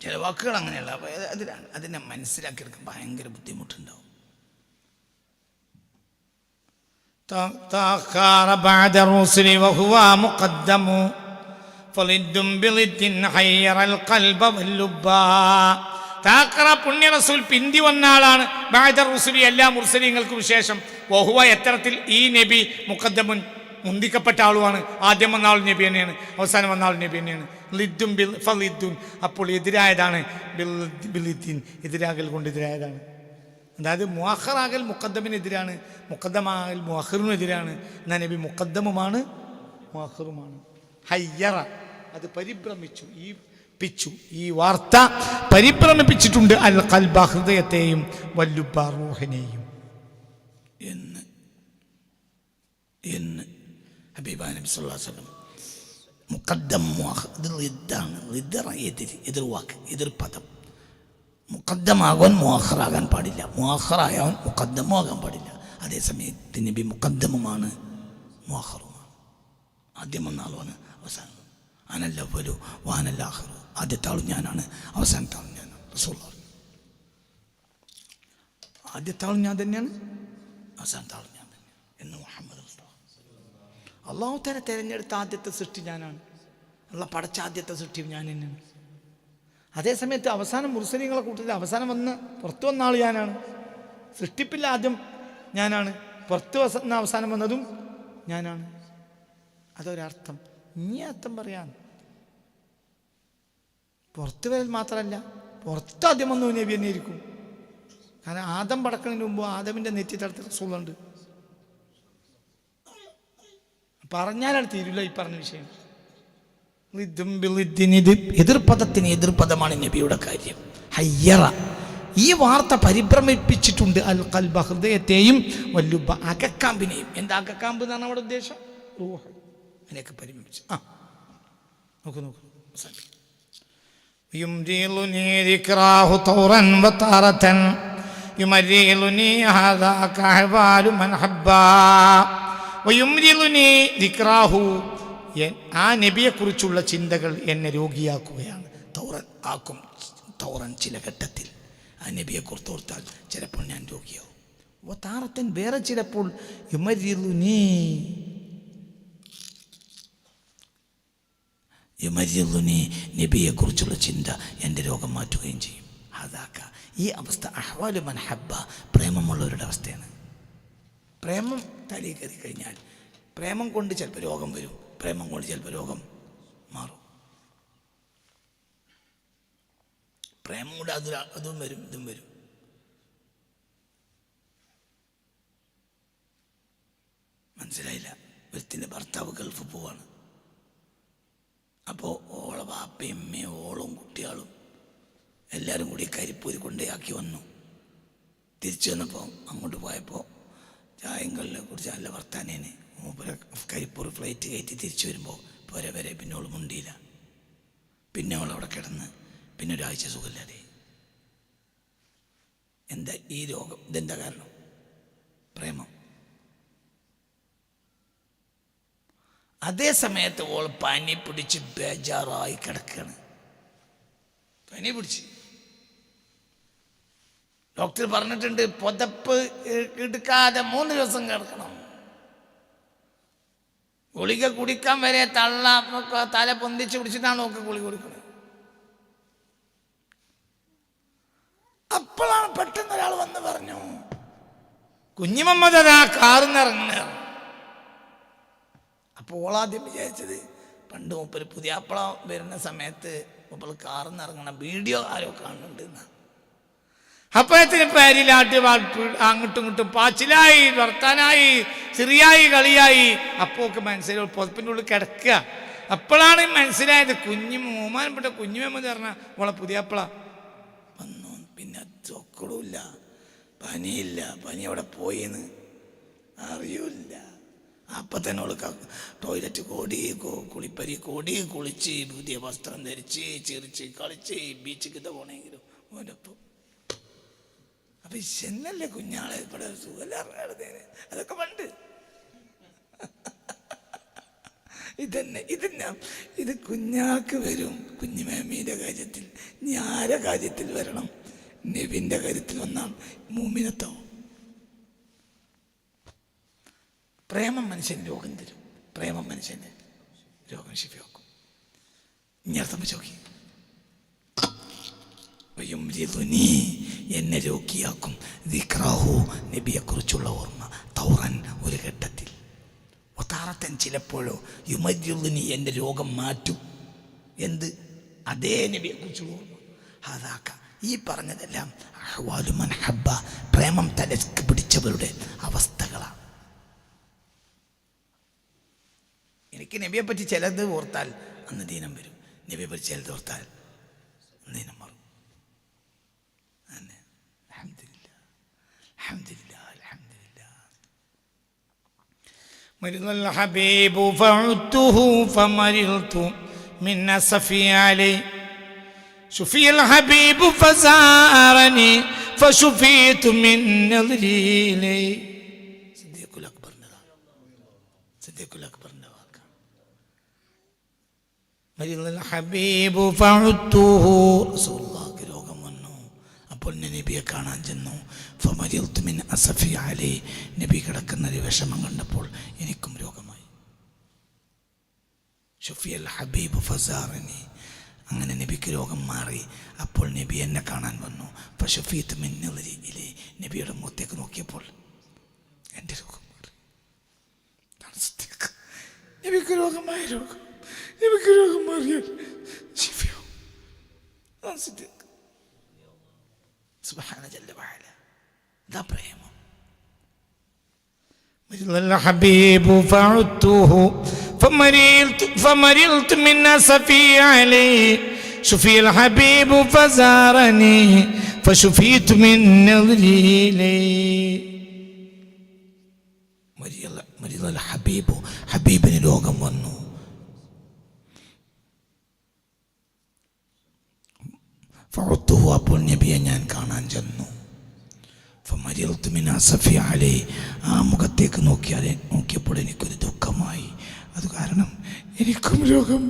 ചില വാക്കുകൾ അങ്ങനെയുള്ള അതിനെ മനസ്സിലാക്കിയെടുക്കാൻ ഭയങ്കര ബുദ്ധിമുട്ടുണ്ടാവും. പുണ്യ റസൂൽ പിന്തി വന്ന ആളാണ്. ബഅദ റുസുലി എല്ലാ മുർസലീങ്ങൾക്കും ശേഷം. വഹുവ എത്തരത്തിൽ ഈ നബി മുഖദ്ദമുൻ മുന്തിക്കപ്പെട്ട ആളുമാണ്. ആദ്യം വന്ന ആൾ നബി തന്നെയാണ്, അവസാനം വന്ന ആൾ നബി തന്നെയാണ്. ലിദ്ദുൻ ബിൽ ഫലിദ്ദുൻ, അപ്പോൾ എതിരായതാണ് ബിലിദ്ദീൻ, എതിരാകൽ കൊണ്ട് എതിരായതാണ്. അതായത് മുഅഖറാകൽ മുഖദ്ദമിനെതിരാണ്, മുഖദ്ദമാകൽ മുഅഖറിനെതിരാണ്. എന്നാൽ നബി മുഖദ്ദമുമാണ് മുഅഖറുമാണ്. ഹയ്യറ, അത് പരിഭ്രമിച്ചു, ഈ വാർത്ത പരിഭ്രമിപ്പിച്ചിട്ടുണ്ട് അൽ ഖൽബ, ഹൃദയത്തെയും വല്ലുബ്ബ റൂഹിനെയും എന്ന് ഹബീബാ നബി സല്ലല്ലാഹു അലൈഹി വസല്ലം. മുഖദ്ദം ഇത് ലിദ്ദാണ്, എതിർവാക്ക്, എതിർപദം. മുഖദ്ദമാകാൻ മുഅഖറാകാൻ പാടില്ല, മുഅഖറായാൻ മുഖദ്ദമാകാൻ പാടില്ല. അതേസമയത്ത് നബി മുഖദ്ദമുമാണ് മുഅഖറുമാണ്. ആദ്യം വന്ന ആളുമാണ്, അവസാനം. അനൽ അവ്വലു വഅനൽ ആഖിറു, ആദ്യത്തെ ആളും ഞാനാണ്, അവസാനത്തെ ആളും ഞാനാണ്. റസൂലുള്ളാഹി ആദ്യത്തെ ആളും ഞാൻ തന്നെയാണ്, അവസാനത്തെ ആളും ഞാൻ തന്നെയാണ് എന്ന് മുഹമ്മദ് അള്ളാഹു തആല തിരഞ്ഞെടുത്ത ആദ്യത്തെ സൃഷ്ടി ഞാനാണ്. അള്ളാഹ് പടച്ച ആദ്യത്തെ സൃഷ്ടി ഞാൻ തന്നെയാണ്. അതേസമയത്ത് അവസാനം മുർസലീങ്ങളെ കൂട്ടത്തിൽ അവസാനം വന്ന് പുറത്തു വന്ന ആൾ ഞാനാണ്. സൃഷ്ടിപ്പില്ല ആദ്യം ഞാനാണ്, പുറത്ത് വന്ന അവസാനം വന്നതും ഞാനാണ്. അതൊരർത്ഥം. ഇനി അർത്ഥം പറയാൻ, പുറത്ത് വരൽ മാത്രമല്ല, പുറത്ത് ആദ്യം വന്നു നബി തന്നെ ഇരിക്കും. കാരണം ആദം പടക്കണതിന് മുമ്പ് ആദമിൻ്റെ നെറ്റി തടത്തിൽ റസൂലുണ്ട്. പറഞ്ഞാലാണ് തീരില്ല ഈ പറഞ്ഞ വിഷയം. എതിർപദത്തിന് എതിർപദമാണ് നബിയുടെ കാര്യം. ഹയ്യറ, ഈ വാർത്ത പരിഭ്രമിപ്പിച്ചിട്ടുണ്ട് അൽ ഖൽബ, ഹൃദയത്തെയും വല്ലുബ്ബ, അകക്കാമ്പിനെയും. എന്താ അകക്കാമ്പ് എന്നാണ് അവിടെ ഉദ്ദേശം? റൂഹ്, അതിനെയൊക്കെ പരിഭ്രമിച്ചു. നോക്കൂ യുംരിലുനി ദിക്റാഹു തൗറൻ വതറതൻ യുമരിലുനി ഹാദാ കഹ്വാലു മൻ ഹബ്ബാ വയുംരിലുനി ദിക്റാഹു, ആ നബിയെക്കുറിച്ചുള്ള ചിന്തകൾ എന്നെ രോഗിയാക്കുകയാണ്. തൗറൻ ആക്കും, തൗറൻ ചില ഘട്ടത്തിൽ ആ നബിയെക്കുറിച്ച് ഓർത്താൽ ചിലപ്പോൾ ഞാൻ രോഗിയാവും. വതാറത്തൻ വേറെ ചിലപ്പോൾ യുമരിലുനി നബിയെക്കുറിച്ചുള്ള ചിന്ത എൻ്റെ രോഗം മാറ്റുകയും ചെയ്യും. അതാക്ക ഈ അവസ്ഥ അഹ്വാലു മൻ ഹബ്ബ, പ്രേമമുള്ളവരുടെ അവസ്ഥയാണ്. പ്രേമം തലയിൽ കയറി കഴിഞ്ഞാൽ പ്രേമം കൊണ്ട് ചിലപ്പോൾ രോഗം വരും, പ്രേമം കൊണ്ട് ചിലപ്പോൾ രോഗം മാറും. പ്രേമം കൊണ്ട് അതും വരും ഇതും വരും. മനസ്സിലായില്ല? ഒരുത്തിൻ്റെ ഭർത്താവ് ഗൾഫ് പോവാണ്. അപ്പോൾ ഓളെ ബാപ്പയും അമ്മയും ഓളും കുട്ടികളും എല്ലാവരും കൂടി കരിപ്പൂരി കൊണ്ടേയാക്കി വന്നു. തിരിച്ചു വന്നപ്പോൾ അങ്ങോട്ട് പോയപ്പോൾ ചായയും കല്ലിനെ കുറിച്ച് നല്ല വർത്താനേന്. മൂപ്പര കരിപ്പൂർ ഫ്ലൈറ്റ് കയറ്റി തിരിച്ചു വരുമ്പോൾ വരെ പിന്നെ ഓൾ മുണ്ടിയില്ല. പിന്നെ അവളവിടെ കിടന്ന് പിന്നെ ഒരാഴ്ച സുഖമില്ലാതെ. എന്താ ഈ രോഗം? ഇതെന്താ കാരണം? പ്രേമം. അതേ സമയത്ത് ഓൾ പനി പിടിച്ച് ബേജാറായി കിടക്കുകയാണ്. പനി പിടിച്ച് ഡോക്ടർ പറഞ്ഞിട്ടുണ്ട് പുതപ്പ് എടുക്കാതെ 3 ദിവസം കിടക്കണം. ഗുളിക കുടിക്കാൻ വരെ തല പൊന്തിച്ച് പിടിച്ചിട്ടാണ് നോക്ക് ഗുളിക കുടിക്കുന്നത്. അപ്പോഴാണ് പെട്ടെന്ന് ഒരാൾ വന്ന് പറഞ്ഞു, കുഞ്ഞിമുഹമ്മദ് അതാ കാറിന്നിറങ്ങുന്ന. അപ്പോൾ ഓളാദ്യം വിചാരിച്ചത് പണ്ട് മൂപ്പര് പുതിയാപ്പള വരുന്ന സമയത്ത് മൂപ്പർ കാറിന്നിറങ്ങണ വീഡിയോ ആരോ കാണുന്നുണ്ട് എന്നാണ്. അപ്പോഴത്തിന് പേരിലാട്ടി അങ്ങോട്ടും ഇങ്ങോട്ടും പാച്ചിലായി, വർത്താനായി, ചെറിയായി, കളിയായി. അപ്പോൾ മനസ്സിലായി പുതപ്പിൻ്റെ ഉള്ളിൽ കിടക്കുക. അപ്പോഴാണ് മനസ്സിലായത് മൂമാനപ്പെട്ട കുഞ്ഞുമെന്ന് പറഞ്ഞ ഓളെ പുതിയാപ്പള വന്നു. പിന്നെ ചൊക്കടുമില്ല, പനിയില്ല, പനി അവിടെ പോയിന്ന് അറിയൂല്ല. അപ്പം തന്നെ ഓൾ ടോയ്ലറ്റ് കുളിപ്പരി കുളിച്ച് പുതിയ വസ്ത്രം ധരിച്ച് ചിരിച്ച് കളിച്ച് ബീച്ചിൽ പോണെങ്കിലും ഓനപ്പം. അപ്പൊ ചെന്നല്ലേ കുഞ്ഞാളെ ഇവിടെ സുഖമില്ലാതെ അതൊക്കെ പണ്ട്. ഇത് കുഞ്ഞാക്ക് വരും. കുഞ്ഞുമേമിയുടെ കാര്യത്തിൽ ഇനി ആരെ കാര്യത്തിൽ വരണം? നബിൻ്റെ കാര്യത്തിൽ വന്നാൽ മൂമിനത്താവും. പ്രേമം മനുഷ്യന് രോഗം തരും. പ്രേമം മനുഷ്യന് രോഗം ശിഫിയാക്കും. ഇനി അർത്ഥം ചോക്കി എന്നെ രോഗിയാക്കും. ദിക്റാഹു, നബിയെക്കുറിച്ചുള്ള ഓർമ്മ. തൗറൻ, ഒരു ഘട്ടത്തിൽ. ഒത്താറത്തൻ ചിലപ്പോഴോ യുമര്യുദ്നി എൻ്റെ രോഗം മാറ്റും. എന്ത്? അതേ നബിയെ കുറിച്ചുള്ള ഓർമ്മ. അതാക്ക ഈ പറഞ്ഞതെല്ലാം അഹ്വാലു മൻ ഹബ്ബ, പ്രേമം തലക്ക് പിടിച്ചവരുടെ അവസ്ഥകളാണ്. എനിക്ക് നബിയെ പറ്റി ചിലത് ഓർത്താൽ അന്ന് ദീനം വരും, നബിയെ പറ്റി ചിലത് ഓർത്താൽ ദീനം മാറും. അൽഹംദുലില്ലാഹ് അൽഹംദുലില്ലാഹ് അൽഹംദുലില്ലാഹ്. മരിദൽ ഹബീബു ഫഉത്തുഹു ഫമരിൽതു മിൻ അസഫി അലൈ ശുഫിയൽ ഹബീബു ഫസാറനി ഫശുഫീതു മിൻ നദ്രി ലൈ. സിദ്ദീഖുൽ അക്ബറിന്റെ വാക്ക്. മരിദൽ ഹബീബു ഫഉത്തുഹു, റസൂലുള്ളാഹിക്ക് രോഗം വന്നു. അപ്പോൾ നബിയെ കാണാൻ ചെന്നു. ഫമരിൽതു മിൻ അസഫി അലൈ, നബി കിടക്കുന്ന ഒരു വിഷമം കണ്ടപ്പോൾ എനിക്കും രോഗമായി. ശുഫിയൽ ഹബീബ് ഫസാറനി, അങ്ങനെ നബിക്ക് രോഗം മാറി. അപ്പോൾ നബി എന്നെ കാണാൻ വന്നു. ഫശുഫീതു മിൻ നദ്രി ഇലൈ, നബിയുടെ മുഖത്തേക്ക് നോക്കിയപ്പോൾ എൻ്റെ രോഗം മാറി. നബിക്ക് രോഗമായ രോഗം, നബിക്ക് രോഗം മാറിയാൽ ശിഫയോ. സുബ്ഹാന ജല്ല വഅല. ഇതാ പ്രേമം. الحبيب فعدته فمرلت من أسفي عليه شفي الحبيب فزارني فشفيت من نظري إليه. മരിദ ഹബീബു, ഹബീബിന് രോഗം വന്നു. ഫഉത്തുഹു, അപ്പോൾ നബിയെ ഞാൻ കാണാൻ ചെന്നു. ഫമരിൽതു മിൻ അസഫി അലൈ, ആ മുഖത്തേക്ക് നോക്കിയപ്പോൾ എനിക്കൊരു ദുഃഖമായി. അത് കാരണം എനിക്കും രോഗം.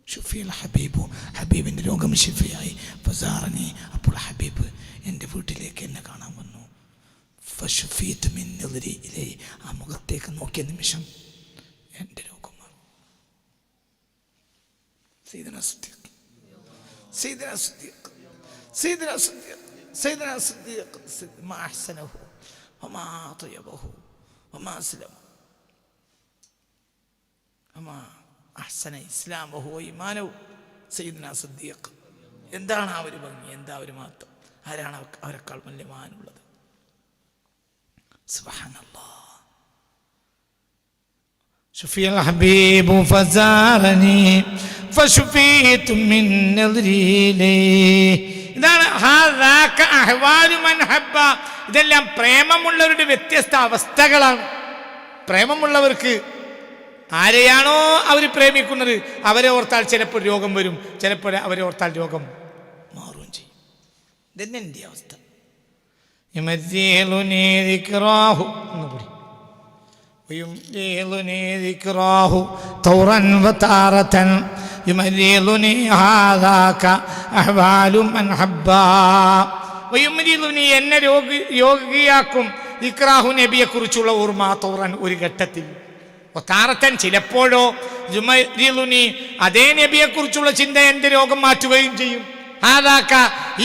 ഷുഫിയൽ ഹബീബു, ഹബീബിൻ്റെ രോഗം ഷിഫയായി. ഫസാറനി, അപ്പോൾ ഹബീബ് എൻ്റെ വീട്ടിലേക്ക് എന്നെ കാണാൻ വന്നു. ഫശുഫീതു മിൻ നദ്രി ഇലൈ, ആ മുഖത്തേക്ക് നോക്കിയ നിമിഷം എൻ്റെ രോഗം മാറി. സയ്യിദുനാ സിദ്ദീഖ്, സയ്യിദുനാ സിദ്ദീഖ്, സയ്യിദുനാ സിദ്ദീഖ്, سيدنا الصديق ما أحسنه وما أطيبه وما أسلمه وما أحسن إسلامه وإيمانه. سيدنا الصديق, എന്താണ് ആ ഒരു ഭംഗി, എന്താ ഒരു മാറ്റം, ആരാണ് അവരെക്കാൾ വലിയ മാനുള്ളത്. സുബ്ഹാനല്ലാഹ്. شفي الحبيب فزارني فشفيت من نظري إليه. ഇതാണ് ഇതെല്ലാം പ്രേമമുള്ളവരുടെ വ്യത്യസ്ത അവസ്ഥകളാണ്. പ്രേമമുള്ളവർക്ക് ആരെയാണോ അവർ പ്രേമിക്കുന്നത് അവരെ ഓർത്താൽ ചിലപ്പോൾ രോഗം വരും, ചിലപ്പോൾ അവരെ ഓർത്താൽ രോഗം മാറുകയും ചെയ്യും. ഇതന്നെ എൻ്റെ അവസ്ഥ. ويمليلني ذكراه طورا وتارة يمليلني هذاك أحوال من حبا. ويمليلني എന്നെ രോഗിയാക്കും ദിക്റാഹു, നബിയെ കുറിച്ചുള്ള ഓർമ്മ, തൗറൻ ഒരു ഘട്ടത്തിൽ, താരത്തൻ ചിലപ്പോഴോ, യുമരിലുനി അതേ നബിയെ കുറിച്ചുള്ള ചിന്ത എൻ്റെ രോഗം മാറ്റുകയും ചെയ്യും. ഹാദാക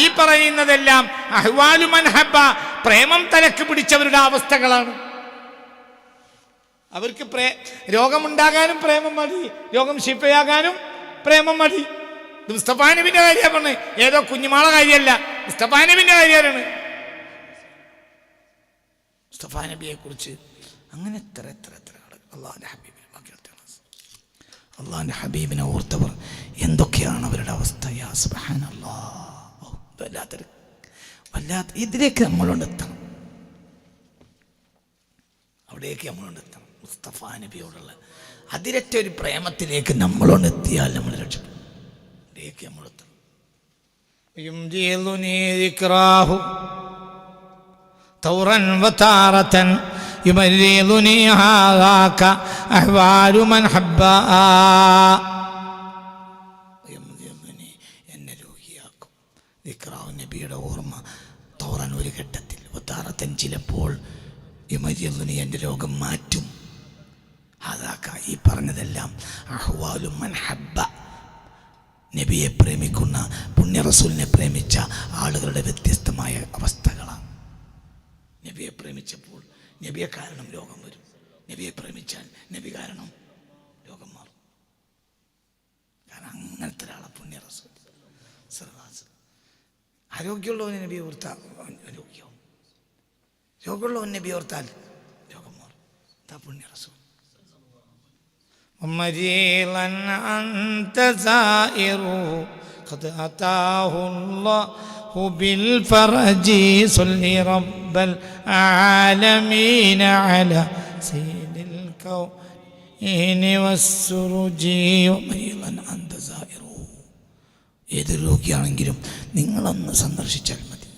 ഈ പറയുന്നതെല്ലാം അഹ്വാലു മൻ ഹബ്ബ, പ്രേമം തലക്ക് പിടിച്ചവരുടെ അവസ്ഥകളാണ്. അവർക്ക് രോഗമുണ്ടാകാനും പ്രേമം മതി, രോഗം ശിഫയാകാനും പ്രേമം മതി. ഇത് മുസ്തഫാ നബിന്റെ കാര്യമാണ് പറഞ്ഞത്, ഏതോ കുഞ്ഞുമാളെ കാര്യമല്ല, മുസ്തഫാ നബിന്റെ കാര്യമാണ്. മുസ്തഫാ നബിയെ കുറിച്ച് അങ്ങനെ എത്ര ആളുകൾ അള്ളാഹിന്റെ ഹബീബിനെ ഓർത്തവർ എന്തൊക്കെയാണ് അവരുടെ അവസ്ഥ. യാ സുബ്ഹാനല്ലാഹ്. വല്ലാത്ത ഇതിലേക്ക് നമ്മളോടെത്തണം, അവിടേക്ക് നമ്മളോടെത്തണം. മുസ്തഫാ നബിയോടുള്ള അതിരറ്റ ഒരു പ്രേമത്തിലേക്ക് നമ്മളോടെത്തിയാൽ നമ്മൾ രക്ഷപ്പെടും. അവിടേക്ക് നമ്മളെത്തണം. തൗറൻ വതാറതൻ യുമരീദുനി ഹാദാക അഹ്വാലു മൻ ഹബ്ബാ. എന്നെ രോഗിയാക്കും. ദിക്റാഹു, നബിയുടെ ഓർമ്മ, തൗറൻ ഒരു ഘട്ടത്തിൽ, വതാറതൻ ചിലപ്പോൾ, യുമരീദുനി എൻ്റെ രോഗം മാറ്റും. ഹാദാക ഈ പറഞ്ഞതെല്ലാം അഹ്വാലു മൻ ഹബ്ബ, നബിയെ പ്രേമിക്കുന്ന, പുണ്യ റസൂലിനെ പ്രേമിച്ച ആളുകളുടെ വ്യത്യസ്തമായ അവസ്ഥകളാണ്. നബിയെ പ്രേമിച്ചപ്പോൾ നബിയെ കാരണം രോഗം വരും, നബിയെ പ്രേമിച്ചാൽ നബി കാരണം രോഗം മാറും. കാരണം അങ്ങനത്തെ ഒരാളെ പുണ്യ റസൂൽ ആരോഗ്യമുള്ളവനെ നബി ഓർത്താൽ രോഗ്യവും, രോഗമുള്ളവൻ നബി ഓർത്താൽ രോഗം മാറും. എന്താ പുണ്യ റസൂൽ. مريضا أنت زائر قد أتاه الله بالفرج صل رب العالمين على سيد الكون والسرج مريضا أنت زائر. ഏത് രോഗിയാണെങ്കിലും നിങ്ങളൊന്ന് സന്ദർശിച്ചാൽ മതി.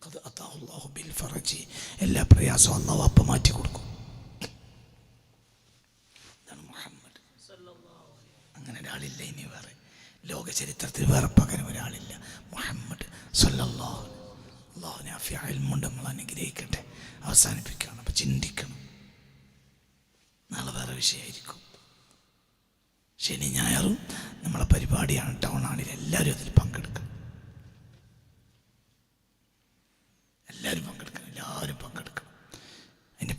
ഖദ് അതാഹു അല്ലാഹു ബിൽ ഫറജി, എല്ലാ പ്രയാസവും അല്ലാഹു അപ്പം മാറ്റി കൊടുക്കും. ഇതാണ് മുഹമ്മദ്. അങ്ങനെ ഒരാളില്ല ഇനി വേറെ ലോക ചരിത്രത്തിൽ വേറെ പകരം ഒരാളില്ല. മുഹമ്മദ് സല്ലല്ലാഹു അലൈഹി വസല്ലം. അല്ലാഹുവിനെ ആഫിയ ഇൽമുണ്ട് നമ്മൾ അനുഗ്രഹിക്കട്ടെ. അവസാനിപ്പിക്കണം. അപ്പം ചിന്തിക്കണം. നാളെ വേറെ വിഷയമായിരിക്കും. ശനി ഞായറും നമ്മളെ പരിപാടിയാണ്. ടൗൺ ഹാളിൽ എല്ലാവരും അതിൽ പങ്കെടുക്കണം. എല്ലാവരും പങ്കെടുക്കണം. അതിൻ്റെ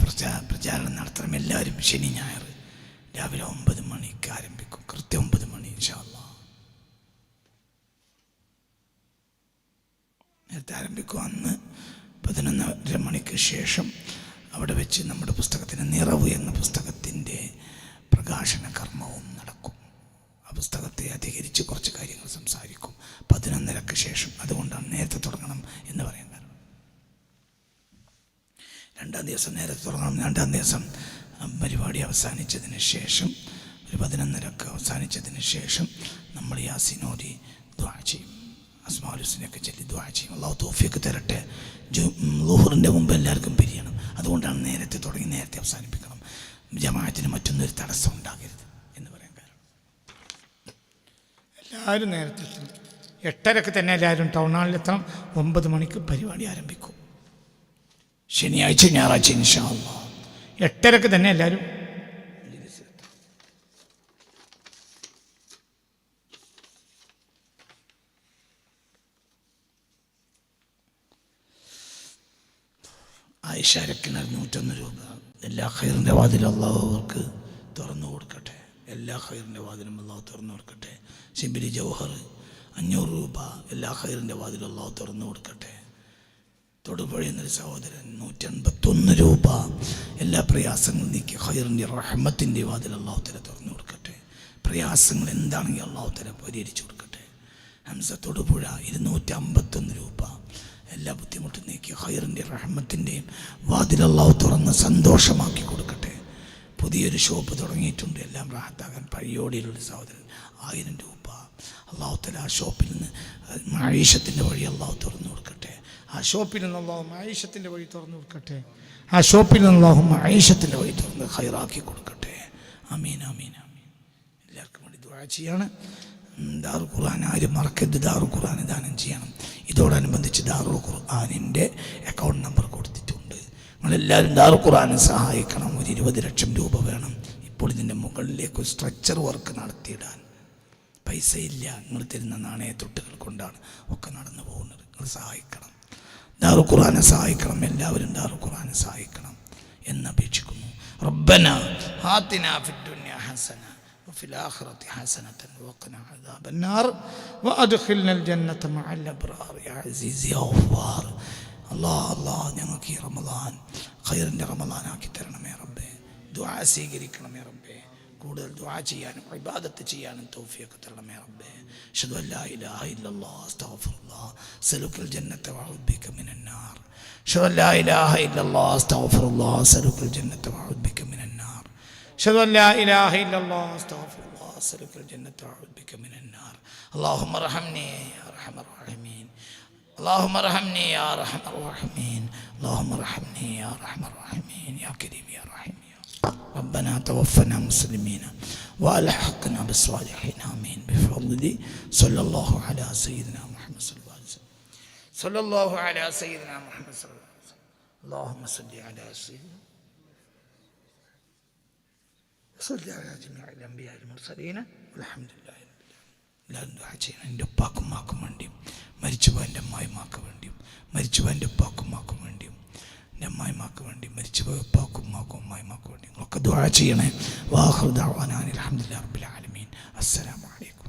പ്രചാരണം നടത്തണം. എല്ലാവരും ശനി ഞായർ രാവിലെ 9 മണിക്ക് ആരംഭിക്കും. കൃത്യം 9 മണി ഇൻഷാ അല്ലാഹ്. നേരത്തെ ആരംഭിക്കും. അന്ന് 11:30 മണിക്ക് ശേഷം അവിടെ വെച്ച് നമ്മുടെ പുസ്തകത്തിന് നിറവ് എന്ന പുസ്തകത്തിൻ്റെ പ്രകാശന കർമ്മവും നടക്കും. ആ പുസ്തകത്തെ അധികരിച്ച് കുറച്ച് കാര്യങ്ങൾ സംസാരിക്കും 11:30 ശേഷം. അതുകൊണ്ടാണ് നേരത്തെ തുടങ്ങണം എന്ന് പറയാൻ കാരണം. 2-ാം ദിവസം നേരത്തെ തുടങ്ങണം. 2-ാം ദിവസം പരിപാടി അവസാനിച്ചതിന് ശേഷം ഒരു 11:30 അവസാനിച്ചതിന് ശേഷം നമ്മൾ യാസീനോദി ദുആ ചെയ്യും. അസ്മാഉൽ ഹുസ്നയൊക്കെ ചൊല്ലി ദുആ ചെയ്യും. അല്ലാഹു തൗഫീഖ് തരട്ടെ. ളുഹറിൻ്റെ മുമ്പ് എല്ലാവർക്കും പിരിയണം. അതുകൊണ്ടാണ് നേരത്തെ തുടങ്ങി നേരത്തെ അവസാനിപ്പിക്കണം. ജമാഅത്തിന് മറ്റൊന്നൊരു തടസ്സം ഉണ്ടാകരുത് എന്ന് പറയാൻ കാരണം. എല്ലാവരും നേരത്തെ എത്തണം. 8:30 തന്നെ എല്ലാവരും ടൗൺ ഹാളിലെത്തണം. 9 മണിക്ക് പരിപാടി ആരംഭിക്കും. ശനിയാഴ്ച ഞായറാഴ്ച ഇൻഷാ അല്ലാഹ് 8:30 തന്നെ എല്ലാവരും ആയിഷാരക്കിന് 101 രൂപ. എല്ലാ ഖൈറിൻ്റെ വാതിലും അള്ളാഹു അവർക്ക് തുറന്നു കൊടുക്കട്ടെ. എല്ലാ ഖൈറിൻ്റെ വാതിലും അള്ളാഹു തുറന്നു കൊടുക്കട്ടെ. ശിബിരി ജൗഹർ 500 രൂപ. എല്ലാ ഖൈറിൻ്റെ വാതിലും അള്ളാഹു തുറന്നു കൊടുക്കട്ടെ. തൊടുപുഴ എന്നൊരു സഹോദരൻ 181 രൂപ. എല്ലാ പ്രയാസങ്ങളും നീക്കി ഖൈറിൻ്റെ റഹ്മത്തിൻ്റെ വാതിൽ അള്ളാഹു തല തുറന്നു കൊടുക്കട്ടെ. പ്രയാസങ്ങൾ എന്താണെങ്കിൽ അള്ളാഹു തല പരിഹരിച്ചു കൊടുക്കട്ടെ. ഹംസ തൊടുപുഴ 251 രൂപ. എല്ലാ ബുദ്ധിമുട്ടും നീക്കി ഖൈറിൻ്റെ റഹ്മത്തിൻ്റെയും വാതിൽ അള്ളാഹു തുറന്ന് സന്തോഷമാക്കി കൊടുക്കട്ടെ. പുതിയൊരു ഷോപ്പ് തുടങ്ങിയിട്ടുണ്ട്. എല്ലാം റാഹത്താകാൻ പഴിയോടിയിലുള്ള സഹോദരൻ 1000 രൂപ. അള്ളാഹു തല ആ ഷോപ്പിൽ നിന്ന് മഈശത്തിൻ്റെ വഴി അള്ളാഹു തുറന്നു കൊടുക്കട്ടെ. ആ ഷോപ്പിൽ നിന്ന് അല്ലാഹു മഈശത്തിൻ്റെ വഴി തുറന്നു കൊടുക്കട്ടെ. ആ ഷോപ്പിൽ നിന്ന് അല്ലാഹു മഈശത്തിൻ്റെ വഴി തുറന്ന് ഖൈറാക്കി കൊടുക്കട്ടെ. ആമീൻ ആമീൻ ആമീൻ. എല്ലാവർക്കും വേണ്ടി ദുആ ചെയ്യാണ്. ദാറുൽ ഖുർആൻ ആരും മറക്കരുത്. ദാറുൽ ഖുർആൻ ദാനം ചെയ്യണം. ഇതോടനുബന്ധിച്ച് ദാറുൽ ഖുർആനിൻ്റെ അക്കൗണ്ട് നമ്പർ കൊടുത്തിട്ടുണ്ട്. നിങ്ങളെല്ലാവരും ദാറുൽ ഖുർആനെ സഹായിക്കണം. ഒരു 20 ലക്ഷം രൂപ വേണം. ഇപ്പോൾ ഇതിൻ്റെ മുകളിലേക്ക് സ്ട്രക്ചർ വർക്ക് നടത്തിയിടാൻ പൈസ ഇല്ല. നിങ്ങൾ തരുന്ന നാണയത്തൊട്ടുകൾ കൊണ്ടാണ് ഒക്കെ നടന്നു പോകുന്നത്. നിങ്ങൾ സഹായിക്കണം. ദാറുൽ ഖുർആനെ സഹായിക്കണം. എല്ലാവരും ദാറുൽ ഖുർആനെ സഹായിക്കണം എന്നപേക്ഷിക്കുന്നു. റബ്ബന ആതിനാ ഫിദ്ദുനിയ ഹസന وفي الآخرة حسنة وقنا عذاب النار وأدخلنا الجنة مع الأبرار يا عزيز يا غفار. الله ഞങ്ങൾക്ക് ഈ റമദാൻ ഖൈറിൻ്റെ റമദാനാക്കി തരണമേ റബ്ബേ. ദുആ സ്വീകരിക്കണമേ റബ്ബേ. കൂടുതൽ ദുആ ചെയ്യാനും ഇബാദത്ത് ചെയ്യാനും തൗഫീഖ് തരണമേ റബ്ബേ. അഷ്ഹദു അൻ ലാ ഇലാഹ ഇല്ലല്ലാഹ് അസ്തഗ്ഫിറുല്ലാഹ് അസ്അലുക്കൽ ജന്നത വഅഊദു ബിക മിനൻ നാർ. അഷ്ഹദു അൻ ലാ ഇലാഹ ഇല്ലല്ലാഹ് അസ്തഗ്ഫിറുല്ലാഹ് അസ്അലുക്കൽ ജന്നത വഅഊദു ബിക മിനൻ നാർ. أشهد أن لا إله إلا الله أستغفر الله أسألك الجنة وأعوذ بك من النار. اللهم ارحمني يا أرحم الراحمين. اللهم ارحمني يا أرحم الراحمين. اللهم ارحمني يا أرحم الراحمين يا كريم يا رحيم يا ربنا توفنا مسلمين وألحقنا بالصالحين آمين بفضل صلى الله على سيدنا محمد صلى الله عليه وسلم. صلى الله على سيدنا محمد صلى الله عليه وسلم. اللهم صل على سيدنا صلى على جميع الأنبياء المرسلين والحمد لله. എല്ലാവരും ദുആ ചെയ്യണം. എൻ്റെ ഉപ്പാക്കും മാക്കും വേണ്ടിയും മരിച്ചുപോയ എൻ്റെ അമ്മായിമാർക്ക് വേണ്ടിയും മരിച്ചുപോയ എൻ്റെ ഉപ്പാക്കും മാക്കും വേണ്ടിയും എൻ്റെ അമ്മായിമാർക്ക് വേണ്ടി മരിച്ചുപോയ ഉപ്പാക്കും ഉമ്മാക്കും അമ്മായിമാർക്ക് വേണ്ടി നിങ്ങളൊക്കെ ദുആ ചെയ്യണേ. വാഖിറു ദഅ്വാനാ അൽഹംദുലില്ലാഹി റബ്ബിൽ ആലമീൻ. അസ്സലാമു അലൈക്കും.